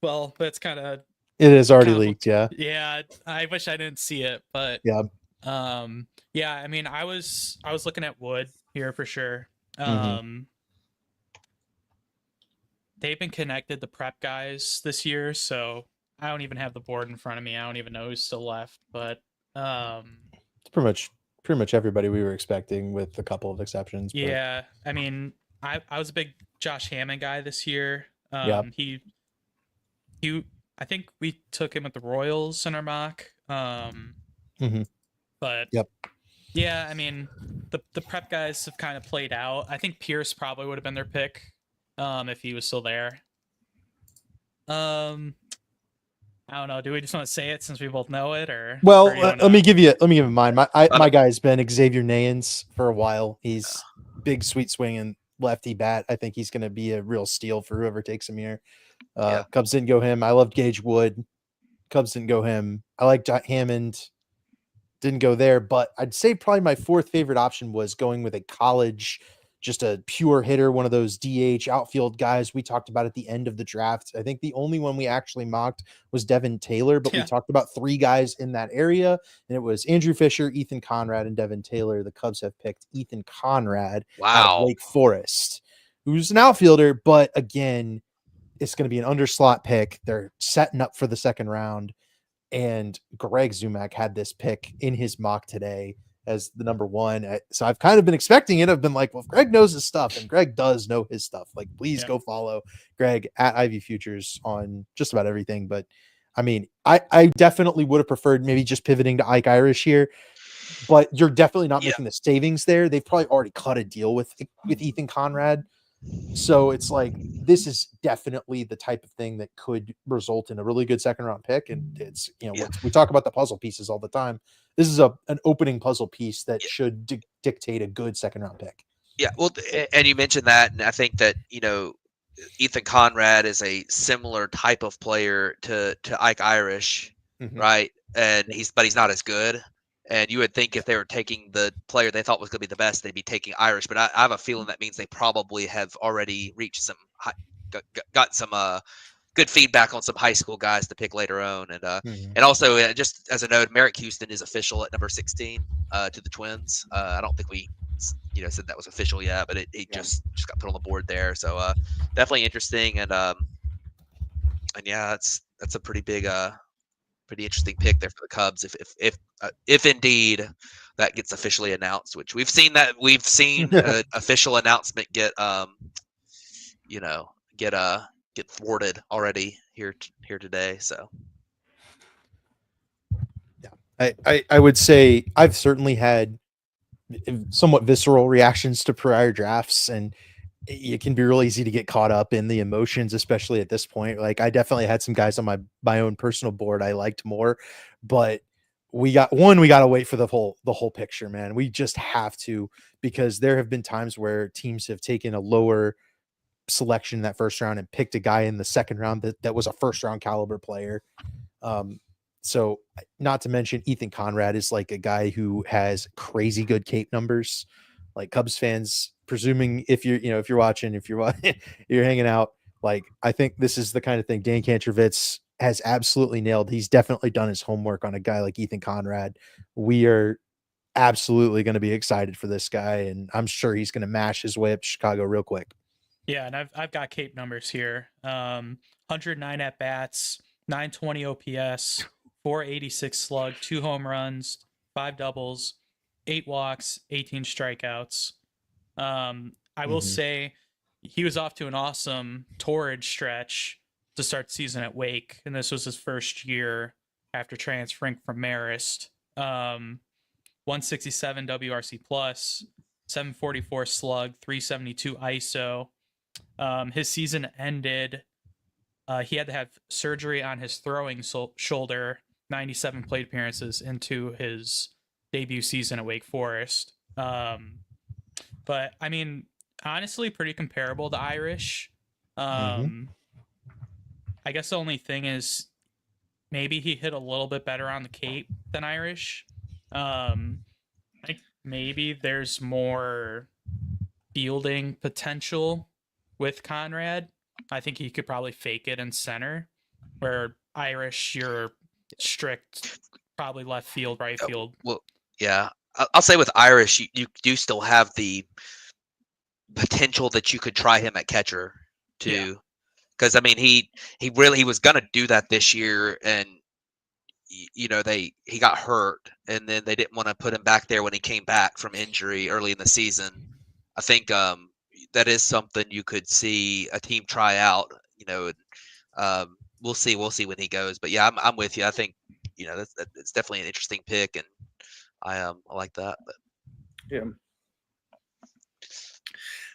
Well, that's kind of it is already leaked. Yeah. Yeah, I wish I didn't see it, but yeah. Yeah. I mean, I was looking at Wood here for sure. They've been connected to prep guys this year, so I don't even have the board in front of me. I don't even know who's still left, but it's pretty much everybody we were expecting, with a couple of exceptions. Yeah, I mean, I was a big Josh Hammond guy this year. Yep. He I think we took him at the Royals in our mock. Mhm. But Yep. yeah, I mean, the prep guys have kind of played out. I think Pierce probably would have been their pick, if he was still there. I don't know. Do we just want to say it since we both know it, or Well, or you wanna- let me give you mine. My Okay. guy's been Xavier Nayans for a while. He's big, sweet swinging lefty bat. I think he's going to be a real steal for whoever takes him here. Yeah. Cubs didn't go him. I loved Gage Wood. Cubs didn't go him. I liked Hammond. Didn't go there, but I'd say probably my fourth favorite option was going with a college, just a pure hitter, one of those DH outfield guys we talked about at the end of the draft. I think the only one we actually mocked was Devin Taylor, but we Yeah. talked about three guys in that area, and it was Andrew Fisher, Ethan Conrad, and Devin Taylor. The Cubs have picked Ethan Conrad out of Wow. Wake Forest, who's an outfielder, but again, it's going to be an underslot pick. They're setting up for the second round. And Greg Zumack had this pick in his mock today as the number one. So I've kind of been expecting it. I've been like, well, if Greg knows his stuff, and Greg does know his stuff, like, please Yeah. go follow Greg at Ivy Futures on just about everything. But I mean, I definitely would have preferred maybe just pivoting to Ike Irish here, but you're definitely not Yeah. making the savings there. They've probably already cut a deal with Ethan Conrad. So it's like, this is definitely the type of thing that could result in a really good second round pick. And it's, Yeah. we talk about the puzzle pieces all the time. This is an opening puzzle piece that should dictate a good second round pick. Yeah, well, and you mentioned that, and I think that Ethan Conrad is a similar type of player to Ike Irish, Mhm. right? And he's not as good. And you would think if they were taking the player they thought was going to be the best, they'd be taking Irish. But I have a feeling that means they probably have already reached some got some good feedback on some high school guys to pick later on. And also, just as a note, Merrick Houston is official at number 16 to the Twins. I don't think we said that was official yet, but it just got put on the board there. So definitely interesting. And yeah, that's a pretty big pretty interesting pick there for the Cubs if indeed that gets officially announced, which we've seen an official announcement get get thwarted already here today. So yeah, I would say I've certainly had somewhat visceral reactions to prior drafts, and it can be real easy to get caught up in the emotions, especially at this point. Like, I definitely had some guys on my own personal board I liked more, but we got to wait for the whole picture, man. We just have to, because there have been times where teams have taken a lower selection in that first round and picked a guy in the second round that was a first round caliber player. So not to mention Ethan Conrad is like a guy who has crazy good Cape numbers. Like, Cubs fans, presuming if you're watching, you're hanging out, like, I think this is the kind of thing Dan Kantrovitz has absolutely nailed. He's definitely done his homework on a guy like Ethan Conrad. We are absolutely going to be excited for this guy, and I'm sure he's going to mash his way up to Chicago real quick. Yeah, and I've got Cape numbers here. 109 at bats, 920 OPS, 486 slug, 2 home runs, 5 doubles, 8 walks, 18 strikeouts. I will say he was off to an awesome torrid stretch to start the season at Wake, and this was his first year after transferring from Marist. 167 WRC plus, 744 slug, 372 ISO. His season ended. He had to have surgery on his throwing shoulder, 97 plate appearances into his debut season at Wake Forest. But I mean, honestly, pretty comparable to Irish. I guess the only thing is maybe he hit a little bit better on the Cape than Irish. I think maybe there's more fielding potential with Conrad. I think he could probably fake it in center, where Irish, you're strict, probably left field, right field. Well, yeah, I'll say with Irish, you do still have the potential that you could try him at catcher too, because I mean he was gonna do that this year, and he got hurt, and then they didn't want to put him back there when he came back from injury early in the season. I think that is something you could see a team try out. We'll see when he goes. But yeah, I'm with you. I think it's definitely an interesting pick, and I like that. But Yeah.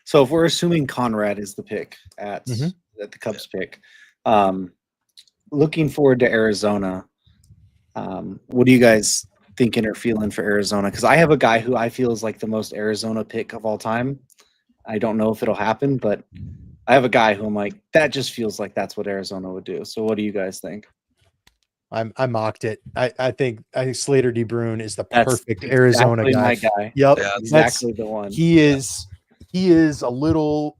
So if we're assuming Conrad is the pick at the Cubs pick, looking forward to Arizona. What do you guys thinking or feeling for Arizona? Because I have a guy who I feel is like the most Arizona pick of all time. I don't know if it'll happen, but I have a guy who I'm like, that just feels like that's what Arizona would do. So what do you guys think? I mocked it. I think Slater DeBrune is the That's perfect Arizona exactly guy. my guy. Yep, Yeah. Exactly the one. He is a little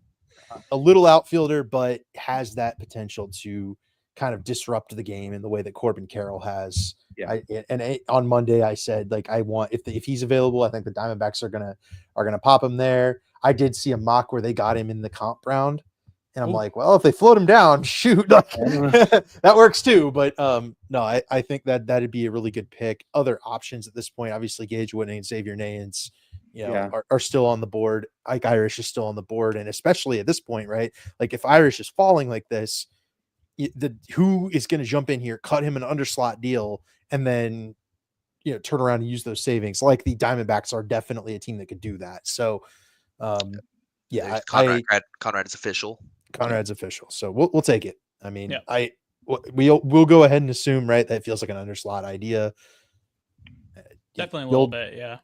outfielder, but has that potential to kind of disrupt the game in the way that Corbin Carroll has. Yeah. On Monday I said, like, I want, if he's available, I think the Diamondbacks are gonna pop him there. I did see a mock where they got him in the comp round, and I'm like, well, if they float him down, shoot, like, that works too. But no, I think that'd be a really good pick. Other options at this point, obviously Gage Whitney and Xavier Nayans, are still on the board. Ike Irish is still on the board, and especially at this point, right? Like, if Irish is falling like this, who is going to jump in here, cut him an underslot deal, and then turn around and use those savings? Like, the Diamondbacks are definitely a team that could do that. So, yeah, Conrad is official. Conrad's official, so we'll take it. I mean, we'll go ahead and assume, right, that feels like an underslot idea. Definitely a little bit, yeah.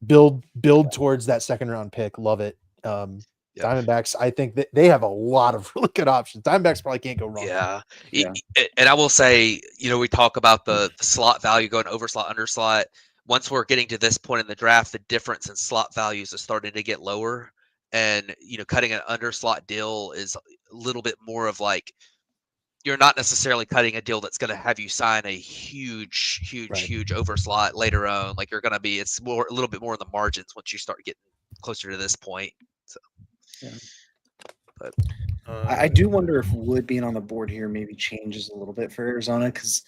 Build towards that second round pick. Love it. Diamondbacks, I think that they have a lot of really good options. Diamondbacks probably can't go wrong. Yeah. And I will say, we talk about the slot value going over slot, under slot. Once we're getting to this point in the draft, the difference in slot values is starting to get lower. And, cutting an under slot deal is a little bit more of like, you're not necessarily cutting a deal that's going to have you sign a huge over slot later on. Like, it's a little bit more in the margins once you start getting closer to this point. So, but I do wonder if Wood being on the board here maybe changes a little bit for Arizona, because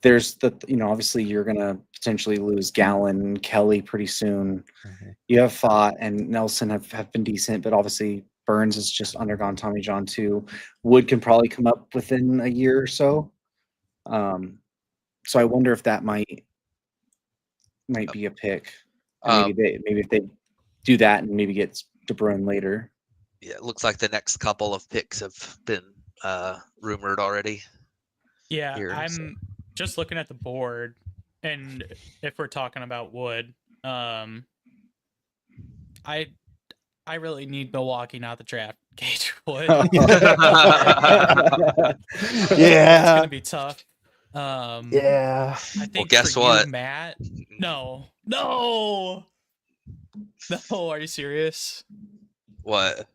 there's obviously you're going to potentially lose Gallen and Kelly pretty soon. Mm-hmm. You have Fott and Nelson have been decent, but obviously Burns has just undergone Tommy John too. Wood can probably come up within a year or so. So I wonder if that might be a pick. Maybe if they do that and maybe get DeBrun later. Yeah, it looks like the next couple of picks have been rumored already. Yeah, I'm just looking at the board, and if we're talking about Wood, I really need Milwaukee not to draft Gage Wood. Yeah, it's gonna be tough. Yeah, I think. Well, guess for what, you, Matt? No. Are you serious? What?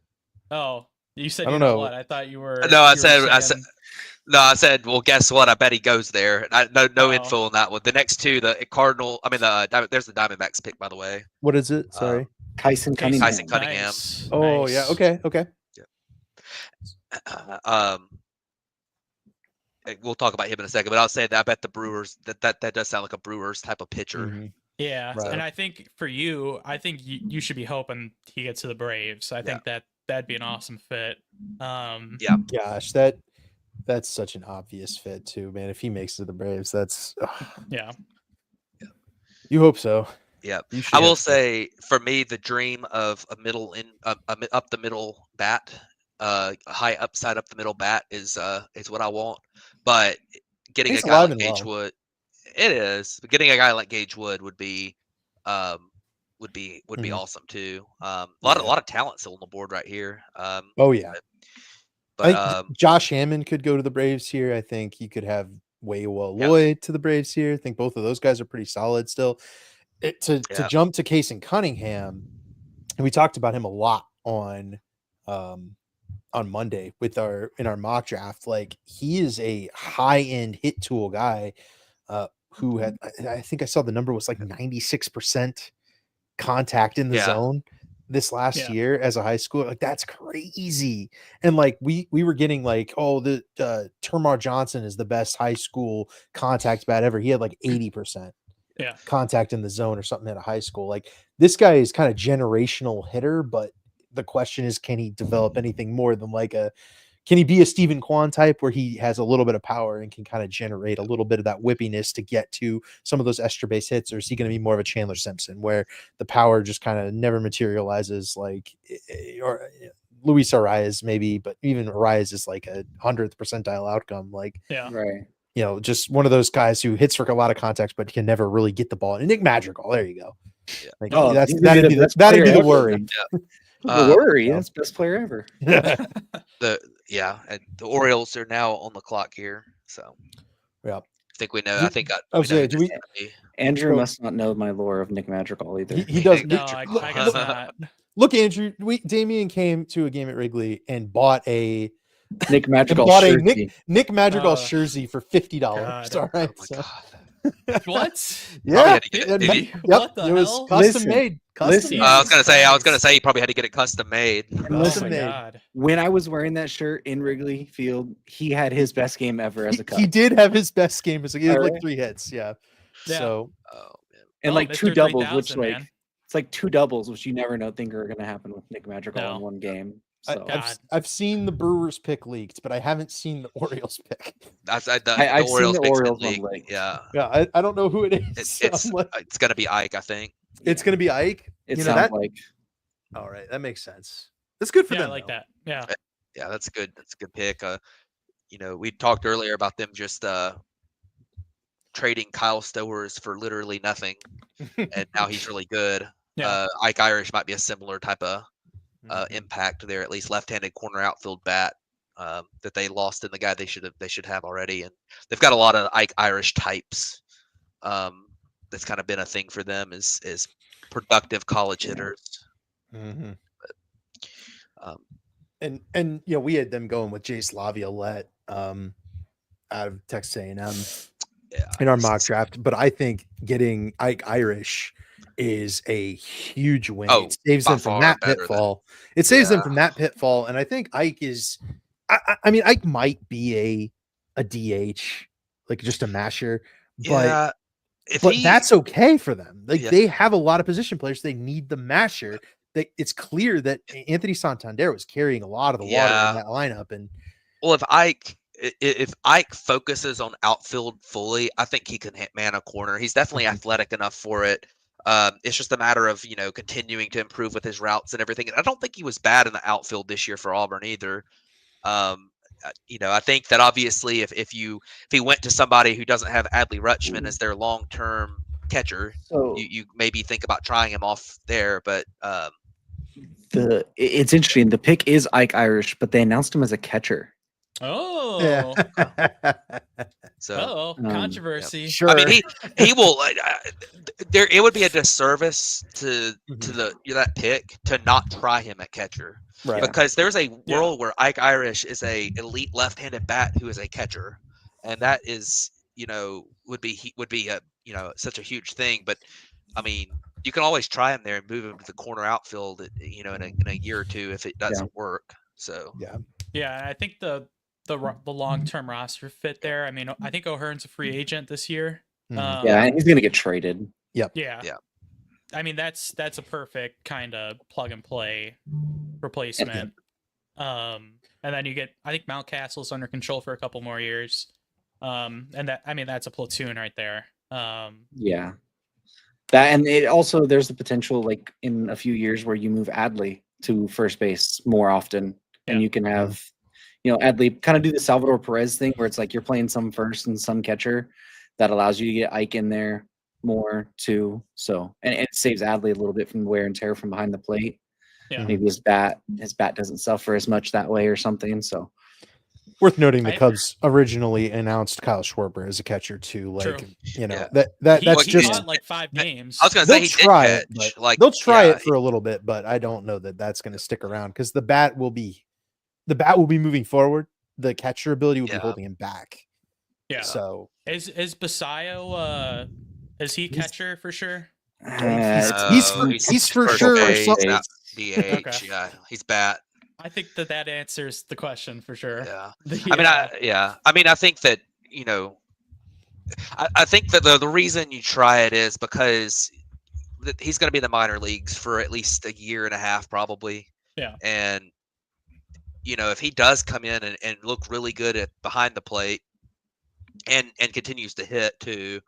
Oh, you said I you don't know know what? I thought you were. No, I you were said. saying- No, I said. Well, guess what? I bet he goes there. No info on that one. The next two, the Cardinal. I mean, there's the Diamondbacks pick, by the way. what is it? Sorry, Kyson Cunningham. Tyson Cunningham. Nice. Oh, Nice. yeah. Okay. We'll talk about him in a second, but I'll say that I bet the Brewers that does sound like a Brewers type of pitcher. Mm-hmm. Yeah, Right. and I think for you, you should be hoping he gets to the Braves. I think that'd be an awesome fit. Gosh, that's such an obvious fit too, man. If he makes it to the Braves, that's Yeah. You hope so. Yeah, You I will should. say for me, the dream of a middle up the middle bat, high upside up the middle bat is what I want. But getting He's a guy alive like and Gage well. Wood, it is. But getting a guy like Gage Wood would be Mhm. awesome too. A lot of talent still on the board right here. Oh yeah. But I think Josh Hammond could go to the Braves here. I think you could have Waywa Lloyd to the Braves here. I think both of those guys are pretty solid still. To jump to Case and Cunningham, and we talked about him a lot on Monday in our mock draft. Like, he is a high end hit tool guy who had, I think I saw the number was like 96% contact in the zone this last year as a high schooler. Like, that's crazy. And like we were getting like, oh, the Termar Johnson is the best high school contact bat ever. He had like 80% contact in the zone or something at a high school. Like, this guy is kind of generational hitter, but the question is, can he develop anything more than can he be a Stephen Kwan type where he has a little bit of power and can kind of generate a little bit of that whippiness to get to some of those extra base hits? Or is he going to be more of a Chandler Simpson where the power just kind of never materializes or Luis Arias maybe, but even Arias is like a 100th percentile outcome. Right. Just one of those guys who hits for a lot of contacts, but can never really get the ball. And Nick Madrigal, there you go. He's gonna be That'd be the ever, worry. man. The worry, that's best player ever. And the Orioles are now on the clock here, so Yeah. I think we know. I think Andrew must not know my lore of Nick Madrigal either. He does. No, I guess not. Look, Andrew, Damian came to a game at Wrigley and bought a Nick Madrigal Nick Madrigal jersey for $50. God. All right. Oh my So. God. What? Yeah. Did he? What the it was hell? custom made. Listen. I was gonna say he probably had to get it custom made. Oh Listen, my made. God. when I was wearing that shirt in Wrigley Field, he had his best game ever as a Cub. He did have his best game. He had Alright. 3 hits. Yeah. Yeah. So Oh man. and Oh, like Mr. 2 doubles, 3000, which man. it's like 2 doubles, which you never think are going to happen with Nick Madrigal No. in one game. So God. I've seen the Brewers pick leaked, but I haven't seen the Orioles pick. I've I've seen Orioles the picks Orioles been one leaked. leaked. Yeah, Yeah, I don't know who it is. it's gonna be Ike, I think. It's gonna be Ike. it You know sounds that? like All right, that makes sense. That's good for Yeah, I them. like though. that. Yeah. Yeah, that's good. That's a good pick. We talked earlier about them just trading Kyle Stowers for literally nothing, and now he's really good. Yeah. Ike Irish might be a similar type of Mhm. impact there, at least left-handed corner outfield bat that they lost in the guy they should have already, and they've got a lot of Ike Irish types. That's kind of been a thing for them is productive college hitters. Mhm. Um, And we had them going with Jace Laviolette out of Texas A&M in our mock draft, but I think getting Ike Irish is a huge win. Oh, It saves by them from far that better pitfall. It saves them from that pitfall, and I think Ike is. I mean, Ike might be a DH, like just a masher, but yeah, that's okay for them. Yeah. They have a lot of position players. They need the masher. It's clear that Anthony Santander was carrying a lot of the water in that lineup, and well, if Ike focuses on outfield fully, I think he can man a corner. He's definitely athletic enough for it. It's just a matter of continuing to improve with his routes and everything. And I don't think he was bad in the outfield this year for Auburn either. I think that obviously if he went to somebody who doesn't have Adley Rutschman as their long-term catcher, so. you maybe think about trying him off there. But It's interesting. The pick is Ike Irish, but they announced him as a catcher. Oh. yeah. so Controversy. Sure. I mean, he will. There, it would be a disservice to that pick to not try him at catcher, right. because there's a world where Ike Irish is a elite left-handed bat who is a catcher, and that is would be a such a huge thing. But I mean, you can always try him there and move him to the corner outfield, in a year or two if it doesn't work. So Yeah, I think the long-term roster fit there. I mean, I think O'Hearn's a free agent this year. Mhm. Yeah, and he's gonna get traded. Yeah. I mean, that's a perfect kind of plug and play replacement. And then you get, I think Mountcastle's under control for a couple more years. And that's a platoon right there. Yeah. That, and it also, there's the potential, like in a few years, where you move Adley to first base more often, and you can have, Adley kind of do the Salvador Perez thing, where it's like you're playing some first and some catcher. That allows you to get Ike in there more too. So, and it saves Adley a little bit from wear and tear from behind the plate. Yeah. Maybe his bat doesn't suffer as much that way or something. So, worth noting, the Cubs originally announced Kyle Schwarber as a catcher too. That's he just caught like 5 games. I was going to say he did catch. They'll try it for a little bit, but I don't know that that's going to stick around because the bat will be moving forward. The catcher ability will be holding him back. Yeah. So is Basayo? Is he catcher for sure? He's for sure. DH. Okay. Yeah, he's bat. I think that answers the question for sure. Yeah. I mean, I think that I think that the reason you try it is because he's going to be in the minor leagues for at least a year and a half, probably. Yeah. And if he does come in and look really good at behind the plate and continues to hit too,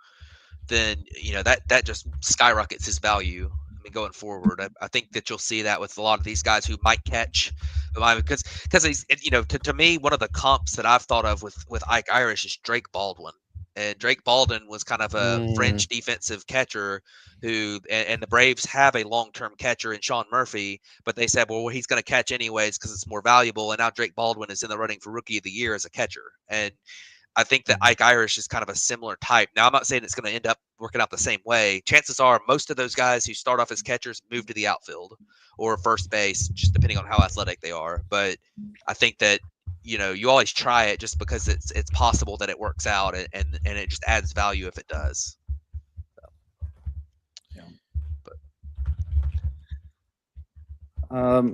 then that just skyrockets his value. I mean, going forward, I think that you'll see that with a lot of these guys who might catch, because he's to me, one of the comps that I've thought of with Ike Irish is Drake Baldwin. And Drake Baldwin was kind of a fringe defensive catcher and the Braves have a long-term catcher in Sean Murphy, but they said, well, he's going to catch anyways because it's more valuable. And now Drake Baldwin is in the running for Rookie of the Year as a catcher. And I think that Ike Irish is kind of a similar type. Now, I'm not saying it's going to end up working out the same way. Chances are most of those guys who start off as catchers move to the outfield or first base, just depending on how athletic they are. But I think that you always try it just because it's possible that it works out, and it just adds value if it does.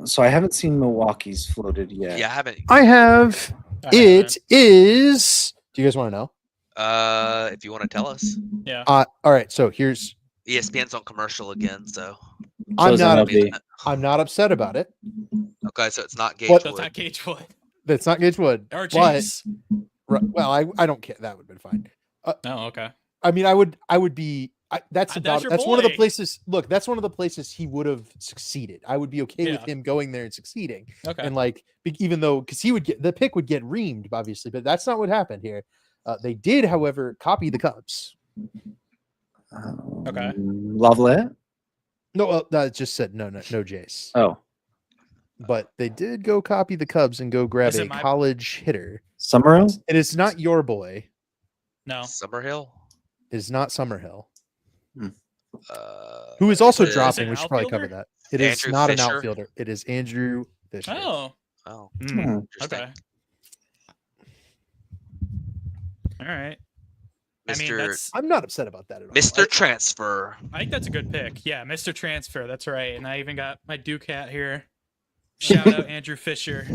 So I haven't seen Milwaukee's floated yet. Yeah, I haven't. I have. It is. Do you guys want to know? If you want to tell us. Yeah. All right. So here's. ESPN's on commercial again, so. I'm MLB. not upset about it. Okay, so it's not Gage What? That's Wood. not Gage Wood. That's not Gage Wood. Or but- Chase. Well, I don't care. That would have been fine. Oh, okay. I mean, I would be. That's That's your one of the boy. places. Look, that's one of the places he would have succeeded. I would be okay with Yeah. him going there and succeeding. Okay. And even though, because the pick would get reamed, obviously, but that's not what happened here. They did, however, copy the Cubs. Okay. Lovelet? No, it just said no Jace. Oh, But they did go copy the Cubs and go grab Is it a my- college hitter. Summerall? It is not your boy. No. Summerhill. It is not Summerhill, Who is also it dropping. an We should probably cover outfielder? that. It is Andrew not Fisher? an outfielder. It is Andrew Fisher. Oh. Oh, Hmm. interesting. Okay. All right. I mean, Mr. that's. I'm not upset about that at all. Mr. Transfer. I think that's a good pick. Yeah, Mr. Transfer. That's right. And I even got my Duke hat here. Shout out Andrew Fisher.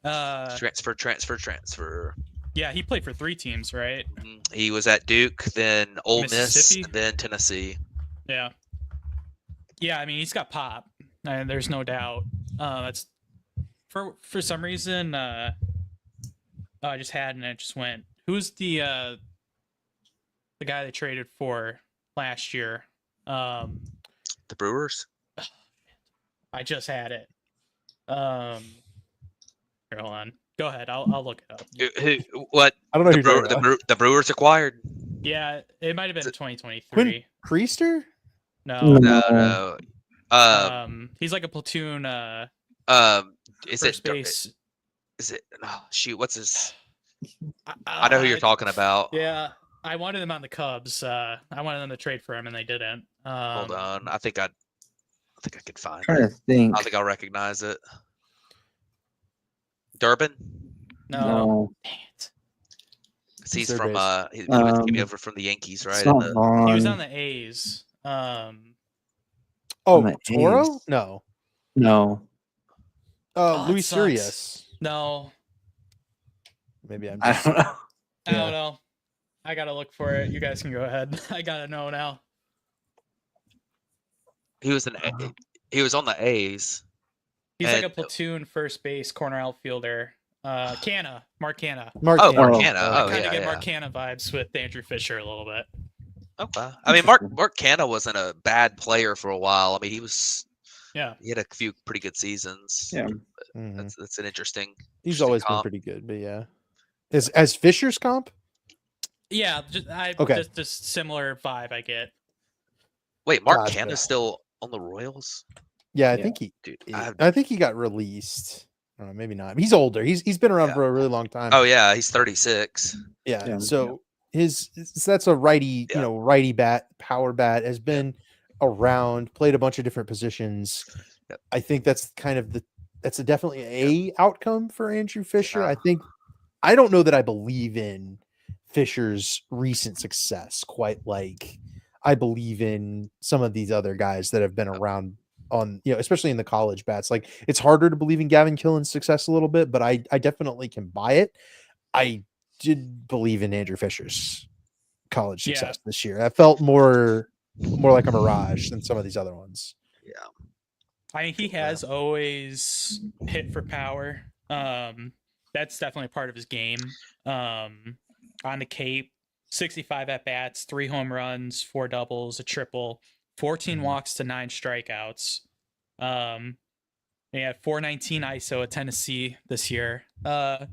Transfer. Yeah, he played for 3 teams, right? He was at Duke, then Ole Miss, Mississippi? then Tennessee. Yeah. Yeah, I mean, he's got pop. And there's no doubt. That's for some reason. I just had and it just went. Who's the guy they traded for last year? The Brewers. I just had it. Here, hold on. Go ahead. I'll look it up. What? I don't know who The, you're talking about. the Brewers acquired? Yeah, it might have been Is it 2023. Priester? No. No. He's like a platoon Is first it? base. Is it? No. Shoot. What's his? I know who you're talking about. Yeah, I wanted them on the Cubs. I wanted them to trade for him, and they didn't. Hold on. I think I could find trying it. to think. I think I'll recognize it. Durbin. No. Dang it. 'Cause he's Third from base. he Um, came over from the Yankees, right? It's not He was Vaughn. on the A's. Oh, the Toro? A's. No. No. Oh, that Luis sucks. Urias. No, Maybe I'm I just. don't know. I don't know. I gotta look for it. You guys can go ahead. I gotta know now. He was he was on the A's. He's like And- a platoon first base corner outfielder. Mark Canna. Mark Oh, Canna. Mark Canna. I Oh, kind of yeah, get yeah. Mark Canna vibes with Andrew Fisher a little bit. Okay. I mean, Mark Canna wasn't a bad player for a while. I mean, he had a few pretty good seasons. Yeah. Mhm. That's an interesting. He's interesting always been comp. pretty good, but yeah. As Fisher's comp? Yeah, Okay. just similar vibe I get. Wait, Mark Gotcha. Canna's still on the Royals, Yeah, I Yeah. think dude. I think he got released. I don't know, maybe not. He's older. He's been around Yeah. for a really long time. Oh yeah, he's 36. Yeah. Yeah. So that's a righty, Yeah. righty bat, power bat, has been around, played a bunch of different positions. Yep. I think that's kind of that's definitely a outcome for Andrew Fisher. Yeah. I don't know that I believe in Fisher's recent success quite like I believe in some of these other guys that have been around on, especially in the college bats. Like, it's harder to believe in Gavin Killen's success a little bit, but I definitely can buy it. I did believe in Andrew Fisher's college success this year. I felt more like a mirage than some of these other ones. Yeah. I mean, he has always hit for power. That's definitely part of his game. On the Cape, 65 at bats, 3 home runs, 4 doubles, a triple, 14 walks to 9 strikeouts. He had 419 ISO at Tennessee this year. I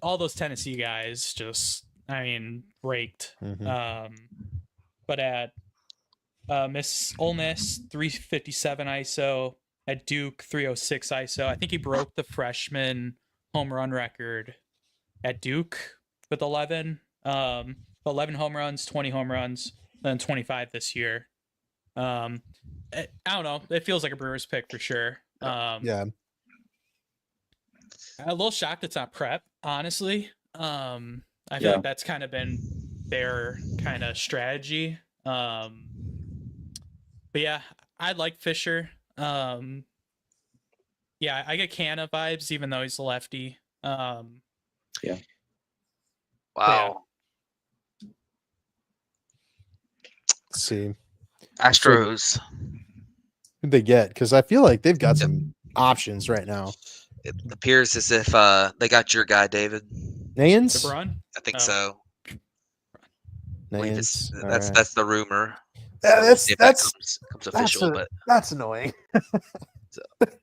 all those Tennessee guys just, I mean, raked. But at Ole Miss, 357 ISO. At Duke, 306 ISO. I think he broke the freshman home run record at Duke with 11. 11 home runs, 20 home runs, then 25 this year. I don't know. It feels like a Brewers pick for sure. Yeah. I'm a little shocked it's not Prep, honestly. I feel like that's kind of been their kind of strategy. But yeah, I like Fisher. Yeah, I get Canna vibes, even though he's a lefty. Wow. Let's see. Astros. Who'd they get? Because I feel like they've got some options right now. It appears as if they got your guy, David. Nayans? LeBron? I think so. Nayans. That's the rumor. That's if that comes official, but that's annoying.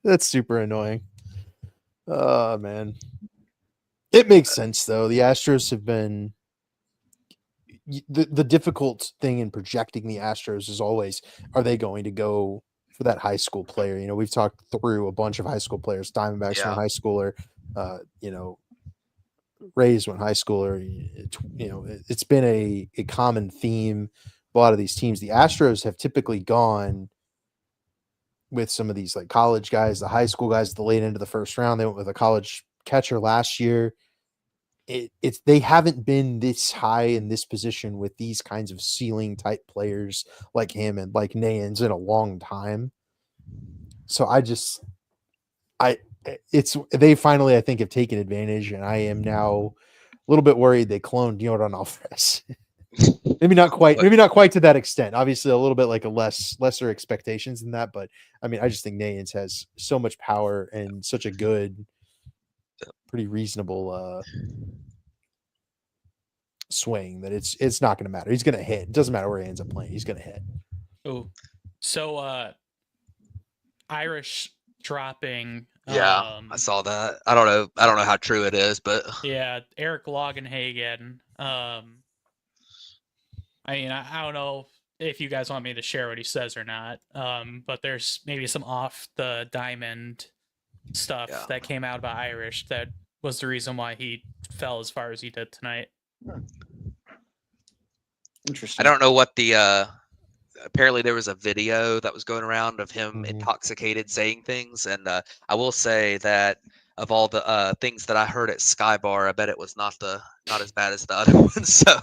That's super annoying. Oh man, it makes sense though. The Astros have been the difficult thing in projecting the Astros is always, are they going to go for that high school player? You know, we've talked through a bunch of high school players. Diamondbacks went high schooler. You know, Rays went high schooler. You know, it's been a common theme. A lot of these teams, the Astros have typically gone with some of these like college guys, the high school guys at the late end of the first round. They went with a college catcher last year. They haven't been this high in this position with these kinds of ceiling type players like him and like Nayans in a long time. So they finally, I think, have taken advantage, and I am now a little bit worried they cloned Yordan Alvarez. maybe not quite to that extent. Obviously, a little bit like lesser expectations than that, but I mean, I just think Nayans has so much power and such a good, pretty reasonable swing that it's not going to matter. He's going to hit. It doesn't matter where he ends up playing. He's going to hit. Oh, so Irish dropping. I saw that. I don't know how true it is, but yeah, Eric Logenhagen. I mean, I don't know if you guys want me to share what he says or not, but there's maybe some off the diamond stuff that came out about Irish that was the reason why he fell as far as he did tonight. Interesting. I don't know what the apparently there was a video that was going around of him intoxicated saying things, and I will say that of all the things that I heard at Skybar, I bet it was not as bad as the other ones. So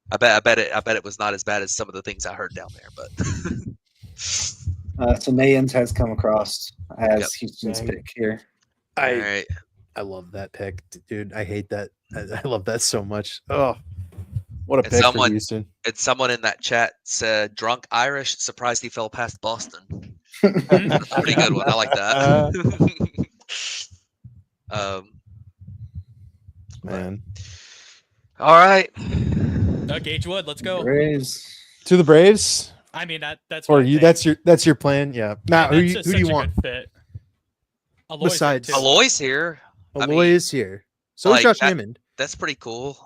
I bet it was not as bad as some of the things I heard down there. But so Nayans has come across as Houston's pick here. I love that pick, dude. I hate that. I love that so much. Oh, what a pick for Houston. And someone in that chat said, "Drunk Irish, surprised he fell past Boston." Pretty good one. I like that. Man. All right. Gage Wood, let's go. Braves. To the Braves. I mean that's or you. That's your plan. Yeah. Matt, who do you want? Fit. Besides Aloy's here. Aloy is here. So is Josh Hammond. That's pretty cool.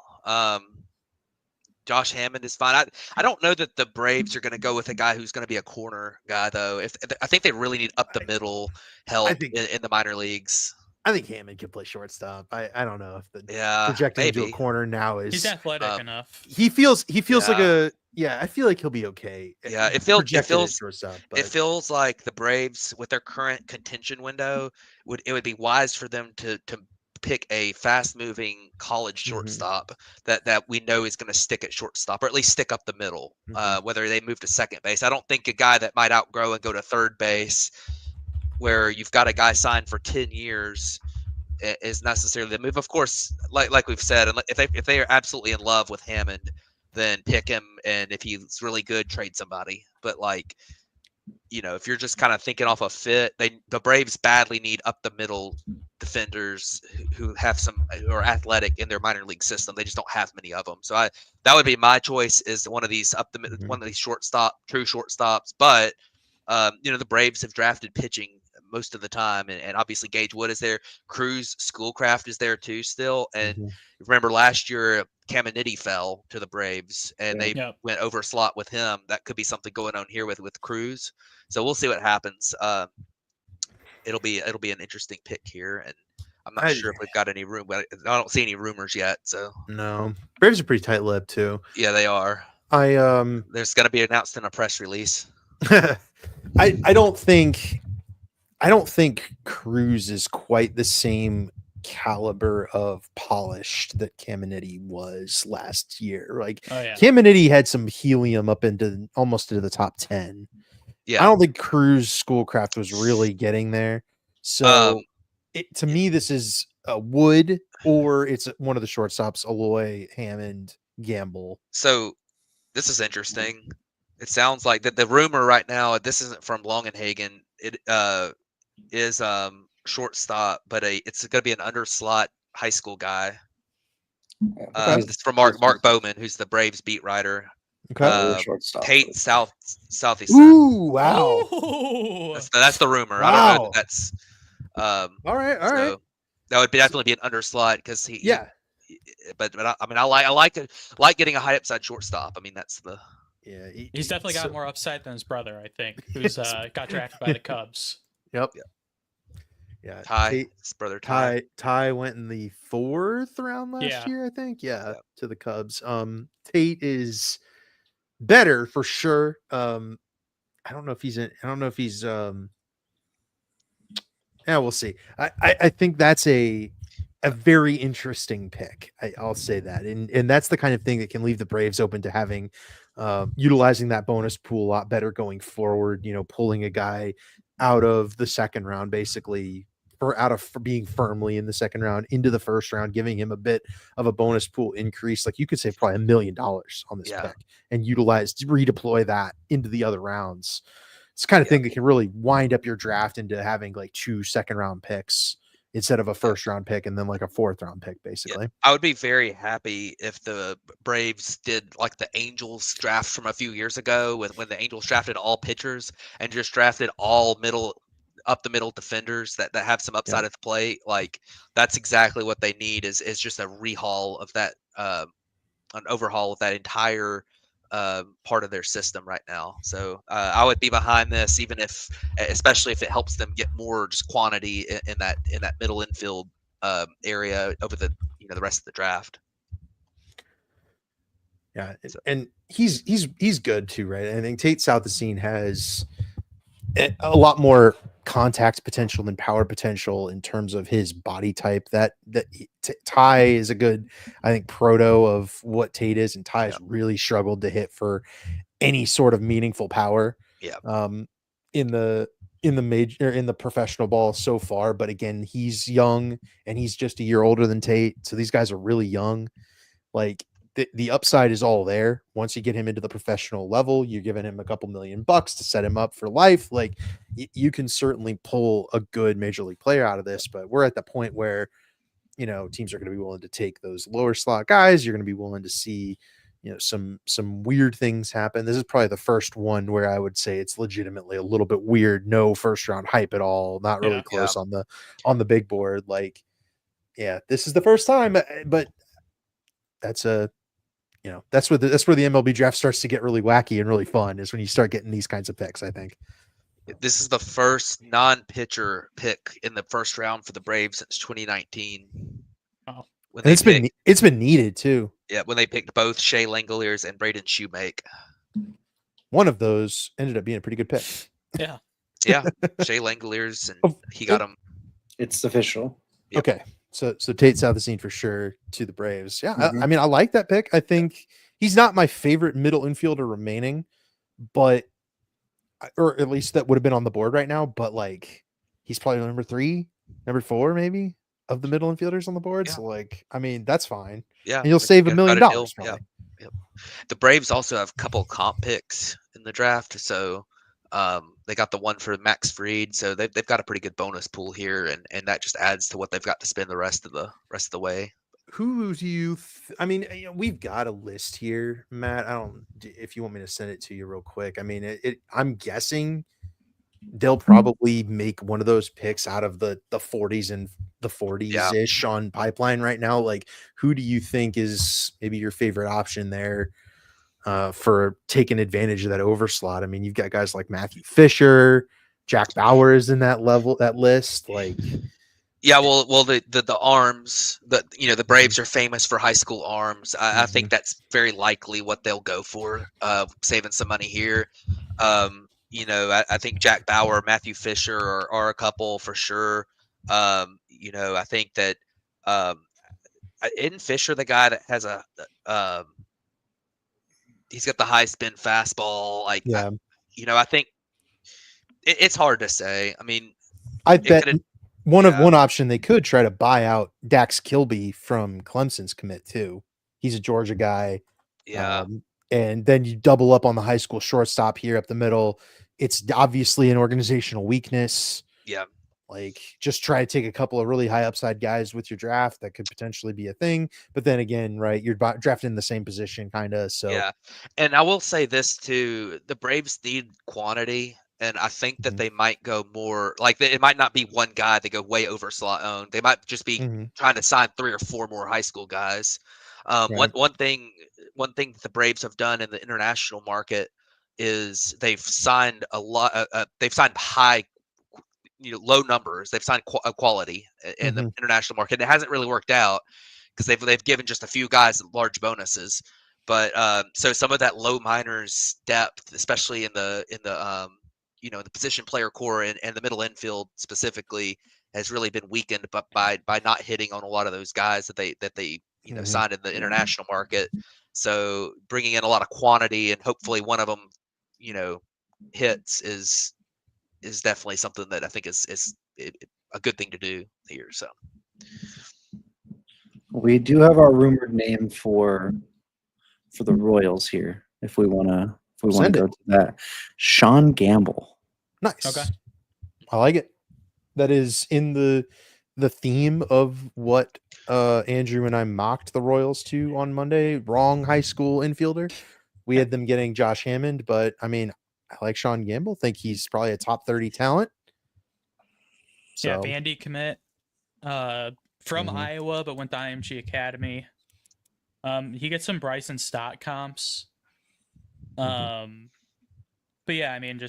Josh Hammond is fine. I don't know that the Braves are going to go with a guy who's going to be a corner guy though. I think they really need up the middle help in the minor leagues. I think Hammond can play shortstop. I don't know if the projecting into a corner now is. He's athletic enough. He feels like a. Yeah, I feel like he'll be okay. Yeah, it feels like the Braves with their current contention window would be wise for them to pick a fast-moving college shortstop that we know is going to stick at shortstop or at least stick up the middle. Whether they move to second base, I don't think a guy that might outgrow and go to third base, where you've got a guy signed for 10 years, is necessarily the move. Of course, like we've said, if they are absolutely in love with Hammond, then pick him, and if he's really good, trade somebody. But like, if you're just kind of thinking off a fit, the Braves badly need up the middle defenders who have who are athletic in their minor league system. They just don't have many of them. So that would be my choice, is one of these one of these true shortstops. But the Braves have drafted pitching most of the time, and obviously Gage Wood is there. Cruz Schoolcraft is there too still. And remember last year Caminiti fell to the Braves, and they went over slot with him. That could be something going on here with Cruz. So we'll see what happens. It'll be an interesting pick here, and I'm not sure if we've got any room. I don't see any rumors yet. So no, Braves are pretty tight-lipped too. Yeah, they are. There's going to be announced in a press release. I don't think Cruz is quite the same caliber of polished that Caminiti was last year. Like Caminiti had some helium up into almost into the top 10. Yeah, I don't think Cruz Schoolcraft was really getting there. So to me, this is a Wood, or it's one of the shortstops, Aloy, Hammond, Gamble. So this is interesting. It sounds like that the rumor right now, this isn't from Longenhagen. It is shortstop, but it's going to be an underslot high school guy. This is from Mark Bowman, who's the Braves beat writer. Okay. Tate Southeast. Ooh, wow. That's the rumor. Wow. I don't know if that's all right. That would definitely be an underslot because but I like getting a high upside shortstop. I mean, that's the he's definitely got more upside than his brother, I think, who's got drafted by the Cubs. Yep. Yeah. His brother Ty went in the 4th round last year, I think. Yeah, to the Cubs. Tate is better for sure. I don't know if he's we'll see. I think that's a very interesting pick. I'll say that. And that's the kind of thing that can leave the Braves open to having utilizing that bonus pool a lot better going forward, pulling a guy out of the 2nd round, basically for being firmly in the 2nd round into the 1st round, giving him a bit of a bonus pool increase. Like you could save probably $1 million on this pick and redeploy that into the other rounds. It's the kind of thing that can really wind up your draft into having like 2 2nd round picks instead of a 1st round pick and then like a 4th round pick, basically. I would be very happy if the Braves did like the Angels draft from a few years ago when the Angels drafted all pitchers and just drafted all up the middle defenders that have some upside at the plate. Like that's exactly what they need is just a rehaul of that, an overhaul of that entire part of their system right now. So I would be behind this, especially if it helps them get more just quantity in that middle infield area over the the rest of the draft. Yeah, and he's good too, right? I think Tate Southesine has a lot more contact potential than power potential in terms of his body type. Ty is a good, I think, proto of what Tate is, and Ty has really struggled to hit for any sort of meaningful power. In the professional ball so far. But again, he's young and he's just a year older than Tate, so these guys are really young. Like the upside is all there. Once you get him into the professional level, you're giving him a couple $1 million to set him up for life. Like you can certainly pull a good major league player out of this, but we're at the point where, teams are going to be willing to take those lower slot guys. You're going to be willing to see, some weird things happen. This is probably the first one where I would say it's legitimately a little bit weird. No 1st round hype at all. Not really close on the big board. Like, this is the first time, but that's that's where the MLB draft starts to get really wacky and really fun, is when you start getting these kinds of picks, I think. This is the first non-pitcher pick in the 1st round for the Braves since 2019. Oh. It's been needed too. Yeah, when they picked both Shea Langoliers and Braden Shoemake. One of those ended up being a pretty good pick. Yeah. Yeah, Shea Langoliers, and he got him. It's official. Yep. Okay. So Tate Southesine for sure to the Braves. Yeah, I mean, I like that pick. I think he's not my favorite middle infielder remaining, or at least that would have been on the board right now. But like, he's probably number 3, number 4, maybe of the middle infielders on the board. Yeah. So like, I mean, that's fine. Yeah, and you'll save $1 million. Yeah. The Braves also have a couple comp picks in the draft, so They got the one for Max Fried, so they've got a pretty good bonus pool here, and that just adds to what they've got to spend the rest of the way. Who do you? I mean, we've got a list here, Matt. I don't. If you want me to send it to you real quick, I mean, I'm guessing they'll probably make one of those picks out of the 40s and the 40s ish on pipeline right now. Like, who do you think is maybe your favorite option there for taking advantage of that overslot? I mean, you've got guys like Matthew Fisher, Jack Bauer is in that list. Like, yeah, well, the arms, the Braves are famous for high school arms. I think that's very likely what they'll go for, saving some money here. I think Jack Bauer, Matthew Fisher are a couple for sure. I think that isn't Fisher the guy that has he's got the high spin fastball. Like, yeah, I think it's hard to say. I mean, I bet one option they could try to buy out Dax Kilby from Clemson's commit too. He's a Georgia guy. Yeah. And then you double up on the high school shortstop here up the middle. It's obviously an organizational weakness. Yeah. Like, just try to take a couple of really high upside guys with your draft that could potentially be a thing. But then again, right, you're drafting in the same position kind of. So yeah. And I will say this too, the Braves need quantity. And I think that they might go more like it might not be one guy they go way over slot owned. They might just be trying to sign 3 or 4 more high school guys. Right. One thing the Braves have done in the international market is they've signed a lot. They've signed high, low numbers. They've signed quality in the international market. And it hasn't really worked out because they've given just a few guys large bonuses. But so some of that low minors depth, especially in the the position player core and the middle infield specifically, has really been weakened by not hitting on a lot of those guys that they signed in the international market. So bringing in a lot of quantity and hopefully one of them, hits is definitely something that I think is a good thing to do here. So we do have our rumored name for the Royals here. If we want to go to that, Sean Gamble. Nice. Okay. I like it. That is in the theme of what Andrew and I mocked the Royals to on Monday. Wrong high school infielder. We had them getting Josh Hammond, but I mean, I like Sean Gamble. Think he's probably a top 30 talent. So. Yeah, Vandy commit from Iowa, but went to IMG Academy. He gets some Bryson Stott comps. But yeah, I mean,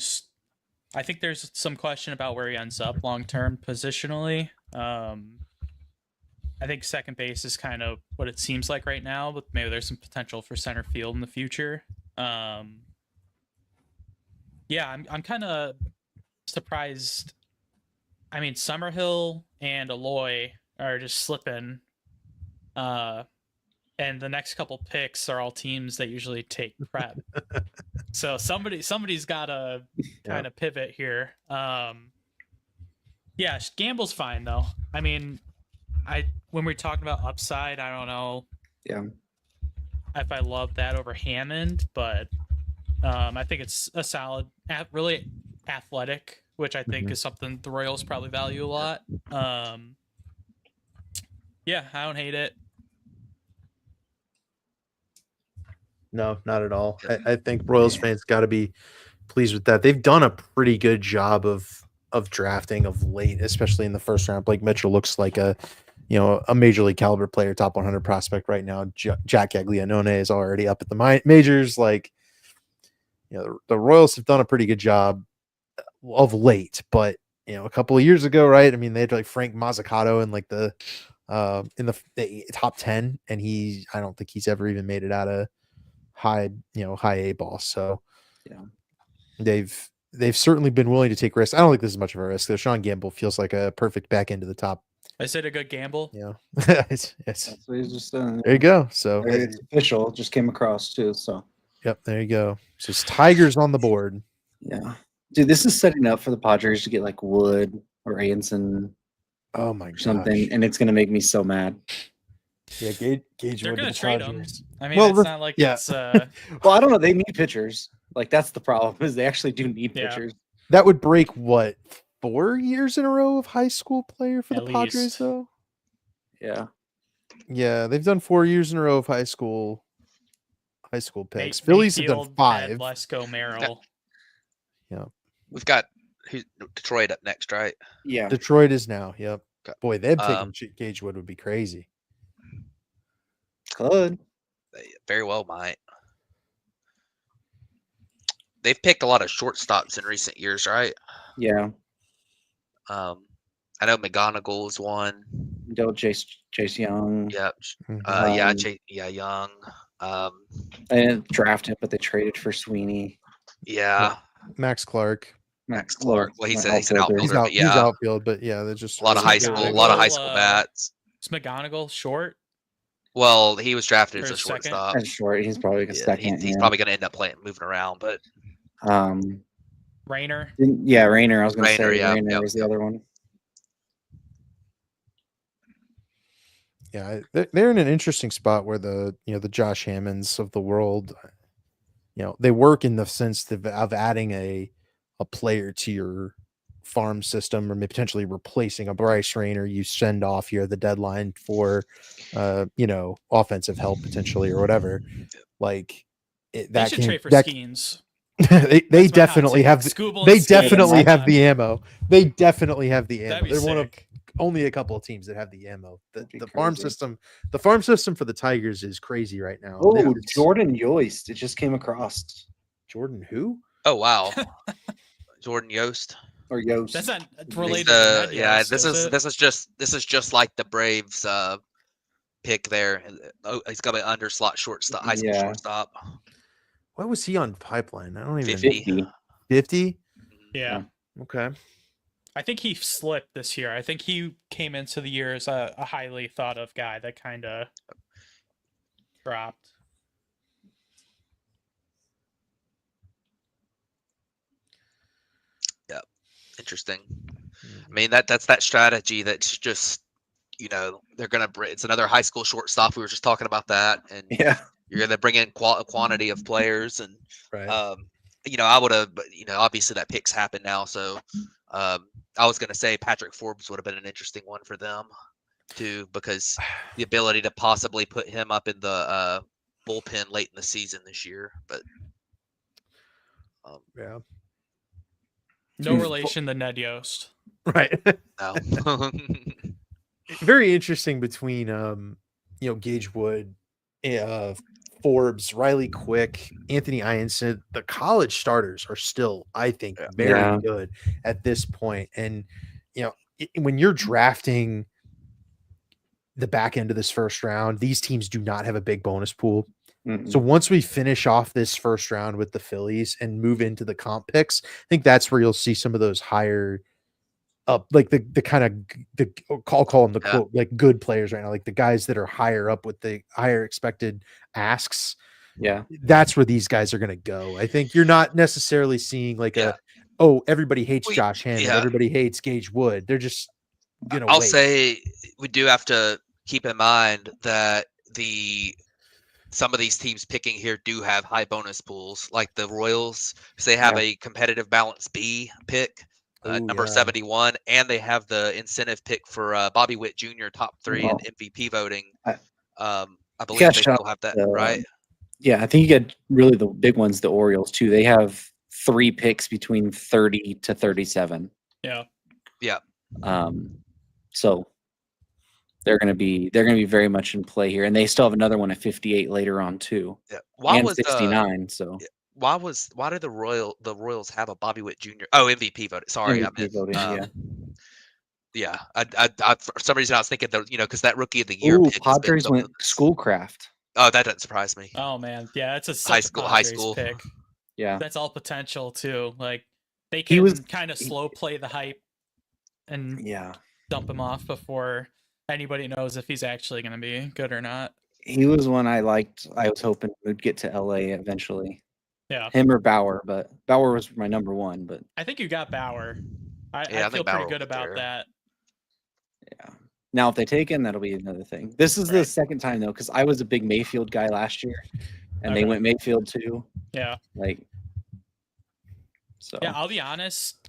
I think there's some question about where he ends up long-term positionally. I think second base is kind of what it seems like right now, but maybe there's some potential for center field in the future. Yeah, I'm kind of surprised. I mean, Summerhill and Aloy are just slipping. And the next couple picks are all teams that usually take prep. So somebody's got to kind of pivot here. Yeah, Gamble's fine though. I mean, when we're talking about upside, I don't know. Yeah. If I love that over Hammond, but I think it's a solid, really athletic, which I think is something the Royals probably value a lot. Yeah, I don't hate it. No, not at all. I think Royals fans got to be pleased with that. They've done a pretty good job of drafting of late, especially in the first round. Blake Mitchell looks like a major league caliber player, top 100 prospect right now. Jack Gaglianone is already up at the majors. Like, the Royals have done a pretty good job of late, but a couple of years ago, right? I mean, they had like Frank Mazzucato in like the top 10, and I don't think he's ever even made it out of high A ball. So yeah, they've certainly been willing to take risks. I don't think this is much of a risk. Though Sean Gamble feels like a perfect back end to the top. I said a good gamble. Yeah, That's what he's just done. There you go. So it's official. It just came across too. So yep, there you go. So it's Tigers on the board. Yeah, dude, this is setting up for the Padres to get like Wood or Anson. Oh my something, and it's gonna make me so mad. Yeah, Gage They're Wood to gonna the trade him. Padres. I mean, Well, it's not like yeah. it's Well, I don't know. They need pitchers. Like that's the problem is they actually do need Yeah. pitchers. That would break what 4 years in a row of high school player for At the Padres, least. though. Yeah. Yeah, they've done 4 years in a row of high school picks. May- Phillies have done Mayfield, 5. Lesko, Merrill. We've got Detroit up next, right? Yeah. Detroit is now. Yep. Okay. Boy, them taking Gage Wood would be crazy. Could. They very well might. They've picked a lot of shortstops in recent years, right? Yeah. I know McGonagall is one. Don't Chase Young. Yep. Mhm. Young. They didn't draft him, but they traded for Sweeney. Yeah. Max Clark. Max Clark. Well, he's an outfielder, He's but he's outfield, but yeah, they're just a lot of high school, bats. Is McGonagall short? Well, he was drafted Or as a second? shortstop. That's short. He's probably a second. He's probably going to end up moving around, but Rayner. Yeah, Rayner. I was going to say Rayner, Rayner was the other one. Yeah, they're in an interesting spot where the Josh Hammonds of the world, they work in the sense of adding a player to your farm system or maybe potentially replacing a Bryce Rayner you send off here at the deadline for offensive help potentially or whatever. Like They should trade for Skeens. they definitely have definitely have the ammo. They definitely have the ammo. They're one of only a couple of teams that have the ammo. The farm system for the Tigers is crazy right now. Oh, Jordan Yost. It just came across. Jordan who? Oh wow. Jordan Yost. Or Yost. That's not related to Ned Yost, this is just like the Braves pick there. Oh, he's got an underslot shortstop, high school shortstop. What was he on pipeline? I don't even 50. 50? Yeah. Okay. I think he slipped this year. I think he came into the year as a highly thought of guy that kind of dropped. Yeah. Interesting. I mean, that's that strategy that's just, they're going to, it's another high school shortstop. We were just talking about that. And you're going to bring in quantity of players. And, right. I would have, but, obviously that pick's happened now. So I was going to say Patrick Forbes would have been an interesting one for them too, because the ability to possibly put him up in the bullpen late in the season this year. But yeah. No relation to Ned Yost. Right. No. Very interesting between Gage Wood, Forbes, Riley Quick, Anthony Ianson. The college starters are still, I think, very good at this point. And when you're drafting the back end of this first round, these teams do not have a big bonus pool. Mm-hmm. So once we finish off this first round with the Phillies and move into the comp picks, I think that's where you'll see some of those higher up, like the kind of I'll call them the quote, like good players right now, like the guys that are higher up with the higher expected asks. Yeah, that's where these guys are going to go. I think you're not necessarily seeing like everybody hates Josh Hammond, everybody hates Gage Wood. They're just I'll say we do have to keep in mind that some of these teams picking here do have high bonus pools, like the Royals, because they have a competitive balance B pick. Number 71, and they have the incentive pick for Bobby Witt Jr. top 3 in MVP voting. I believe they still have that, right? Yeah, I think you get really the big ones, the Orioles too. They have 3 picks between 30 to 37. Yeah. So they're going to be very much in play here, and they still have another one at 58 later on too. Yeah. And 69. So. Why did the Royals have a Bobby Witt Jr.? Oh, MVP voted. Sorry, MVP voting, yeah. I for some reason I was thinking that because that Rookie of the Year. Pick Padres went Schoolcraft. Oh, that doesn't surprise me. Oh man, yeah, it's a high school pick. Yeah, that's all potential too. Like they can kind of slow play the hype and dump him off before anybody knows if he's actually going to be good or not. He was one I liked. I was hoping would get to LA eventually. Yeah, him or Bauer, but Bauer was my number 1. But I think you got Bauer. I feel pretty good about that. Yeah, Now, if they take him, that'll be another thing. This is the Right. second time though, because I was a big Mayfield guy last year, and they Okay. went Mayfield too. Yeah. Like, so Yeah, I'll be honest.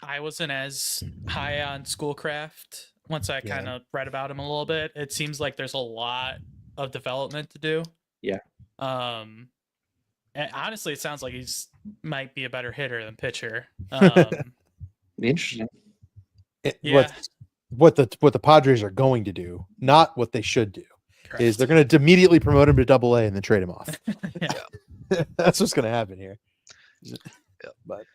I wasn't as high on Schoolcraft once I Yeah. kind of read about him a little bit. It seems like there's a lot of development to do. Yeah. And honestly, it sounds like he's might be a better hitter than pitcher. be interesting. Yeah. What the Padres are going to do, not what they should do, Correct. is they're going to immediately promote him to Double-A and then trade him off. Yeah. That's what's going to happen here. Yeah. But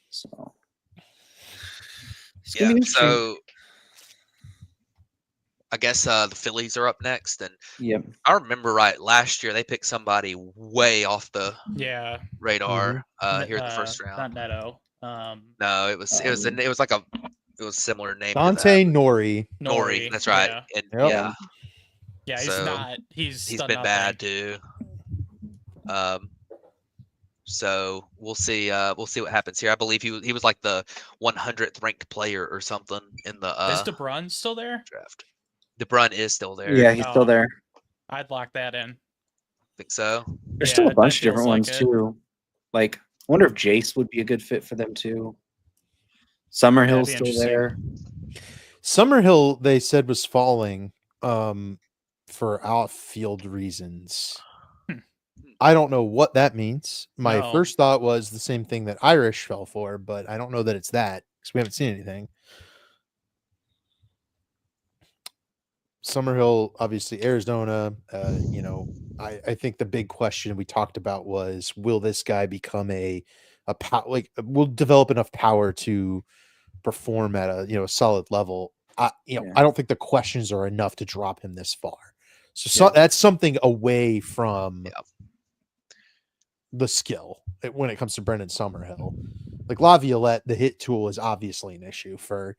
So it's gonna be interesting. So I guess the Phillies are up next, and Yep. I remember right last year they picked somebody way off the Yeah. radar here in the first round. Not Neto. No, it was like a similar name. Dante Nori. Nori, that's right. Yeah. And Yep. yeah, Yeah, he's So, not. He's he's done been nothing. bad too. So we'll see. We'll see what happens here. I believe he was like the 100th ranked player or something in the Is DeBrun still there? draft. DeBrun is still there. Yeah, he's still Oh. there. I'd lock that in. think so. There's Yeah, still a that bunch of feels different like ones it. too. Like, I wonder if Jace would be a good fit for them too. That'd Summerhill's be still there. Summerhill, they said, was falling for outfield reasons. I don't know what that means. My No. first thought was the same thing that Irish fell for, but I don't know that it's that because we haven't seen anything. Summerhill, obviously Arizona. I think the big question we talked about was, will this guy become will develop enough power to perform at a solid level? I don't think the questions are enough to drop him this far. So that's something away from the skill when it comes to Brendan Summerhill. Like Laviolette, the hit tool is obviously an issue for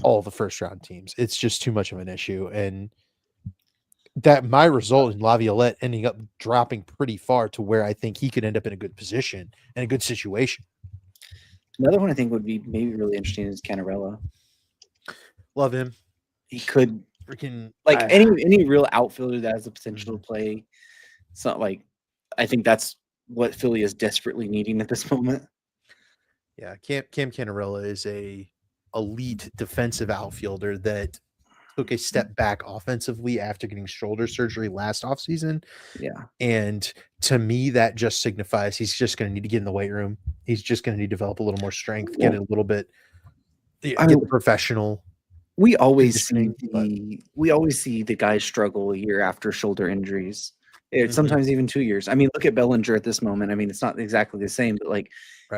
all the first round teams. It's just too much of an issue. And that might result in Laviolette ending up dropping pretty far to where I think he could end up in a good position and a good situation. Another one I think would be maybe really interesting is Canarella. Love him. He could Freaking like any real outfielder that has the potential to play. It's not like I think that's what Philly is desperately needing at this moment. Yeah, Cam Canarella is a elite defensive outfielder that took a step back offensively after getting shoulder surgery last offseason. Yeah. And to me, that just signifies he's just going to need to get in the weight room. He's just going to need to develop a little more strength, get it a little bit, get professional. We always conditioning, see the guys struggle a year after shoulder injuries. Mhm. Sometimes even 2 years. I mean, look at Bellinger at this moment. I mean, it's not exactly the same, but like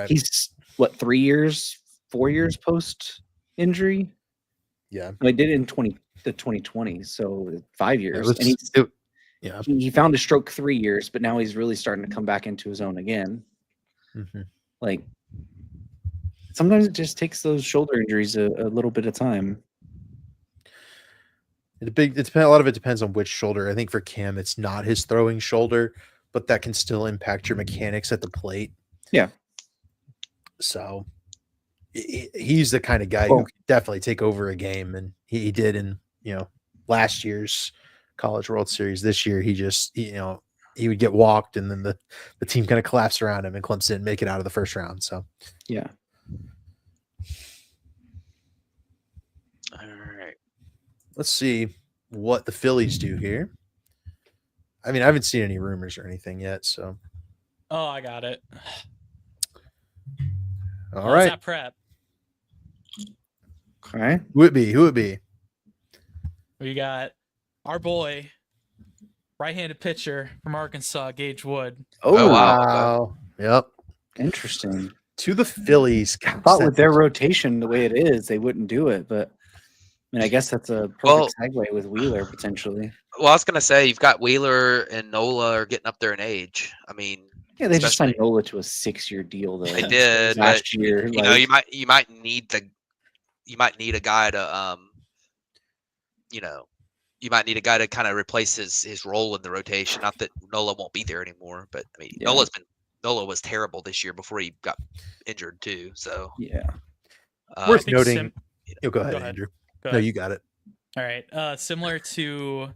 he's what 3 years, 4 years post injury. Yeah, I did it in 2020, so 5 years. And he found a stroke 3 years, but now he's really starting to come back into his own again. Mm-hmm. Like sometimes it just takes those shoulder injuries a little bit of time. A lot of it depends on which shoulder. I think for Cam, it's not his throwing shoulder, but that can still impact your mechanics at the plate. Yeah. So he's the kind of guy who can definitely take over a game, and he did in last year's College World Series. This year, he just he would get walked, and then the team kind of collapsed around him, and Clemson didn't make it out of the first round. So yeah. All right. Let's see what the Phillies do here. I mean, I haven't seen any rumors or anything yet, so. Oh, I got it. All right. It's not prep. All right. Who would it be? We got our boy, right-handed pitcher from Arkansas, Gage Wood. Oh, wow. Yep. Interesting. To the Phillies. I thought with their rotation the way it is, they wouldn't do it, but I mean, I guess that's a perfect segue with Wheeler potentially. Well, I was gonna say you've got Wheeler and Nola are getting up there in age. I mean, yeah, they just signed Nola to a 6-year deal though. They did last year. You might need a guy to you might need a guy to kind of replace his role in the rotation. Not that Nola won't be there anymore, but I mean, Nola was terrible this year before he got injured too. So yeah. Worth think noting. Go ahead, Go ahead. Andrew. Go No, ahead. you got it. All right. Similar to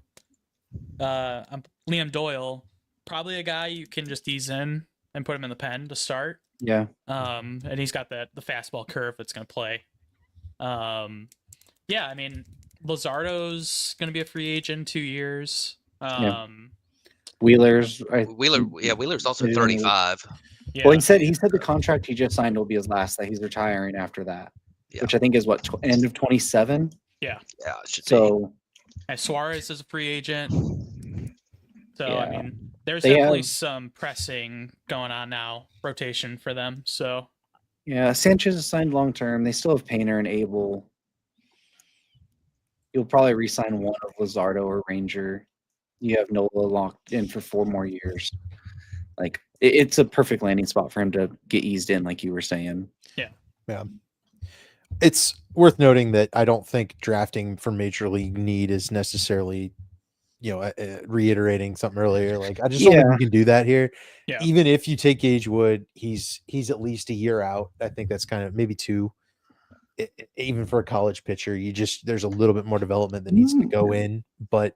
Liam Doyle, probably a guy you can just ease in and put him in the pen to start. Yeah. And he's got the fastball curve that's going to play. Yeah, I mean, Luzardo's going to be a free agent in 2 years. Wheeler's Wheeler's also 35. Yeah. Well, he said the contract he just signed will be his last. That he's retiring after that, Yeah. which I think is what end of 27. Yeah. Yeah, it should be. So And Suarez is a free agent. So Yeah. I mean, there's They definitely have- some pressing going on now, rotation for them. So yeah, Sanchez is signed long term. They still have Painter and Abel. You'll probably re-sign one of Luzardo or Ranger. You have Nola locked in for 4 more years. Like it's a perfect landing spot for him to get eased in, like you were saying. Yeah. It's worth noting that I don't think drafting for major league need is necessarily, reiterating something earlier. Like I just don't think Yeah. we can do that here. Yeah. Even if you take Gage Wood, he's at least a year out. I think that's kind of maybe 2. Even for a college pitcher, there's a little bit more development that needs to go in. But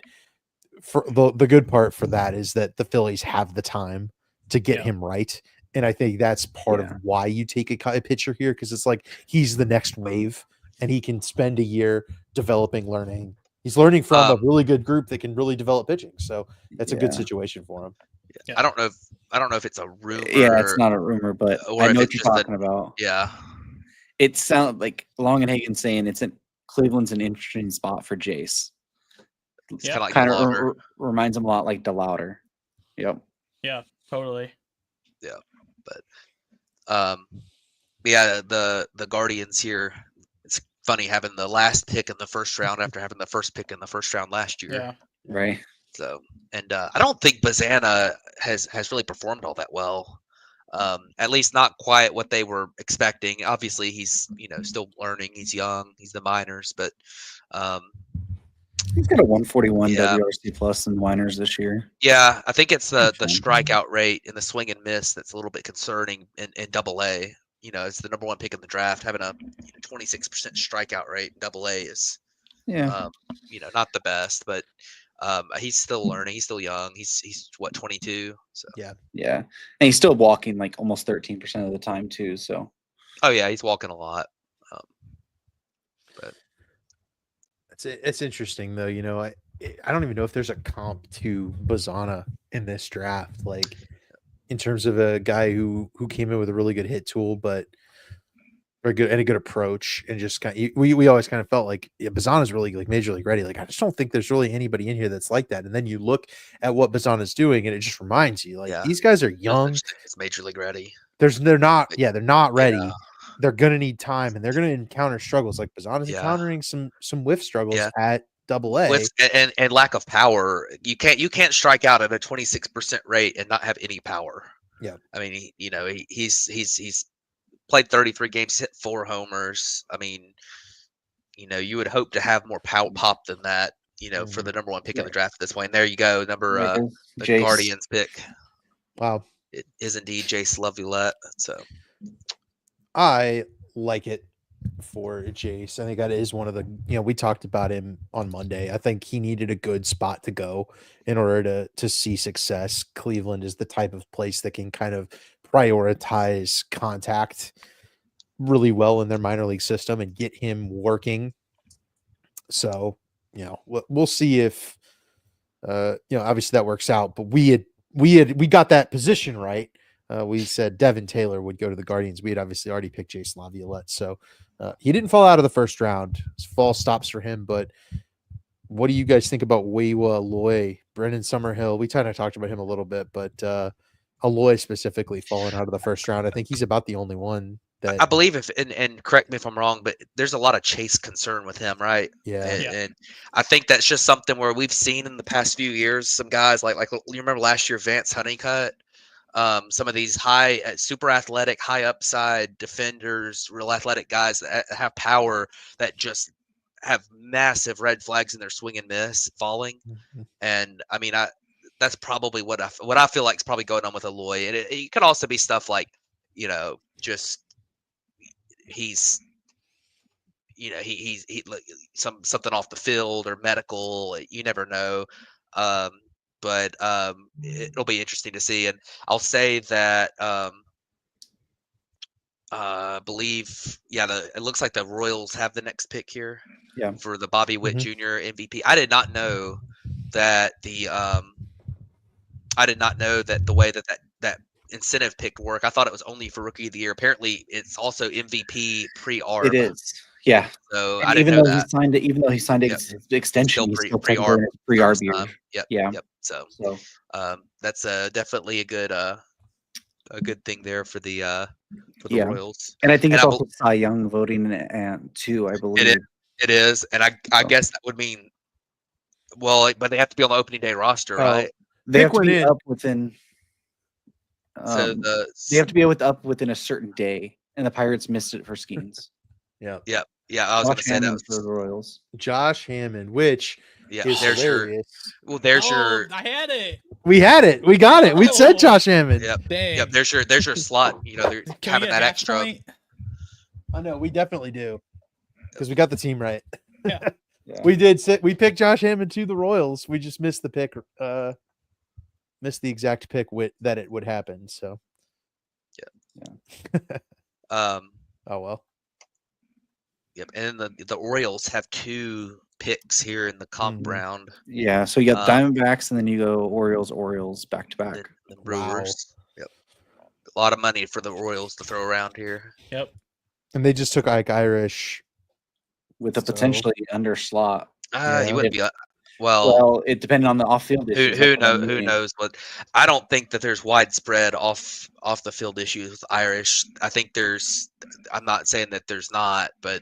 for the good part for that is that the Phillies have the time to get him right. And I think that's part of why you take a pitcher here, because it's like he's the next wave and he can spend a year developing, learning. He's learning from a really good group that can really develop pitching. So that's a good situation for him. Yeah. I don't know if it's a rumor. Yeah, it's not a rumor, but or I if know what it's you're just talking about. Yeah. It sounds like Long and Hagen saying Cleveland's an interesting spot for Jace. It's kind of like Kind DeLauder. of reminds him a lot like DeLauder. Yep. yeah, totally. The Guardians here. It's funny having the last pick in the first round after having the first pick in the first round last year. Yeah. Right. So, and I don't think Bazana has really performed all that well. At least not quite what they were expecting. Obviously, he's still learning. He's young. He's the minors, but He's got a 141 Yeah. WRC plus in minors this year. yeah, I think it's the Okay. strikeout rate and the swing and miss that's a little bit concerning in Double A. It's the number 1 pick in the draft. Having a 26% strikeout rate in Double A is Yeah. not the best, but he's still learning. He's still young. He's what, 22? So Yeah. And he's still walking like almost 13% of the time too. So oh yeah, he's walking a lot. It's interesting though. I don't even know if there's a comp to Bazana in this draft. Like in terms of a guy who came in with a really good hit tool, but very good and a good approach, and just we always kind of felt like Bazana's really like major league ready. Like I just don't think there's really anybody in here that's like that. And then you look at what Bazana's doing, and it just reminds you like these guys are young. It's major league ready. They're not ready. Yeah. They're gonna need time, and they're gonna encounter struggles. Like Bazana's encountering some whiff struggles at Double A, and lack of power. You can't strike out at a 26% rate and not have any power. Yeah, I mean, he's played 33 games, hit 4 homers. I mean, you would hope to have more power pop than that. For the number 1 pick in the draft at this point. And there you go, the Jace. Guardians pick. Wow, it is indeed Jace Laviolette. So I like it for Jace. I think that is one of the, we talked about him on Monday. I think he needed a good spot to go in order to see success. Cleveland is the type of place that can kind of prioritize contact really well in their minor league system and get him working. So, we'll see if, obviously that works out, but we got that position right. We said Devin Taylor would go to the Guardians. We had obviously already picked Jason Laviolette. So he didn't fall out of the first round. Fall stops for him. But what do you guys think about Weiwa Loy, Brendan Summerhill? We kind of talked about him a little bit, but Aloy specifically falling out of the first round. I think he's about the only one that I believe and correct me if I'm wrong, but there's a lot of chase concern with him, right? Yeah. And I think that's just something where we've seen in the past few years, some guys like you remember last year, Vance Honeycutt. Some of these super athletic, high upside defenders, real athletic guys that have power that just have massive red flags in their swing and miss falling. Mm-hmm. And I mean, that's probably what I feel like is probably going on with Aloy. And it could also be stuff like, just he's he like something off the field or medical. You never know. But it'll be interesting to see. And I'll say that believe it looks like the Royals have the next pick here. Yeah. For the Bobby Witt Mhm. Jr. MVP. I did not know that the way that incentive pick work. I thought it was only for Rookie of the Year. Apparently, it's also MVP pre-arb. It is. Yeah. So And I didn't even know though that. even though he signed Yep. his extension, Still he's still pre-arb technically pre-arb first year. time. Yep. Yeah. Yep. So So that's definitely a good thing there for the Yeah. Royals. and I think And it's I also Cy Young voting and too, I It is. believe. It is, and I So. guess that would mean but they have to be on the opening day roster, Oh, right? They Pick have to one be in. up within So they have to be up within a certain day, and the Pirates missed it for Skeens. Yeah. yeah, I was going to Josh say that Hammond for was the Royals. Josh Hammond, which yeah. is There's hilarious. there's Oh, your I had it. We had it. We got it. We said Oh. Josh Hammond. yep. Dang. There's your slot. They're Can we having get that half extra. point? I know we definitely do because we got the team right. Yeah. Yeah. We picked Josh Hammond to the Royals. We just missed the pick. Missed the exact pick that it would happen. So. Um. Oh well. Yep. And then the Orioles have 2 picks here in the comp Mhm. round. Yeah, so you got Diamondbacks, and then you go Orioles back to Then back. the Wow. Brewers. Yep. A lot of money for the Orioles to throw around here. Yep. And they just took Ike Irish. With a So- potentially under slot. He Yeah. wouldn't be. Well, it depended on the off-field issues. Who That's what I knows? Who mean. knows? But I don't think that there's widespread off the field issues with Irish. I think there's. I'm not saying that there's not, but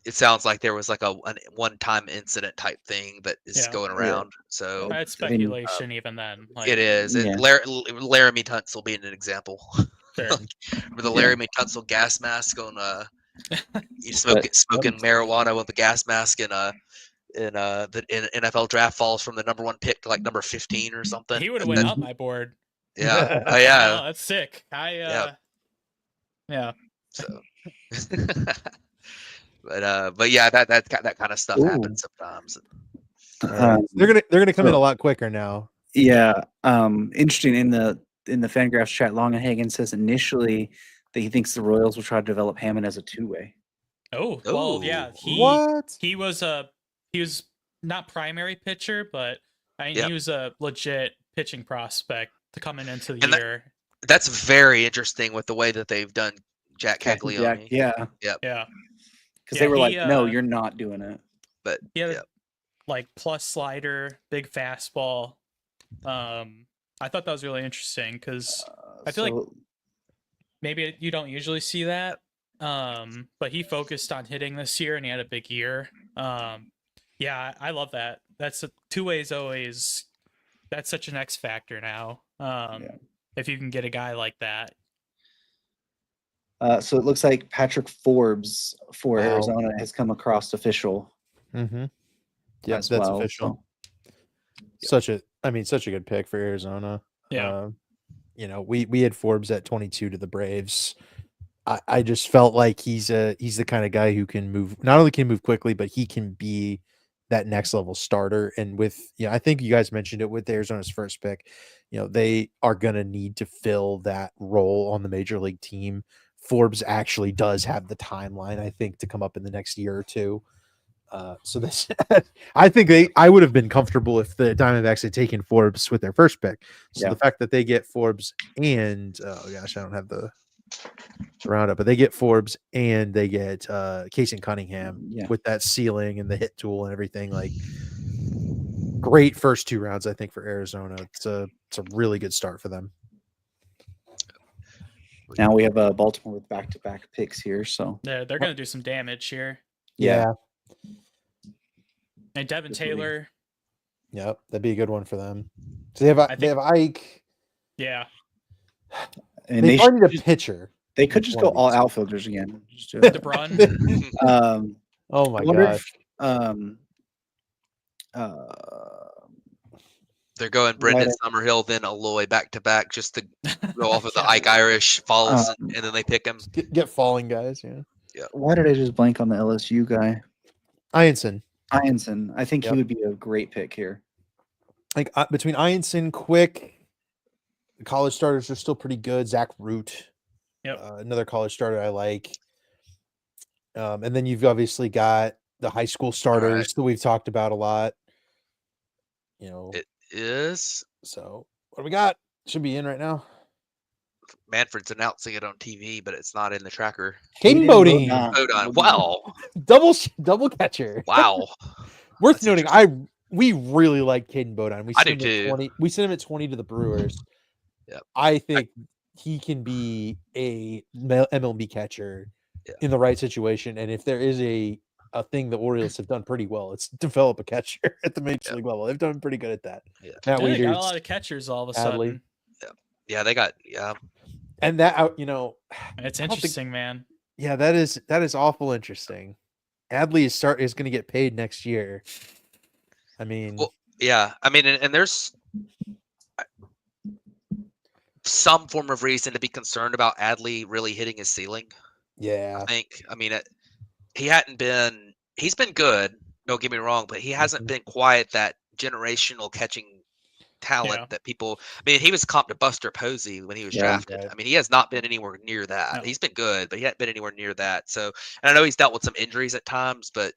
it sounds like there was like a one-time incident type thing that is Yeah. going around. So I had speculation even then. Like, it is. Yeah. Laramie Tunsil being an example. sure. With the Yeah. Laramie Tunsil gas mask on you smoking marijuana with the gas mask in NFL draft falls from the number 1 pick to like number 15 or something. He would have went up my board. Yeah. Oh Oh, yeah. that's sick. Yeah. So. But yeah, that kind of stuff happens sometimes. They're gonna come in so- a lot quicker now. Yeah. Interesting in the Fangraphs chat, Longenhagen says initially that he thinks the Royals will try to develop Hammond as a two-way. Oh, well, yeah. Ooh. What? He was not primary pitcher, but Yep. he was a legit pitching prospect to coming into the And year. That's very interesting with the way that they've done Jack Caglione. Yeah. Yeah. Because they were like, he, no, you're not doing it. But He had yeah. like plus slider, big fastball. I thought that was really interesting because I feel like maybe you don't usually see that. But he focused on hitting this year and he had a big year. Yeah, I love that. That's two-way is always, that's such an X factor now. If you can get a guy like that. So it looks like Patrick Forbes for Wow. Arizona has come across official. Mm-hmm. Yeah, as that's well, official. so. Such a good pick for Arizona. Yeah. We had Forbes at 22 to the Braves. I just felt like he's the kind of guy who can move, not only can move quickly, but he can be that next level starter. And I think you guys mentioned it with Arizona's first pick, they are going to need to fill that role on the major league team. Forbes actually does have the timeline, I think, to come up in the next year or two. So this, I think I would have been comfortable if the Diamondbacks had taken Forbes with their first pick. So the fact that they get Forbes and I don't have the roundup, but they get Forbes and they get Casey Cunningham with that ceiling and the hit tool and everything. Like, great first 2 rounds, I think, for Arizona. It's a really good start for them. Now we have Baltimore with back-to-back picks here. So They're going to do some damage here. Yeah. And Devin Taylor. Yep, that'd be a good one for them. So they have Ike. Yeah. And they probably need a pitcher. They could just go all outfielders again. Just do it. DeBrun. Oh my gosh. They're going Brendan Summerhill, then Aloy back to back, just to go off of the Ike Irish falls, and then they pick him. Get falling guys. Yeah. Why did I just blank on the LSU guy? Ianson. Ianson. I think Yep. he would be a great pick here. Like between Ianson, Quick, the college starters are still pretty good. Zach Root, another college starter I like. And then you've obviously got the high school starters that we've talked about a lot. It is. So what do we got? Should be in right now. Manfred's announcing it on TV, but it's not in the tracker. Caden Bodine. Bodine. Wow. Double catcher. Wow. Worth That's noting, we really like Caden Bodine. I do too. We sent him at 20 to the Brewers. Yep. I think he can be a MLB catcher in the right situation. And if there is a thing the Orioles have done pretty well, it's develop a catcher at the major league level. They've done pretty good at that. Yeah. Matt They got Wieters, a lot of catchers all of a Adley. sudden. Yeah, they got And that It's interesting, man. Yeah, that is awful interesting. Adley is going to get paid next year. I mean, and there's some form of reason to be concerned about Adley really hitting his ceiling. Yeah, he's been good. Don't get me wrong, but he hasn't been quite that generational catching talent that people. I mean, he was comped to Buster Posey when he was drafted. Right. I mean, he has not been anywhere near that. No. He's been good, but he hasn't been anywhere near that. So, and I know he's dealt with some injuries at times, but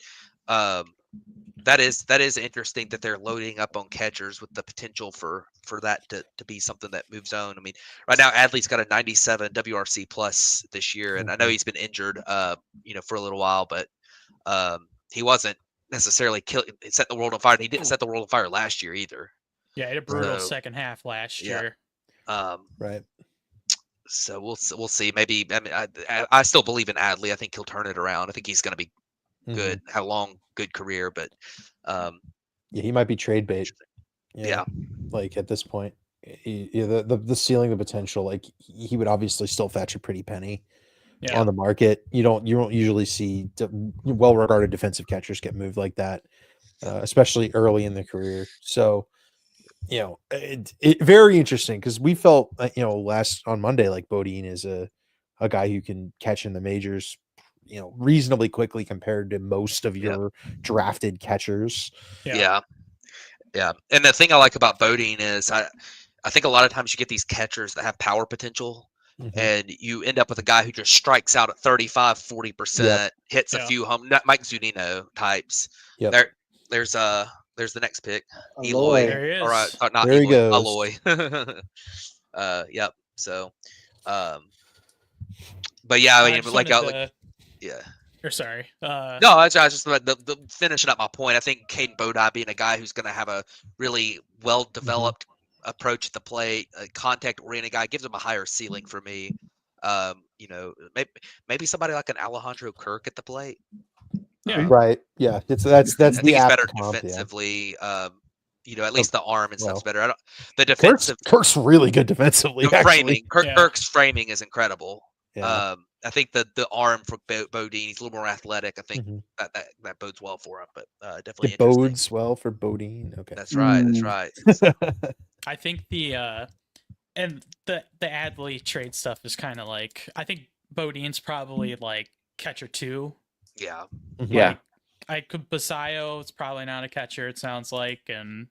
that is interesting that they're loading up on catchers with the potential for that to be something that moves on. I mean, right now Adley's got a 97 WRC plus this year, and I know he's been injured, for a little while, but he wasn't necessarily set the world on fire. And he didn't set the world on fire last year either. Yeah, he had a brutal second half last year. Right. So we'll see. Maybe I still believe in Adley. I think he'll turn it around. I think he's going to be good. Have a long, good career, but he might be trade bait. Yeah. Like at this point, the ceiling, the potential. Like he would obviously still fetch a pretty penny on the market. You don't usually see well-regarded defensive catchers get moved like that, especially early in the career. So. It very interesting because we felt last on Monday like Bodine is a guy who can catch in the majors reasonably quickly compared to most of your drafted catchers. And the thing I like about Bodine is I think a lot of times you get these catchers that have power potential and you end up with a guy who just strikes out at 35-40%, hits a few Mike Zunino types. There's the next pick. Eloy. There he is. Or, not there Eloy, he goes. Aloy. So, but yeah, I mean, Or sorry. No, I was just the finishing up my point. I think Caden Bodine being a guy who's going to have a really well-developed approach at the plate, a contact-oriented guy, gives him a higher ceiling for me. Maybe somebody like an Alejandro Kirk at the plate. Yeah. Right. Yeah. That's I think the he's better comp, defensively. At least the arm and stuff's better. The defensive Kirk's really good defensively. Framing. Kirk's framing is incredible. Yeah. I think the arm for Bodine, he's a little more athletic. I think that bodes well for him. But definitely it bodes well for Bodine. Okay. That's right. That's right. I think the Adley trade stuff is kind of like, I think Bodine's probably like catcher 2. Yeah. Yeah. Basayo is probably not a catcher, it sounds like, and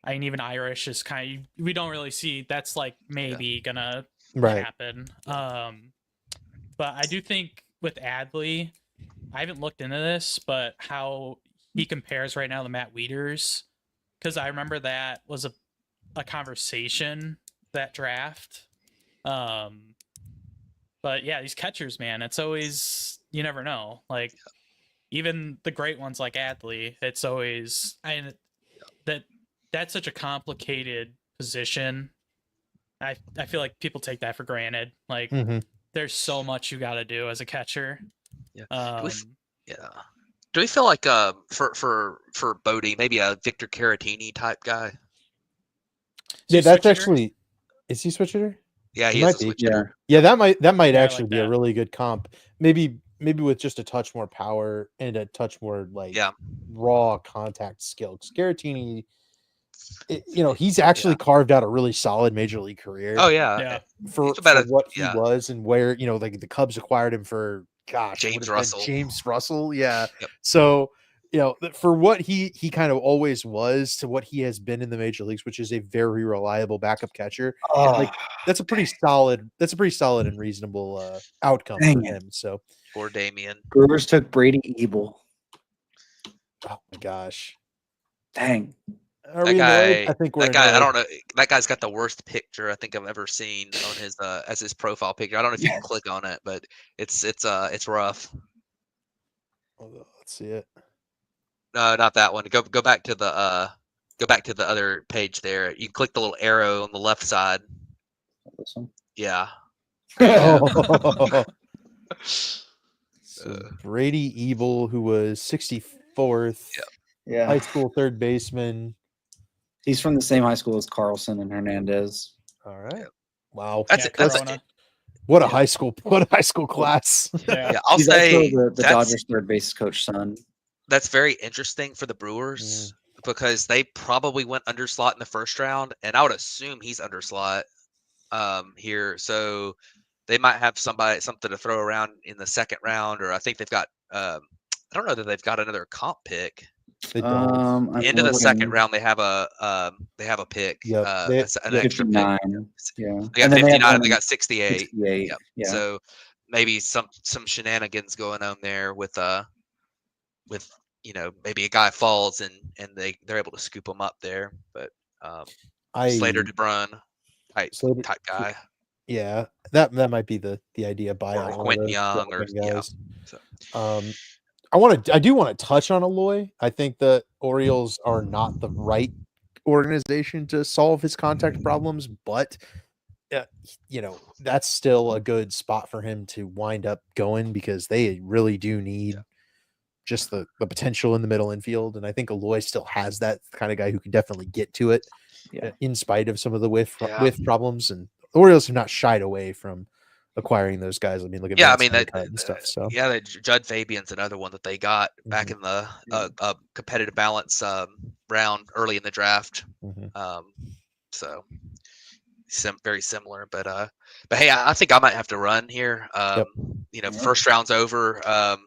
even Irish is kind of, we don't really see that's like maybe gonna happen. But I do think with Adley, I haven't looked into this, but how he compares right now to Matt Wieters, because I remember that was a conversation, that draft. But yeah, these catchers, man, it's always, you never know. Like even the great ones like Adley, it's always that's such a complicated position. I feel like people take that for granted. Like there's so much you got to do as a catcher. Do we feel like for Bodie, maybe a Victor Caratini type guy? Yeah, that's actually. Is he switch hitter? Yeah, he is a switch hitter. Yeah, that might actually be a really good comp. Maybe with just a touch more power and a touch more raw contact skill. Because Caratini, he's actually carved out a really solid major league career. Oh yeah. For what he was and where like the Cubs acquired him for gosh, would James have been Russell. James Russell. Yeah. Yep. So, for what he kind of always was to what he has been in the major leagues, which is a very reliable backup catcher. Like that's a pretty solid and reasonable outcome Dang for it. him. So, Poor Damien. Brewers took Brady Ebel. oh my gosh. Dang. Are That we annoyed? guy, I think we're that guy, I annoyed. don't know. That guy's got the worst picture I think I've ever seen on his as his profile picture. I don't know if you can Yes. click on it, but it's rough. Let's see it. No, not that one. Go back to the other page there. You can click the little arrow on the left side. This one. Yeah. Oh. So Brady Ebel, who was 64th, Yeah. high school third baseman. He's from the same high school as Carlson and Hernandez. All right. Wow. That's Yeah, it. That's Corona. it. What a Yeah. high school class. Yeah. Yeah, I'll He's say also the that's Dodgers third base coach son. that's very interesting for the Brewers because they probably went underslot in the first round, and I would assume he's underslot here. So they might have something to throw around in the second round, or I think they've got I don't know that they've got another comp pick. They don't. I'm Into the second looking. round, they have a pick. Yep, An extra pick. 59. Yeah. They got And then 59 and one they got 68. 68. Yep. Yeah. So maybe some shenanigans going on there with maybe a guy falls and they're able to scoop him up there. But Slater DeBrun type guy. Yeah, that might be the idea buyout. Or Quinn Young or guys. So. I do want to touch on Aloy. I think the Orioles are not the right organization to solve his contact problems, but that's still a good spot for him to wind up going because they really do need just the potential in the middle infield. And I think Aloy still has that kind of guy who can definitely get to it in spite of some of the whiff problems. And the Orioles have not shied away from acquiring those guys. I mean, look at that and stuff. So Judd Fabian's another one that they got back in the competitive balance round early in the draft. So very similar, but hey, I think I might have to run here. First round's over. Y'all,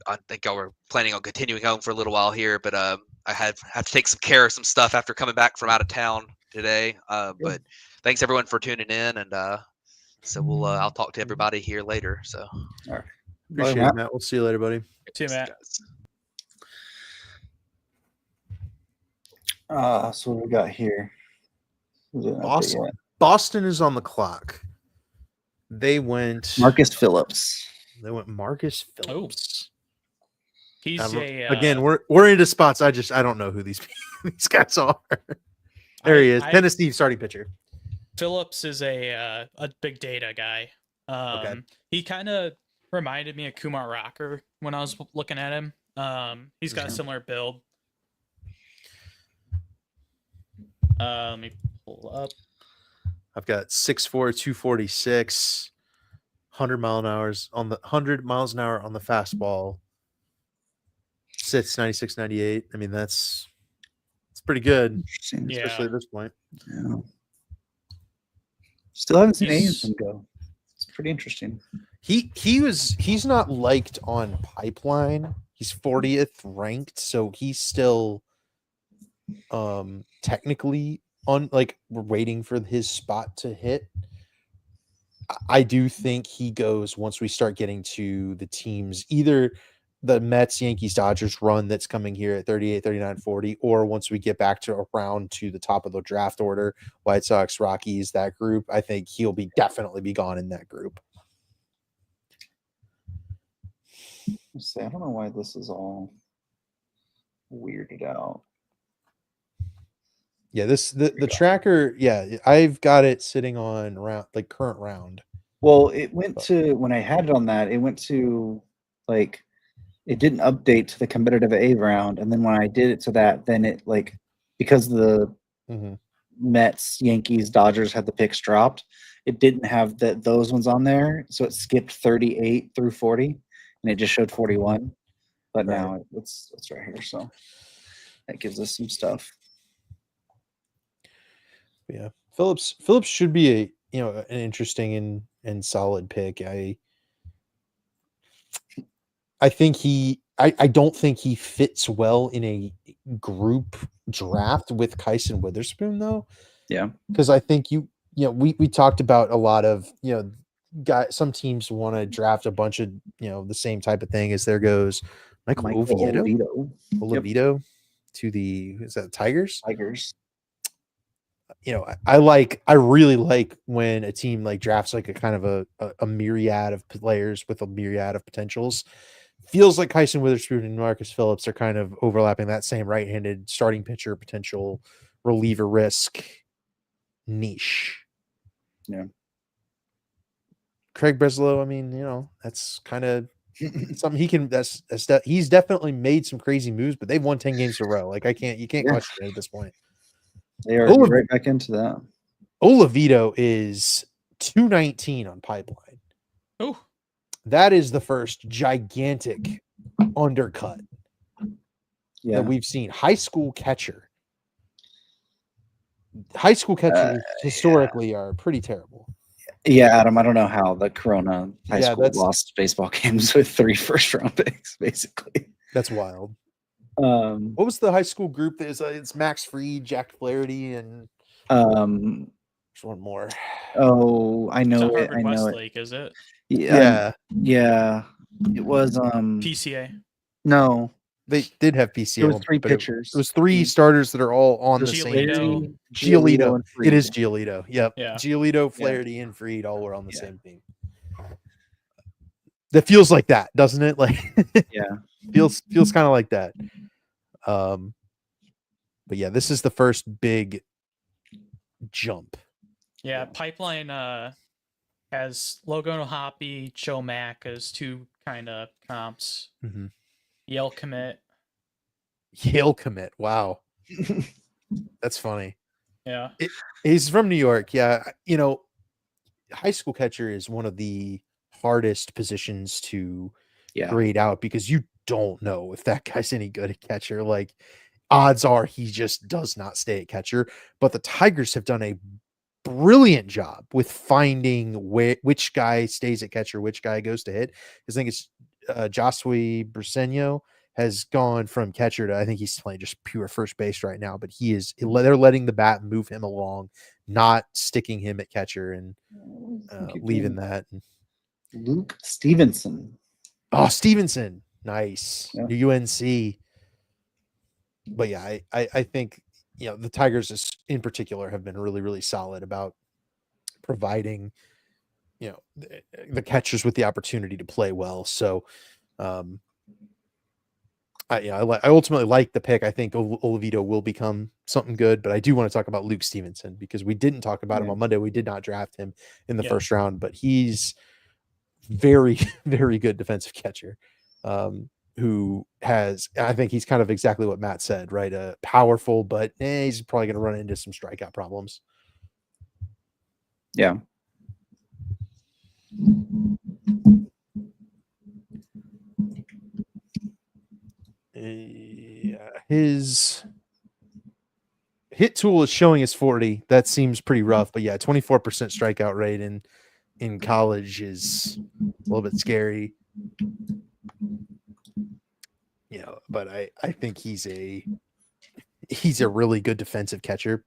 I think y'all were planning on continuing home for a little while here, but I have to take some care of some stuff after coming back from out of town today. But thanks everyone for tuning in, and so I'll talk to everybody here later. So All right. Appreciate it, Matt. We'll see you later, buddy. See you, Matt. So what we got here? Boston is on the clock. They went Marcus Phillips. Marcus Phillips. He's again. We're into spots. I don't know who these guys are. There he is. Tennessee starting pitcher. Phillips is a big data guy. He kind of reminded me of Kumar Rocker when I was looking at him. He's got a similar build. Let me pull up. I've got 6'4", 246, 100 miles an hour on the fastball. Sits 96, 98. I mean, it's pretty good, especially at this point. Yeah. Still haven't seen Anderson go. It's pretty interesting. He's not liked on Pipeline. He's 40th ranked, so he's still technically on, like, we're waiting for his spot to hit. I do think he goes once we start getting to the teams, either the Mets, Yankees, Dodgers run that's coming here at 38, 39, 40, or once we get back to around to the top of the draft order, White Sox, Rockies, that group, I think he'll definitely be gone in that group. Let's see, I don't know why this is all weirded out. Yeah, the tracker, I've got it sitting on current round. Well, it went to, when I had it on that, it went to, like, it didn't update to the competitive A round, and then when I did it to that, then it, like, because the Mets, Yankees, Dodgers had the picks dropped, it didn't have those ones on there, so it skipped 38 through 40, and it just showed 41. But now it's right here, so that gives us some stuff. Yeah, Phillips should be an interesting and solid pick. I think I don't think he fits well in a group draft with Kyson Witherspoon though. Yeah. Because I think we talked about a lot of, some teams want to draft a bunch of, the same type of thing as there goes Michael Oviedo Yep. to the, is that Tigers? Tigers. I really like when a team like drafts like a kind of a myriad of players with a myriad of potentials. Feels like Kyson Witherspoon and Marcus Phillips are kind of overlapping that same right-handed starting pitcher potential, reliever risk niche. Yeah. Craig Breslow, I mean, that's kind of something he can. He's definitely made some crazy moves, but they've won 10 games in a row. Like you can't question it at this point. They are right back into that. Oliveto is 219 on Pipeline. Oh, that is the first gigantic undercut that we've seen. High school catchers historically are pretty terrible. Yeah, Adam, I don't know how the Corona high school lost baseball games with 3 first-round picks, basically. That's wild. What was the high school group that is? It's Max Fried, Jack Flaherty, and there's one more. Oh, I know it. Harvard Westlake, is it? Yeah. It was PCA. No, they did have PCA. It was 3 pitchers. It was 3 starters that are all on the same. Giolito. It is Giolito. Yep. Yeah. Giolito, Flaherty, and Fried all were on the same team. That feels like that, doesn't it? Like, feels kind of like that. But yeah, this is the first big jump. Yeah, Pipeline has Logan O'Hoppe, Joe Mack as 2 kind of comps. Mm-hmm. Yale commit. Wow. That's funny. Yeah. He's from New York. Yeah. High school catcher is one of the hardest positions to grade out because you don't know if that guy's any good at catcher. Like, odds are he just does not stay at catcher. But the Tigers have done a brilliant job with finding which guy stays at catcher, which guy goes to hit. I think it's Josue Briseño has gone from catcher to, I think he's playing just pure first base right now, but they're letting the bat move him along, not sticking him at catcher and leaving that. Luke Stevenson. Oh, Stevenson. Nice. UNC. But yeah, I think, the Tigers in particular have been really, really solid about providing, the catchers with the opportunity to play well. So, I ultimately like the pick. I think Oliveto will become something good, but I do want to talk about Luke Stevenson because we didn't talk about him on Monday. We did not draft him in the first round, but he's very, very good defensive catcher. Who has, I think he's kind of exactly what Matt said, right? Powerful, but he's probably going to run into some strikeout problems. Yeah. His hit tool is showing us 40. That seems pretty rough, but 24% strikeout rate in college is a little bit scary. But I think he's a really good defensive catcher.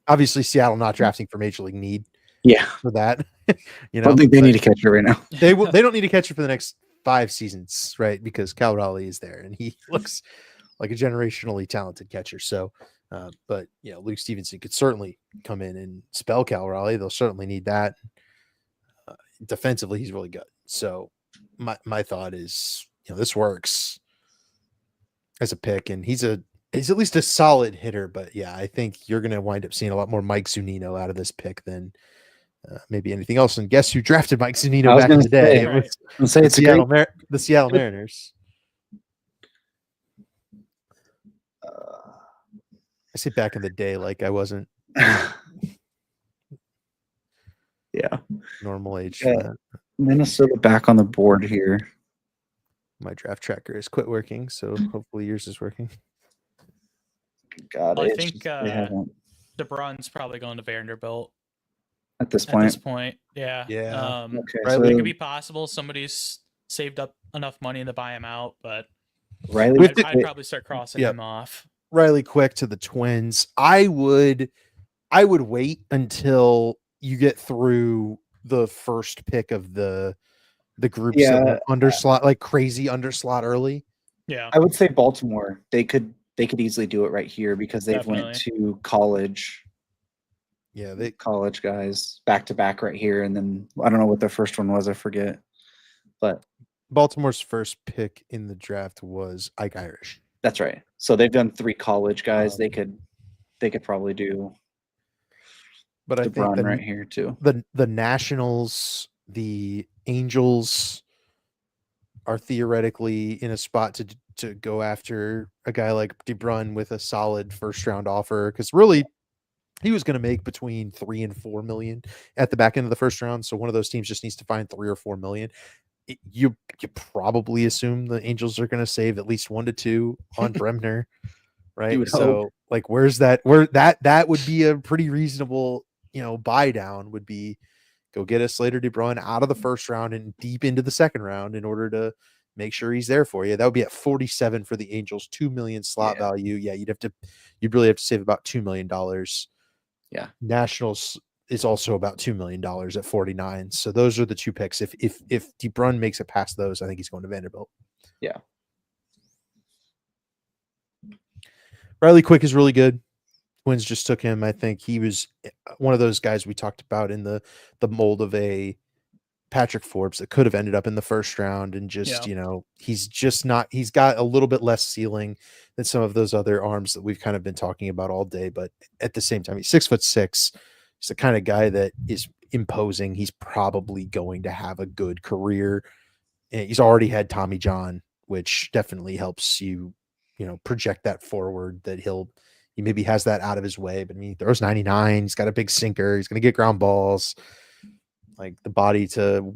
Obviously, Seattle not drafting for Major League need. Yeah, for that. I don't think they need a catcher right now. They don't need a catcher for the next 5 seasons, right? Because Cal Raleigh is there, and he looks like a generationally talented catcher. So, but Luke Stevenson could certainly come in and spell Cal Raleigh. They'll certainly need that. Defensively, he's really good. So, my thought is, this works as a pick, and he's at least a solid hitter. But I think you're going to wind up seeing a lot more Mike Zunino out of this pick than maybe anything else. And guess who drafted Mike Zunino back in the day? It was the Seattle Mariners. I say back in the day, like I wasn't normal age for that. Minnesota back on the board here. My draft tracker has quit working, so hopefully yours is working. God, I think DeBrun's probably going to Vanderbilt at this point. Yeah. Okay, so it could be possible somebody's saved up enough money to buy him out, but Riley, I'd probably start crossing him off. Riley Quick to the Twins. I would wait until you get through the first pick of the groups that went underslot, like crazy underslot early. Yeah, I would say Baltimore. They could easily do it right here because they've went Definitely. to college. Yeah, College guys back to back right here, and then I don't know what their first one was. I forget, but Baltimore's first pick in the draft was Ike Irish. that's right. So they've done 3 college guys. They could probably do. But I think DeBron right here too. The Nationals, the Angels are theoretically in a spot to go after a guy like DeBrun with a solid first round offer, because really he was going to make between 3 and 4 million at the back end of the first round. So one of those teams just needs to find 3 or 4 million. You probably assume the Angels are going to save at least 1 to 2 on Bremner, right? So like, where that would be a pretty reasonable, buy down would be go get a Slater DeBrun out of the first round and deep into the second round in order to make sure he's there for you. That would be at 47 for the Angels, 2 million slot value. Yeah, you'd really have to save about $2 million. Yeah. Nationals is also about $2 million at 49. So those are the 2 picks. If DeBrun makes it past those, I think he's going to Vanderbilt. Yeah. Riley Quick is really good. Twins just took him. I think he was one of those guys we talked about in the mold of a Patrick Forbes that could have ended up in the first round, and just, he's just not, he's got a little bit less ceiling than some of those other arms that we've kind of been talking about all day. But at the same time, he's 6'6". He's the kind of guy that is imposing. He's probably going to have a good career. And he's already had Tommy John, which definitely helps you, project that forward, that he maybe has that out of his way, but I mean, he throws 99. He's got a big sinker. He's going to get ground balls, like the body to,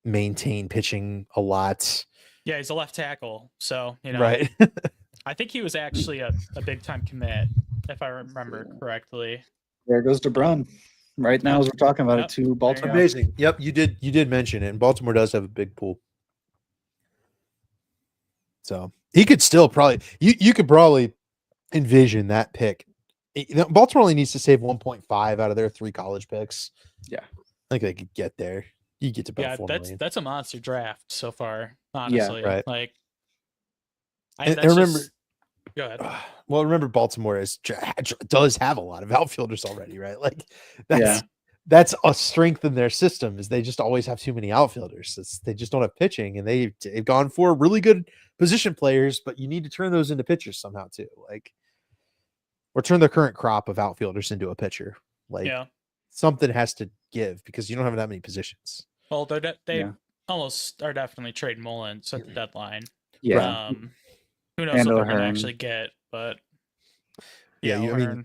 maintain pitching a lot. Yeah, he's a left tackle. So, right. I think he was actually a big time commit, if I remember correctly. There goes DeBrun. Right now, as we're talking about it, to Baltimore. Amazing. Yep, you did mention it. And Baltimore does have a big pool. So he could still probably, you could probably envision that pick. Baltimore only needs to save 1.5 out of their 3 college picks. Yeah. I think they could get there. You get to about 4 million. That's a monster draft so far, honestly. Yeah, right. Like, I remember. Go ahead. Well, remember Baltimore does have a lot of outfielders already, right? Like that's a strength in their system, is they just always have too many outfielders. They just don't have pitching, and they've gone for really good position players, but you need to turn those into pitchers somehow too. Like, or turn the current crop of outfielders into a pitcher. Like, something has to give, because you don't have that many positions. Well, they almost are definitely trading Mullins at the deadline. Yeah. Who knows what they're going to actually get, but I mean,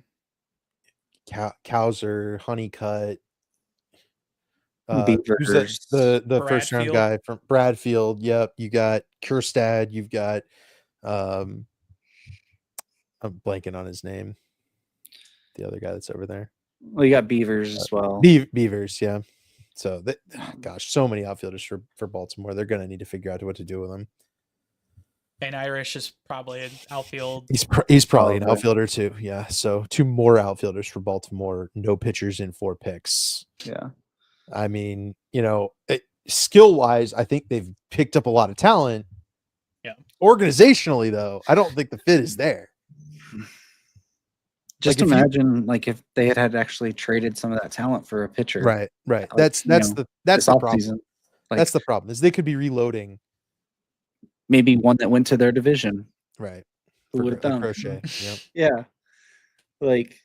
Cowser, Honeycutt, Beavers, the first round guy from Bradfield. Yep, you got Kjerstad. You've got I'm blanking on his name. The other guy that's over there. Well, you got Beavers as well. Beavers, yeah. So so many outfielders for Baltimore. They're gonna need to figure out what to do with them. And Irish is probably an outfield. He's probably an outfielder too. Yeah. So 2 more outfielders for Baltimore. No pitchers in 4 picks. Yeah. I mean, skill wise, I think they've picked up a lot of talent. Yeah. Organizationally, though, I don't think the fit is there. Just imagine, if they had actually traded some of that talent for a pitcher. Right. That's the problem. That's the problem, is they could be reloading. Maybe one that went to their division. Right. Who would have done? Crochet. Yep. Yeah. Like,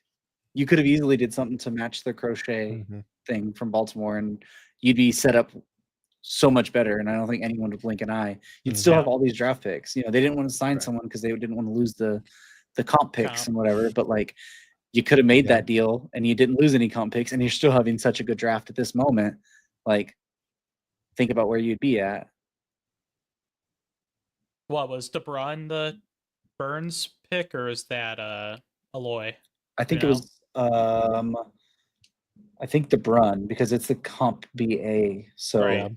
you could have easily did something to match the Crochet thing from Baltimore, and you'd be set up so much better. And I don't think anyone would blink an eye. You'd still have all these draft picks. They didn't want to sign someone because they didn't want to lose the comp picks and whatever. But you could have made that deal, and you didn't lose any comp picks, and you're still having such a good draft at this moment. Think about where you'd be at. What was DeBrun the Burns pick, or is that Aloy? I think it was I think DeBrun, because it's the comp BA. So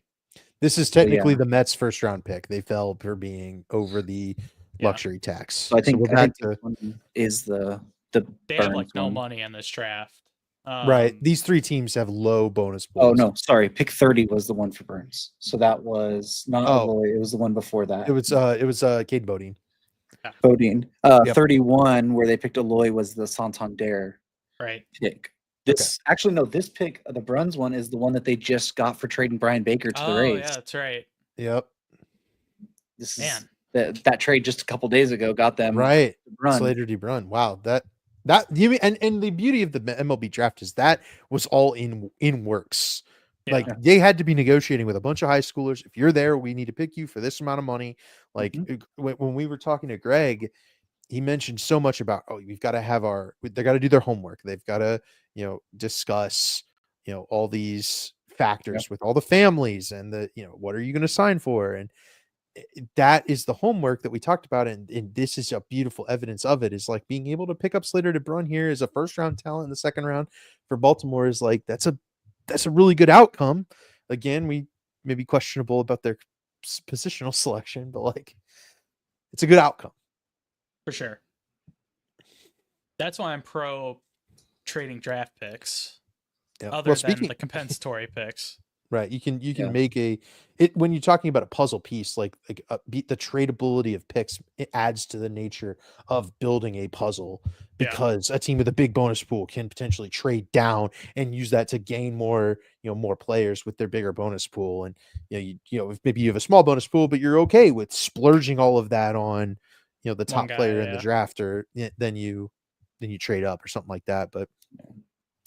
This is technically the Mets' first round pick. They fell for being over the luxury tax. So I think, with I think that this one is the They have like Burns no one. money in this draft. right. These three teams have low bonus pools. Oh no, sorry. Pick 30 was the one for Burns. So that was not Eloy. It was the one before that. It was Cade Bodine. Bodine. Yep. 31 where they picked Eloy was the Santander pick. This actually no, this pick, the Bruns one, is the one that they just got for trading Brian Baker to the Rays. Oh yeah, that's right. Yep. This is that trade just a couple days ago got them right. DeBrun. Slater DeBrun. Wow, that you mean, and the beauty of the MLB draft is that was all in works. Like they had to be negotiating with a bunch of high schoolers. If you're there, we need to pick you for this amount of money. Like when we were talking to Greg, he mentioned so much about, we've got to have they got to do their homework. They've got to, discuss, all these factors with all the families and what are you going to sign for? And that is the homework that we talked about. And this is a beautiful evidence of it, is like being able to pick up Slater DeBrun here as a first round talent in the second round for Baltimore is like, that's a really good outcome. Again, we may be questionable about their positional selection, but like it's a good outcome. For sure. That's why I'm pro trading draft picks. Yeah. Other than the compensatory picks. Right. You can make when you're talking about a puzzle piece, the tradability of picks, it adds to the nature of building a puzzle, because a team with a big bonus pool can potentially trade down and use that to gain more, more players with their bigger bonus pool. And, if maybe you have a small bonus pool, but you're okay with splurging all of that on, the top player in the draft, or then you trade up or something like that. But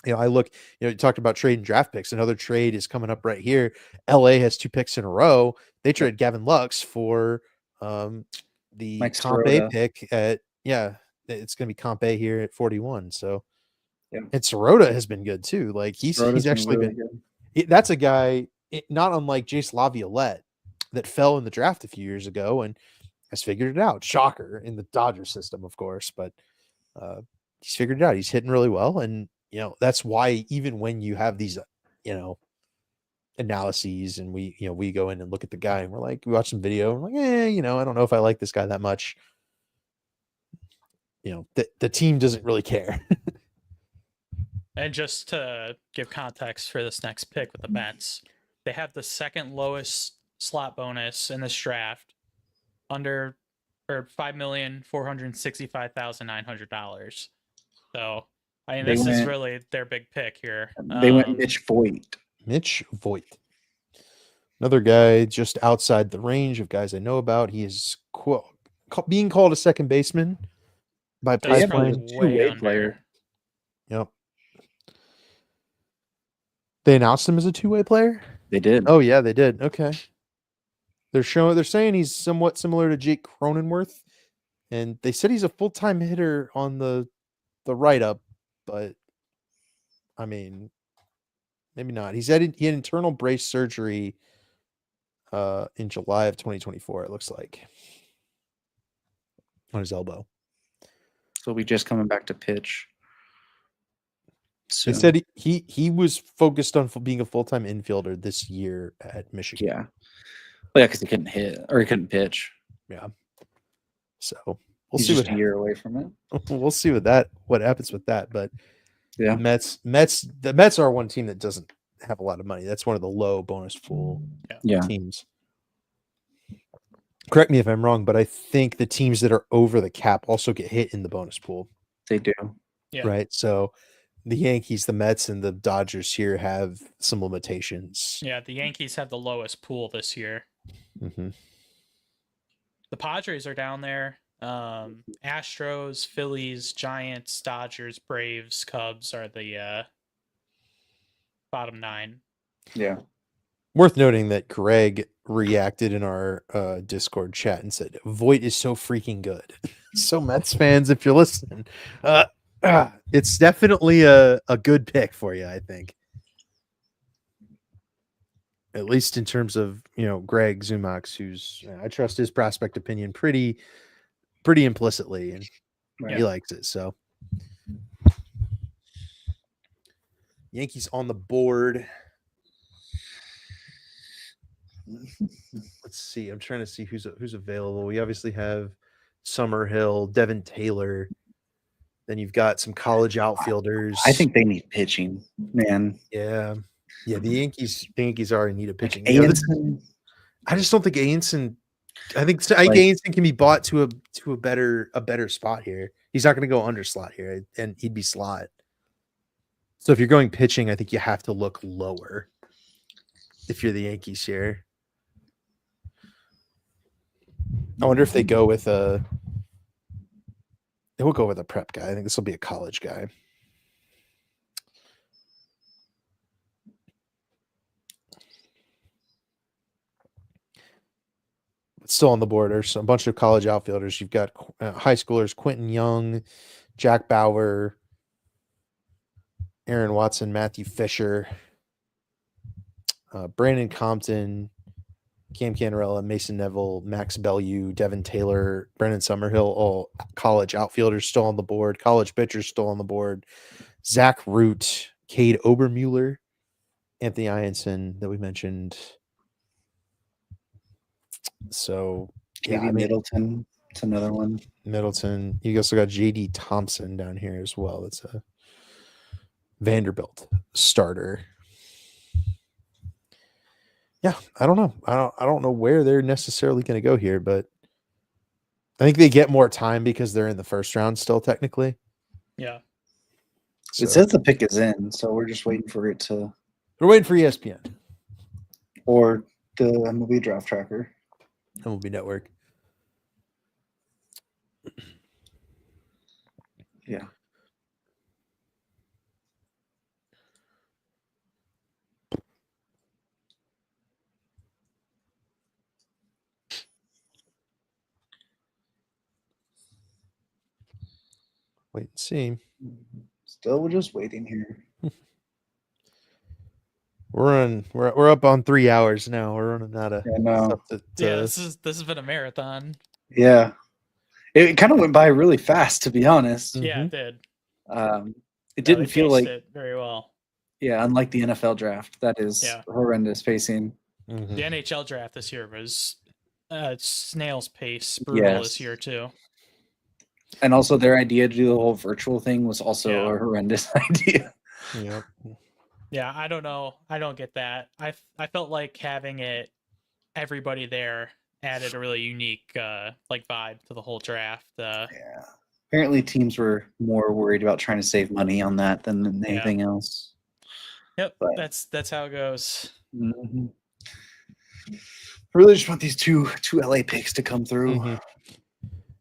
I look, you talked about trading draft picks. Another trade is coming up right here. LA has 2 picks in a row. They traded Gavin Lux for the Mike Comp Sirota. A pick at, it's going to be Comp A here at 41. So, and Sirota has been good too. Like he's actually been good. That's a guy, not unlike Jace Laviolette, that fell in the draft a few years ago and has figured it out. Shocker in the Dodger system, of course, but he's figured it out. He's hitting really well. And, that's why even when you have these, analyses and we go in and look at the guy and we're like, we watch some video and we're like, I don't know if I like this guy that much. The team doesn't really care. And just to give context for this next pick with the Mets, they have the second lowest slot bonus in this draft, under or $5,465,900. So this is really their big pick here. They went Mitch Voigt. Mitch Voigt. Another guy just outside the range of guys I know about. He is being called a second baseman by Pipeline. Two-way player. Yep. They announced him as a two-way player? They did. Oh yeah, they did. Okay. They're saying he's somewhat similar to Jake Cronenworth, and they said he's a full-time hitter on the write-up, but I mean, maybe not. He had internal brace surgery in July of 2024, it looks like, on his elbow. So we just coming back to pitch. They said he was focused on being a full-time infielder this year at Michigan. Yeah. Well, because he couldn't hit or he couldn't pitch. Yeah. So He's see just a year away from it. We'll see what happens with that. But yeah, the Mets are one team that doesn't have a lot of money. That's one of the low bonus pool teams. Correct me if I'm wrong, but I think the teams that are over the cap also get hit in the bonus pool. They do. Yeah. Right. So the Yankees, the Mets, and the Dodgers here have some limitations. Yeah, the Yankees have the lowest pool this year. Mm-hmm. The Padres are down there. Astros, Phillies, Giants, Dodgers, Braves, Cubs are the bottom 9. Yeah. Worth noting that Greg reacted in our Discord chat and said, Voigt is so freaking good. So Mets fans, if you're listening, it's definitely a good pick for you, I think. At least in terms of, Greg Zumax, who's, I trust his prospect opinion pretty implicitly, and he likes it. So Yankees on the board. let's see. I'm trying to see who's available. We obviously have Summerhill, Devin Taylor. Then you've got some college outfielders. I think they need pitching, man. Yeah. The Yankees already need a Like pitching. Anson, I just don't think Ainson. I think Ainson can be bought to a better spot here. He's not going to go under slot here, and he'd be slot. So if you're going pitching, I think you have to look lower. If you're the Yankees here, I wonder if they go with a. They will go with a prep guy. I think this will be a college guy. Still on the board. There's a bunch of college outfielders. You've got high schoolers: Quentin Young, Jack Bauer, Aaron Watson, Matthew Fisher, Brandon Compton, Cam Canarella, Mason Neville, Max Bellew, Devin Taylor, Brennan Summerhill, all college outfielders still on the board. College pitchers still on the board. Zach Root, Cade Obermueller, Anthony Ianson that we mentioned. So, maybe Middleton. It's another one. Middleton. You also got JD Thompson down here as well. That's a Vanderbilt starter. Yeah, I don't know. I don't know where they're necessarily going to go here, but I think they get more time because they're in the first round still, technically. Yeah. So, It says the pick is in, so we're just waiting for it to. we're waiting for ESPN, Or the MLB draft tracker. MLB Network. Yeah. Wait and see. Still, we're just waiting here. We're up on 3 hours now. We're running out of stuff Yeah, this has been a marathon. Yeah. It kind of went by really fast, to be honest. Yeah, it did. It didn't They feel paced like it very well. Yeah, unlike the NFL draft, that is horrendous pacing. Mhm. The NHL draft this year was snail's pace, brutal this year too. And also their idea to do the whole virtual thing was also a horrendous idea. Yep. Yeah, I don't know. I don't get that. I felt like having everybody there added a really unique like vibe to the whole draft. Yeah. Apparently teams were more worried about trying to save money on that than anything else. Yep, But that's how it goes. I really just want these two LA picks to come through.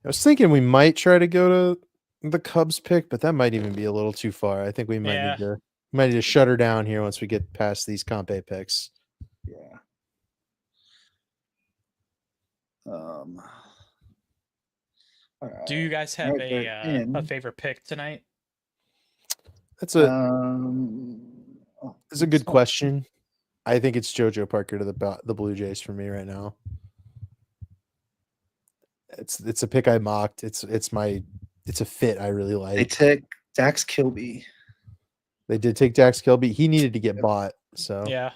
I was thinking we might try to go to the Cubs pick, but that might even be a little too far. I think we might need to shut her down here once we get past these comp A picks. Yeah. All right. Do you guys have a favorite pick tonight? That's it's a good question. I think it's JoJo Parker to the Blue Jays for me right now. It's a pick I mocked. It's a fit I really like. They took Dax Kilby. They did take Dax Kilby. He needed to get bought. So yeah,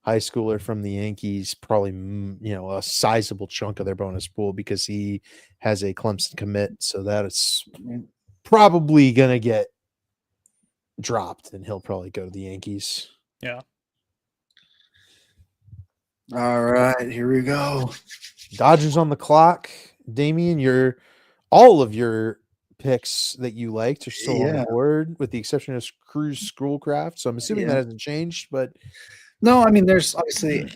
high schooler from the Yankees, probably a sizable chunk of their bonus pool because he has a Clemson commit. So that is probably gonna get dropped, and he'll probably go to the Yankees. Yeah. All right, here we go. Dodgers on the clock. Damian, all of your picks that you liked are still on the board, with the exception of Cruz Schoolcraft. So I'm assuming that hasn't changed, but no, I mean, there's obviously,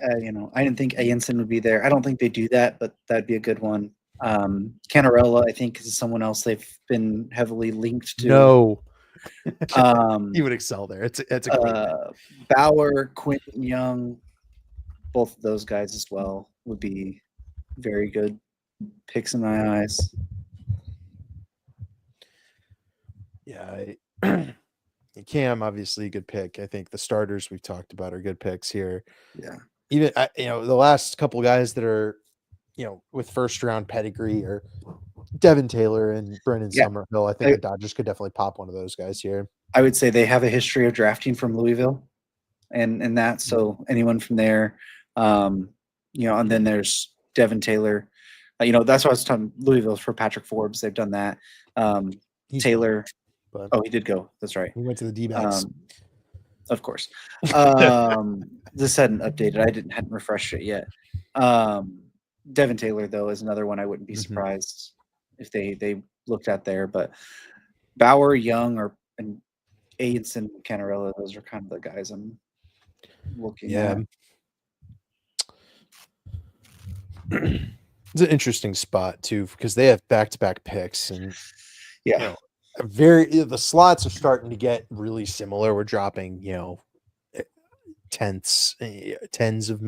I didn't think Anson would be there. I don't think they do that, but that'd be a good one. Canarella, I think, is someone else they've been heavily linked to. No. He would excel there. It's a Bauer, Quentin Young, both of those guys as well would be very good picks in my eyes. Yeah, Cam, obviously a good pick. I think the starters we've talked about are good picks here. Yeah, even the last couple guys that are with first round pedigree are Devin Taylor and Brennan Summerhill. I think the Dodgers could definitely pop one of those guys here. I would say they have a history of drafting from Louisville, and that. So anyone from there, And then there's Devin Taylor. That's what I was talking Louisville for Patrick Forbes. They've done that. He's Taylor. But Oh, he did go. That's right. he went to the D-backs. Of course. This hadn't updated. I hadn't refreshed it yet. Devin Taylor, though, is another one I wouldn't be surprised if they looked at there. But Bauer, Young, and Aids and Canarella, those are kind of the guys I'm looking at. It's an interesting spot too because they have back-to-back picks and Yeah. The slots are starting to get really similar. We're dropping, tens of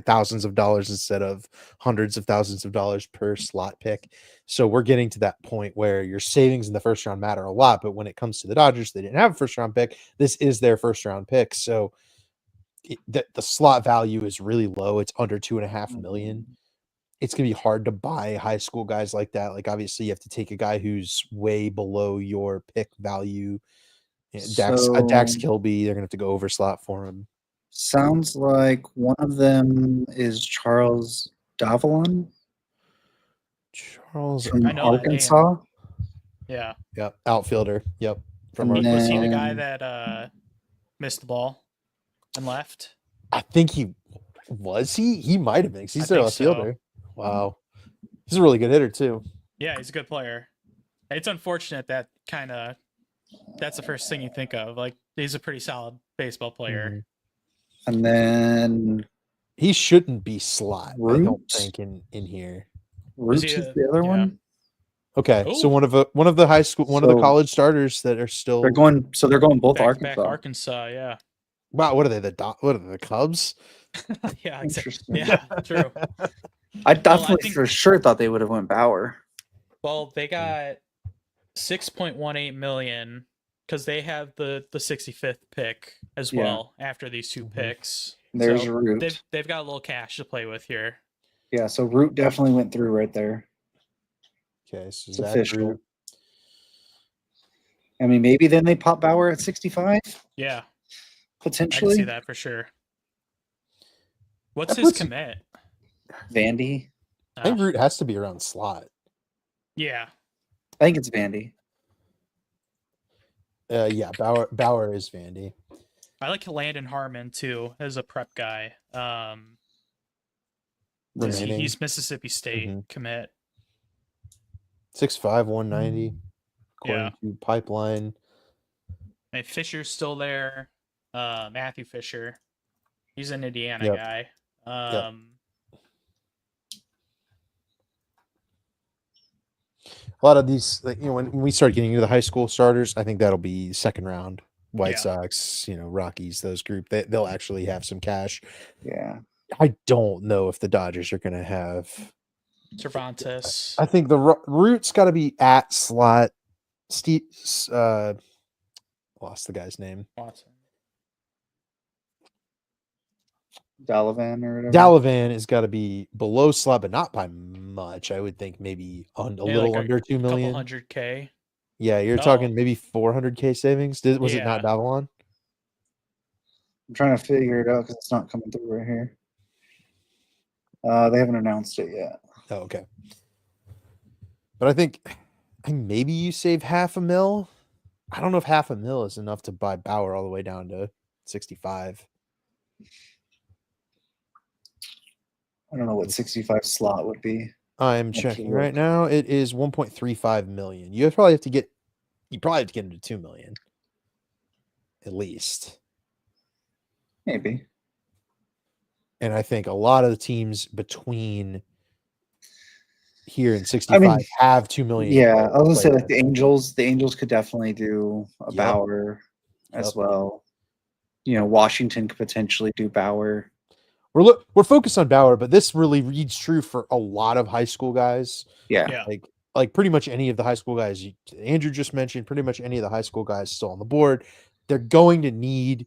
thousands of dollars instead of hundreds of thousands of dollars per slot pick. So we're getting to that point where your savings in the first round matter a lot. But when it comes to the Dodgers, they didn't have a first round pick. This is their first round pick. So the slot value is really low. It's under $2.5 million. It's going to be hard to buy high school guys like that. Like, obviously, you have to take a guy who's way below your pick value. Dax Kilby, they're going to have to go over slot for him. Sounds like one of them is Charles Davalon. Charles from Arkansas. Yeah. Yep. Outfielder. Yep. From was he the guy that missed the ball and left? I think he might have been. He's their outfielder. So. Wow. He's a really good hitter too. Yeah, he's a good player. It's unfortunate that that's the first thing you think of. Like, he's a pretty solid baseball player. And then he shouldn't be slot, I don't think, in here. Roots is the other one. Okay, so one of the high school, one of the college starters that are still they're going both back Arkansas, yeah. Wow, what are they? The Cubs? Yeah, exactly. Yeah, true. I definitely for sure thought they would have went Bauer. Well, they got $6.18 million because they have the 65th pick as well after these two picks. There's Root. They've got a little cash to play with here. Yeah, so Root definitely went through right there. Okay, so it's official. Root. I mean, maybe then they pop Bauer at 65. Yeah, potentially. I can see that for sure. What's his commit? Vandy. I think Root has to be around slot. Yeah, I think it's Vandy. Yeah, Bauer is Vandy. I like Landon Harmon too as a prep guy. He's Mississippi State commit. 6'5", 190. According to Pipeline. And Fisher's still there. Matthew Fisher. He's an Indiana guy. A lot of these, when we start getting into the high school starters, I think that'll be second round. White Sox, Rockies, those group, they'll actually have some cash. Yeah. I don't know if the Dodgers are going to have Cervantes. I think the Root's got to be at slot. Steve, lost the guy's name. Watson. Dalavan or whatever. Dalavan has got to be below slot, but not by much. I would think maybe a little under 2 million. Couple $100K. Yeah, you're talking maybe 400K savings. Was it not Davalon? I'm trying to figure it out because it's not coming through right here. They haven't announced it yet. Oh, okay. But I think maybe you save $500,000. I don't know if $500,000 is enough to buy Bauer all the way down to 65. I don't know what 65 slot would be. I'm checking right now. It is 1.35 million. You probably have to get into 2 million. At least. Maybe. And I think a lot of the teams between here and 65 have 2 million. Yeah, I was gonna say like the Angels could definitely do a Bauer as well. Washington could potentially do Bauer. We're focused on Bauer, but this really reads true for a lot of high school guys. Yeah. Like pretty much any of the high school guys Andrew just mentioned, pretty much any of the high school guys still on the board. They're going to need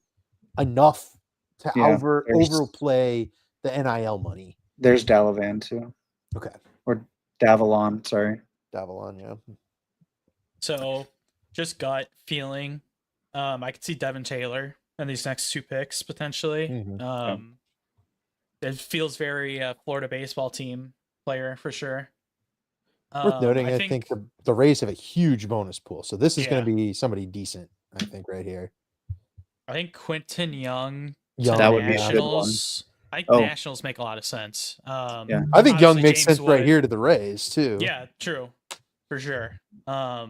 enough to overplay the NIL money. There's Dalavan too. Okay. Or Davalon, sorry. Davalon, yeah. So just gut feeling. I could see Devin Taylor in these next two picks potentially. It feels very Florida baseball team player for sure. Worth noting, I think the Rays have a huge bonus pool, so this is going to be somebody decent. I think right here. I think Quentin Young That would be a good one. Nationals. I think Nationals make a lot of sense. Yeah. I think Young makes James sense right here to the Rays too. Yeah, true, for sure. But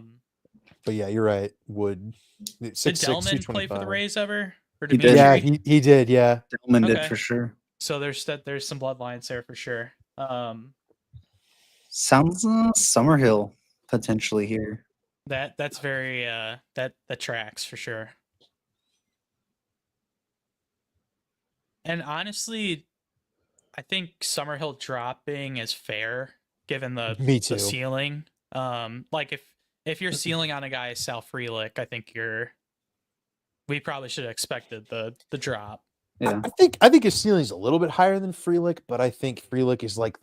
yeah, you're right. Wood. Did Delman play for the Rays ever? Or did did. Yeah, he did. Yeah, Delman did for sure. So there's some bloodlines there for sure. Sounds Summerhill potentially here. That's very that tracks for sure. And honestly, I think Summerhill dropping is fair given the ceiling. Like if you're ceiling on a guy Sal Frelick, I think we probably should have expected the drop. Yeah. I think his ceiling's a little bit higher than Frelick, but I think Frelick is like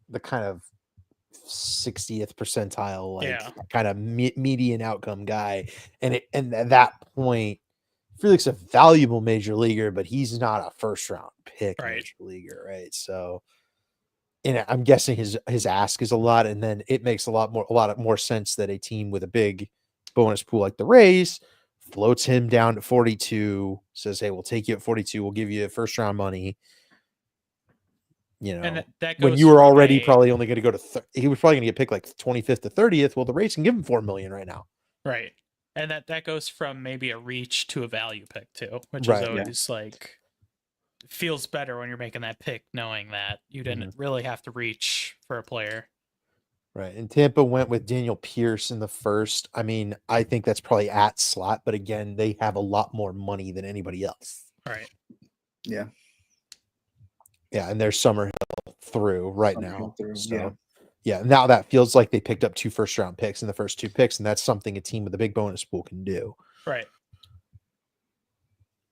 the kind of 60th percentile, like kind of median outcome guy. And at that point, Frelick's a valuable major leaguer, but he's not a first round pick major leaguer, right? So, and I'm guessing his ask is a lot, and then it makes a lot more sense that a team with a big bonus pool like the Rays floats him down to 42, says, "Hey, we'll take you at 42. We'll give you first round money." You know, and that when goes you were already probably only going to go to, he was probably going to get picked like 25th to 30th. Well, the Rays can give him $4 million right now. Right. And that goes from maybe a reach to a value pick too, which is always like, feels better when you're making that pick, knowing that you didn't really have to reach for a player. Right. And Tampa went with Daniel Pierce in the first. I mean, I think that's probably at slot, but again, they have a lot more money than anybody else. Right. Yeah. Yeah. And there's Summerhill through now. So, yeah. Now that feels like they picked up 2 first round picks in the first 2 picks, and that's something a team with a big bonus pool can do. Right.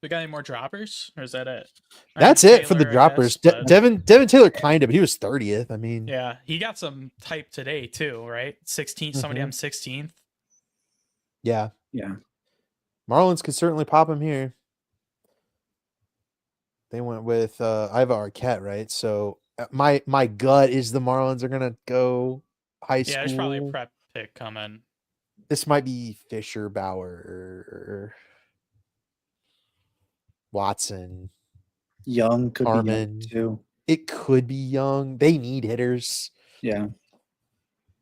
We got any more droppers, or is that it? That's it for the droppers. Devin Taylor kind of, but he was 30th. I mean, yeah, he got some type today too, right? 16th, somebody on 16th. Yeah. Yeah. Marlins could certainly pop him here. They went with Iva Arquette, right? So my gut is the Marlins are gonna go high school. Yeah, there's probably a prep pick coming. This might be Fisher, Bauer, or Watson. Young could be young too. It could be Young. They need hitters. Yeah.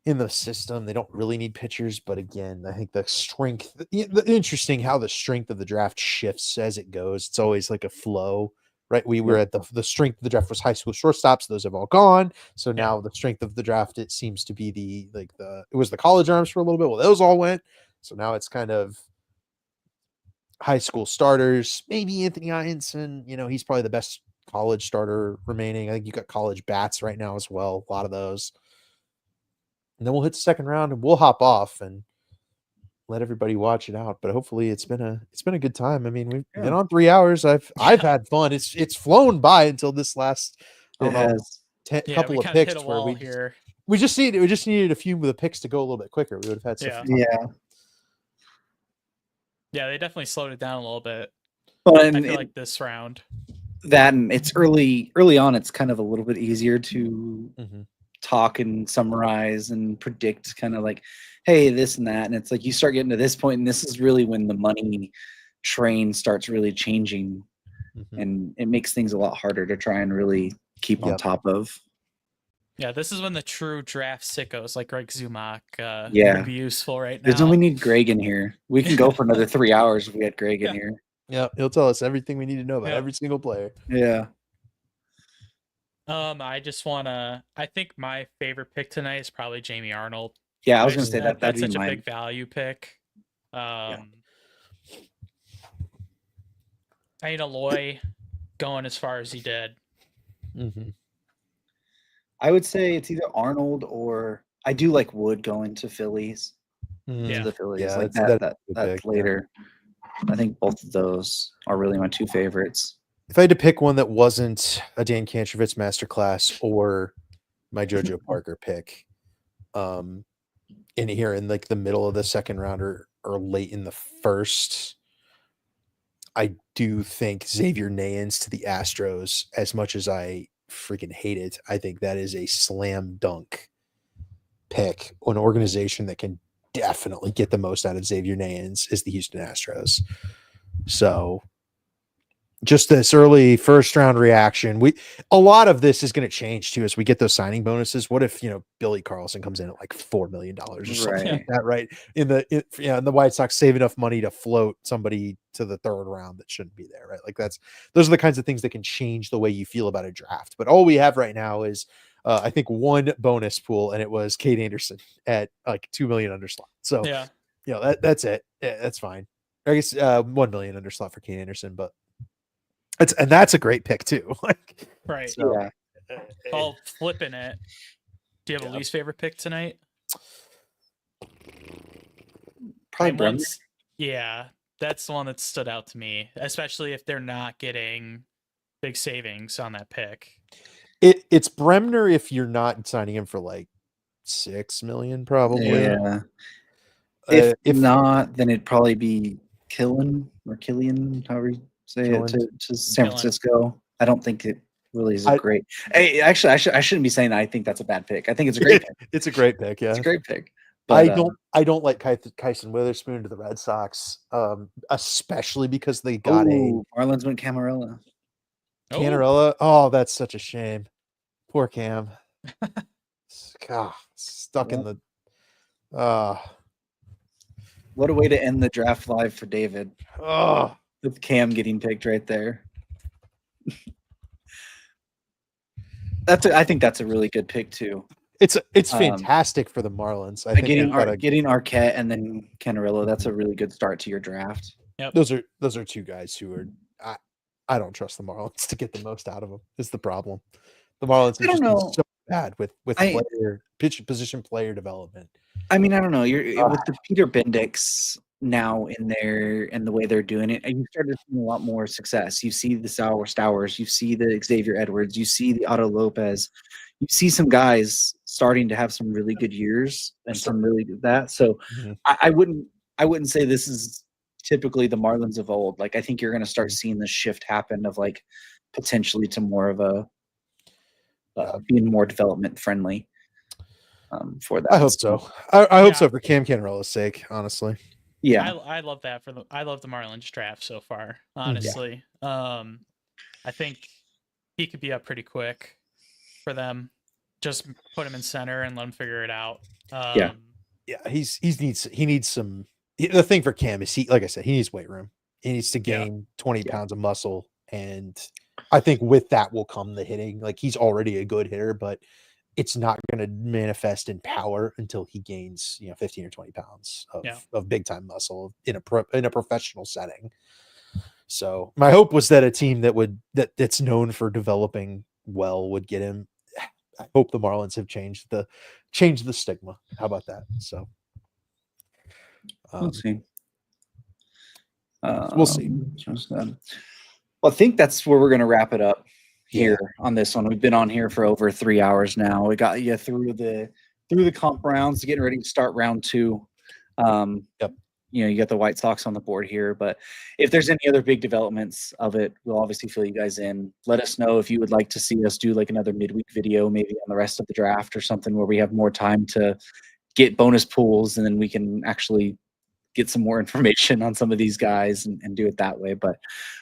In the system, they don't really need pitchers, but again, I think the strength. The interesting how the strength of the draft shifts as it goes. It's always like a flow, right? We were at the strength of the draft was high school shortstops; those have all gone. So now the strength of the draft, it seems to be it was the college arms for a little bit. Well, those all went. So now it's kind of high school starters. Maybe Anthony Ianson. You know, he's probably the best college starter remaining. I think you got college bats right now as well. A lot of those. And then we'll hit the second round and we'll hop off and let everybody watch it out. But hopefully it's been a good time. I mean, we've been on 3 hours. I've had fun. It's flown by until this last couple of picks where we just needed a few of the picks to go a little bit quicker. We would have had some Yeah, they definitely slowed it down a little bit. But I feel like this round. That and it's early on, it's kind of a little bit easier to talk and summarize and predict kind of like, hey, this and that. And it's like you start getting to this point, and this is really when the money train starts really changing. And it makes things a lot harder to try and really keep on top of. Yeah, this is when the true draft sickos like Greg Zumock would be useful right now. There's no we need Greg in here. We can go for another 3 hours if we had Greg in here. Yeah, he'll tell us everything we need to know about every single player. Yeah. I think my favorite pick tonight is probably Jamie Arnold. Yeah, I was gonna say that's such a big value pick. I need Aloy going as far as he did. I would say it's either Arnold or I do like Wood going to Phillies. The Phillies, like that's later. I think both of those are really my 2 favorites. If I had to pick one that wasn't a Dan Kantrovitz masterclass or my JoJo Parker pick, in here in like the middle of the second round or late in the first, I do think Xavier Nayans to the Astros, as much as I freaking hate it, I think that is a slam dunk pick. An organization that can definitely get the most out of Xavier Nayans is the Houston Astros. So just this early first round reaction. A lot of this is going to change too as we get those signing bonuses. What if Billy Carlson comes in at like $4 million or something like that, right? In the White Sox save enough money to float somebody to the third round that shouldn't be there, right? Like those are the kinds of things that can change the way you feel about a draft. But all we have right now is I think one bonus pool, and it was Kate Anderson at like 2 million under slot. So that's it. Yeah, that's fine. I guess 1 million under slot for Kate Anderson, but that's a great pick too. Like, right. So, All flipping it. Do you have a least favorite pick tonight? Probably Bremner. Yeah, that's the one that stood out to me, especially if they're not getting big savings on that pick. It's Bremner if you're not signing him for like 6 million, probably. Yeah. If not, then it'd probably be Killian, however you say it, to San Francisco. I don't think it really is a great. Hey, actually, I shouldn't be saying I think that's a bad pick. I think it's a great pick. It's a great pick. Yeah, it's a great pick. But, I don't like Kyson Witherspoon to the Red Sox, especially because they got Marlins went Camarilla. Canarella. Oh, that's such a shame. Poor Cam. God, stuck in the. What a way to end the draft live for David. Oh, with Cam getting picked right there. I think that's a really good pick too. It's fantastic for the Marlins. I think getting Arquette and then Canarillo, that's a really good start to your draft. Yep. Those are two guys who are I don't trust the Marlins to get the most out of them. Is the problem. The Marlins are just so bad with position player development. I mean, I don't know. You're with the Peter Bendix now in there and the way they're doing it, and you started seeing a lot more success. You see the Stowers, you see the Xavier Edwards, you see the Otto Lopez, you see some guys starting to have some really good years and some really good that. So I wouldn't say this is typically the Marlins of old. Like I think you're going to start seeing this shift happen of like potentially to more of a being more development friendly for that. I hope so. I hope so for Cam Canarella's sake, honestly. Yeah, I love that I love the Marlins draft so far. Honestly, I think he could be up pretty quick for them. Just put him in center and let him figure it out. He needs some. The thing for Cam is like I said, he needs weight room. He needs to gain 20 pounds of muscle, and I think with that will come the hitting. Like he's already a good hitter, but it's not going to manifest in power until he gains 15 or 20 pounds of big time muscle in a professional setting. So my hope was that a team that's known for developing well would get him. I hope the Marlins have changed the stigma. How about that? So we'll see. We'll see. Well, I think that's where we're going to wrap it up here on this one. We've been on here for over 3 hours now. We got you through the comp rounds, getting ready to start round 2. You got the White Sox on the board here, but if there's any other big developments of it, we'll obviously fill you guys in. Let us know if you would like to see us do like another midweek video, maybe on the rest of the draft or something where we have more time to get bonus pools and then we can actually get some more information on some of these guys and do it that way. But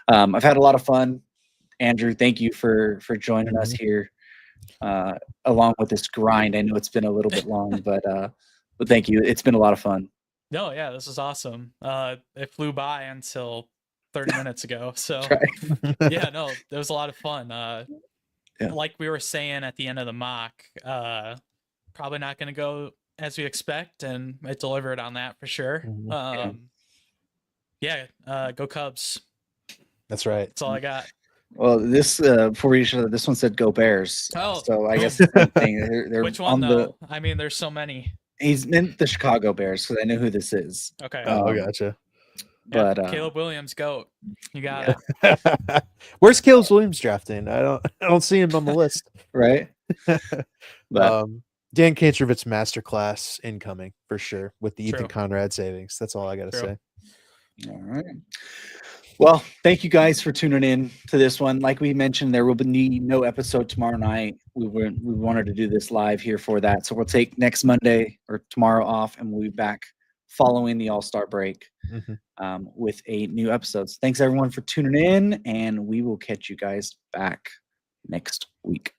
I've had a lot of fun. Andrew, thank you for joining us here along with this grind. I know it's been a little bit long, but thank you. It's been a lot of fun. No, yeah, this is awesome. It flew by until 30 minutes ago. So yeah, no, it was a lot of fun. Like we were saying at the end of the mock, probably not going to go as we expect, and it delivered on that for sure. Go Cubs. That's right. That's all I got. Well, this before we should, this one said "Go Bears." So I guess the same thing. They're which one though? I mean, there's so many. He's meant the Chicago Bears because I know who this is. Okay. Gotcha. But Caleb Williams, GOAT. You got it. Where's Caleb Williams drafting? I don't see him on the list. Right. But Dan Kantrovitz masterclass incoming for sure with the Ethan Conrad savings. That's all I got to say. All right. Well, thank you guys for tuning in to this one. Like we mentioned, there will be no episode tomorrow night. We wanted to do this live here for that. So we'll take next Monday or tomorrow off, and we'll be back following the All-Star break with a new episodes. Thanks everyone for tuning in, and we will catch you guys back next week.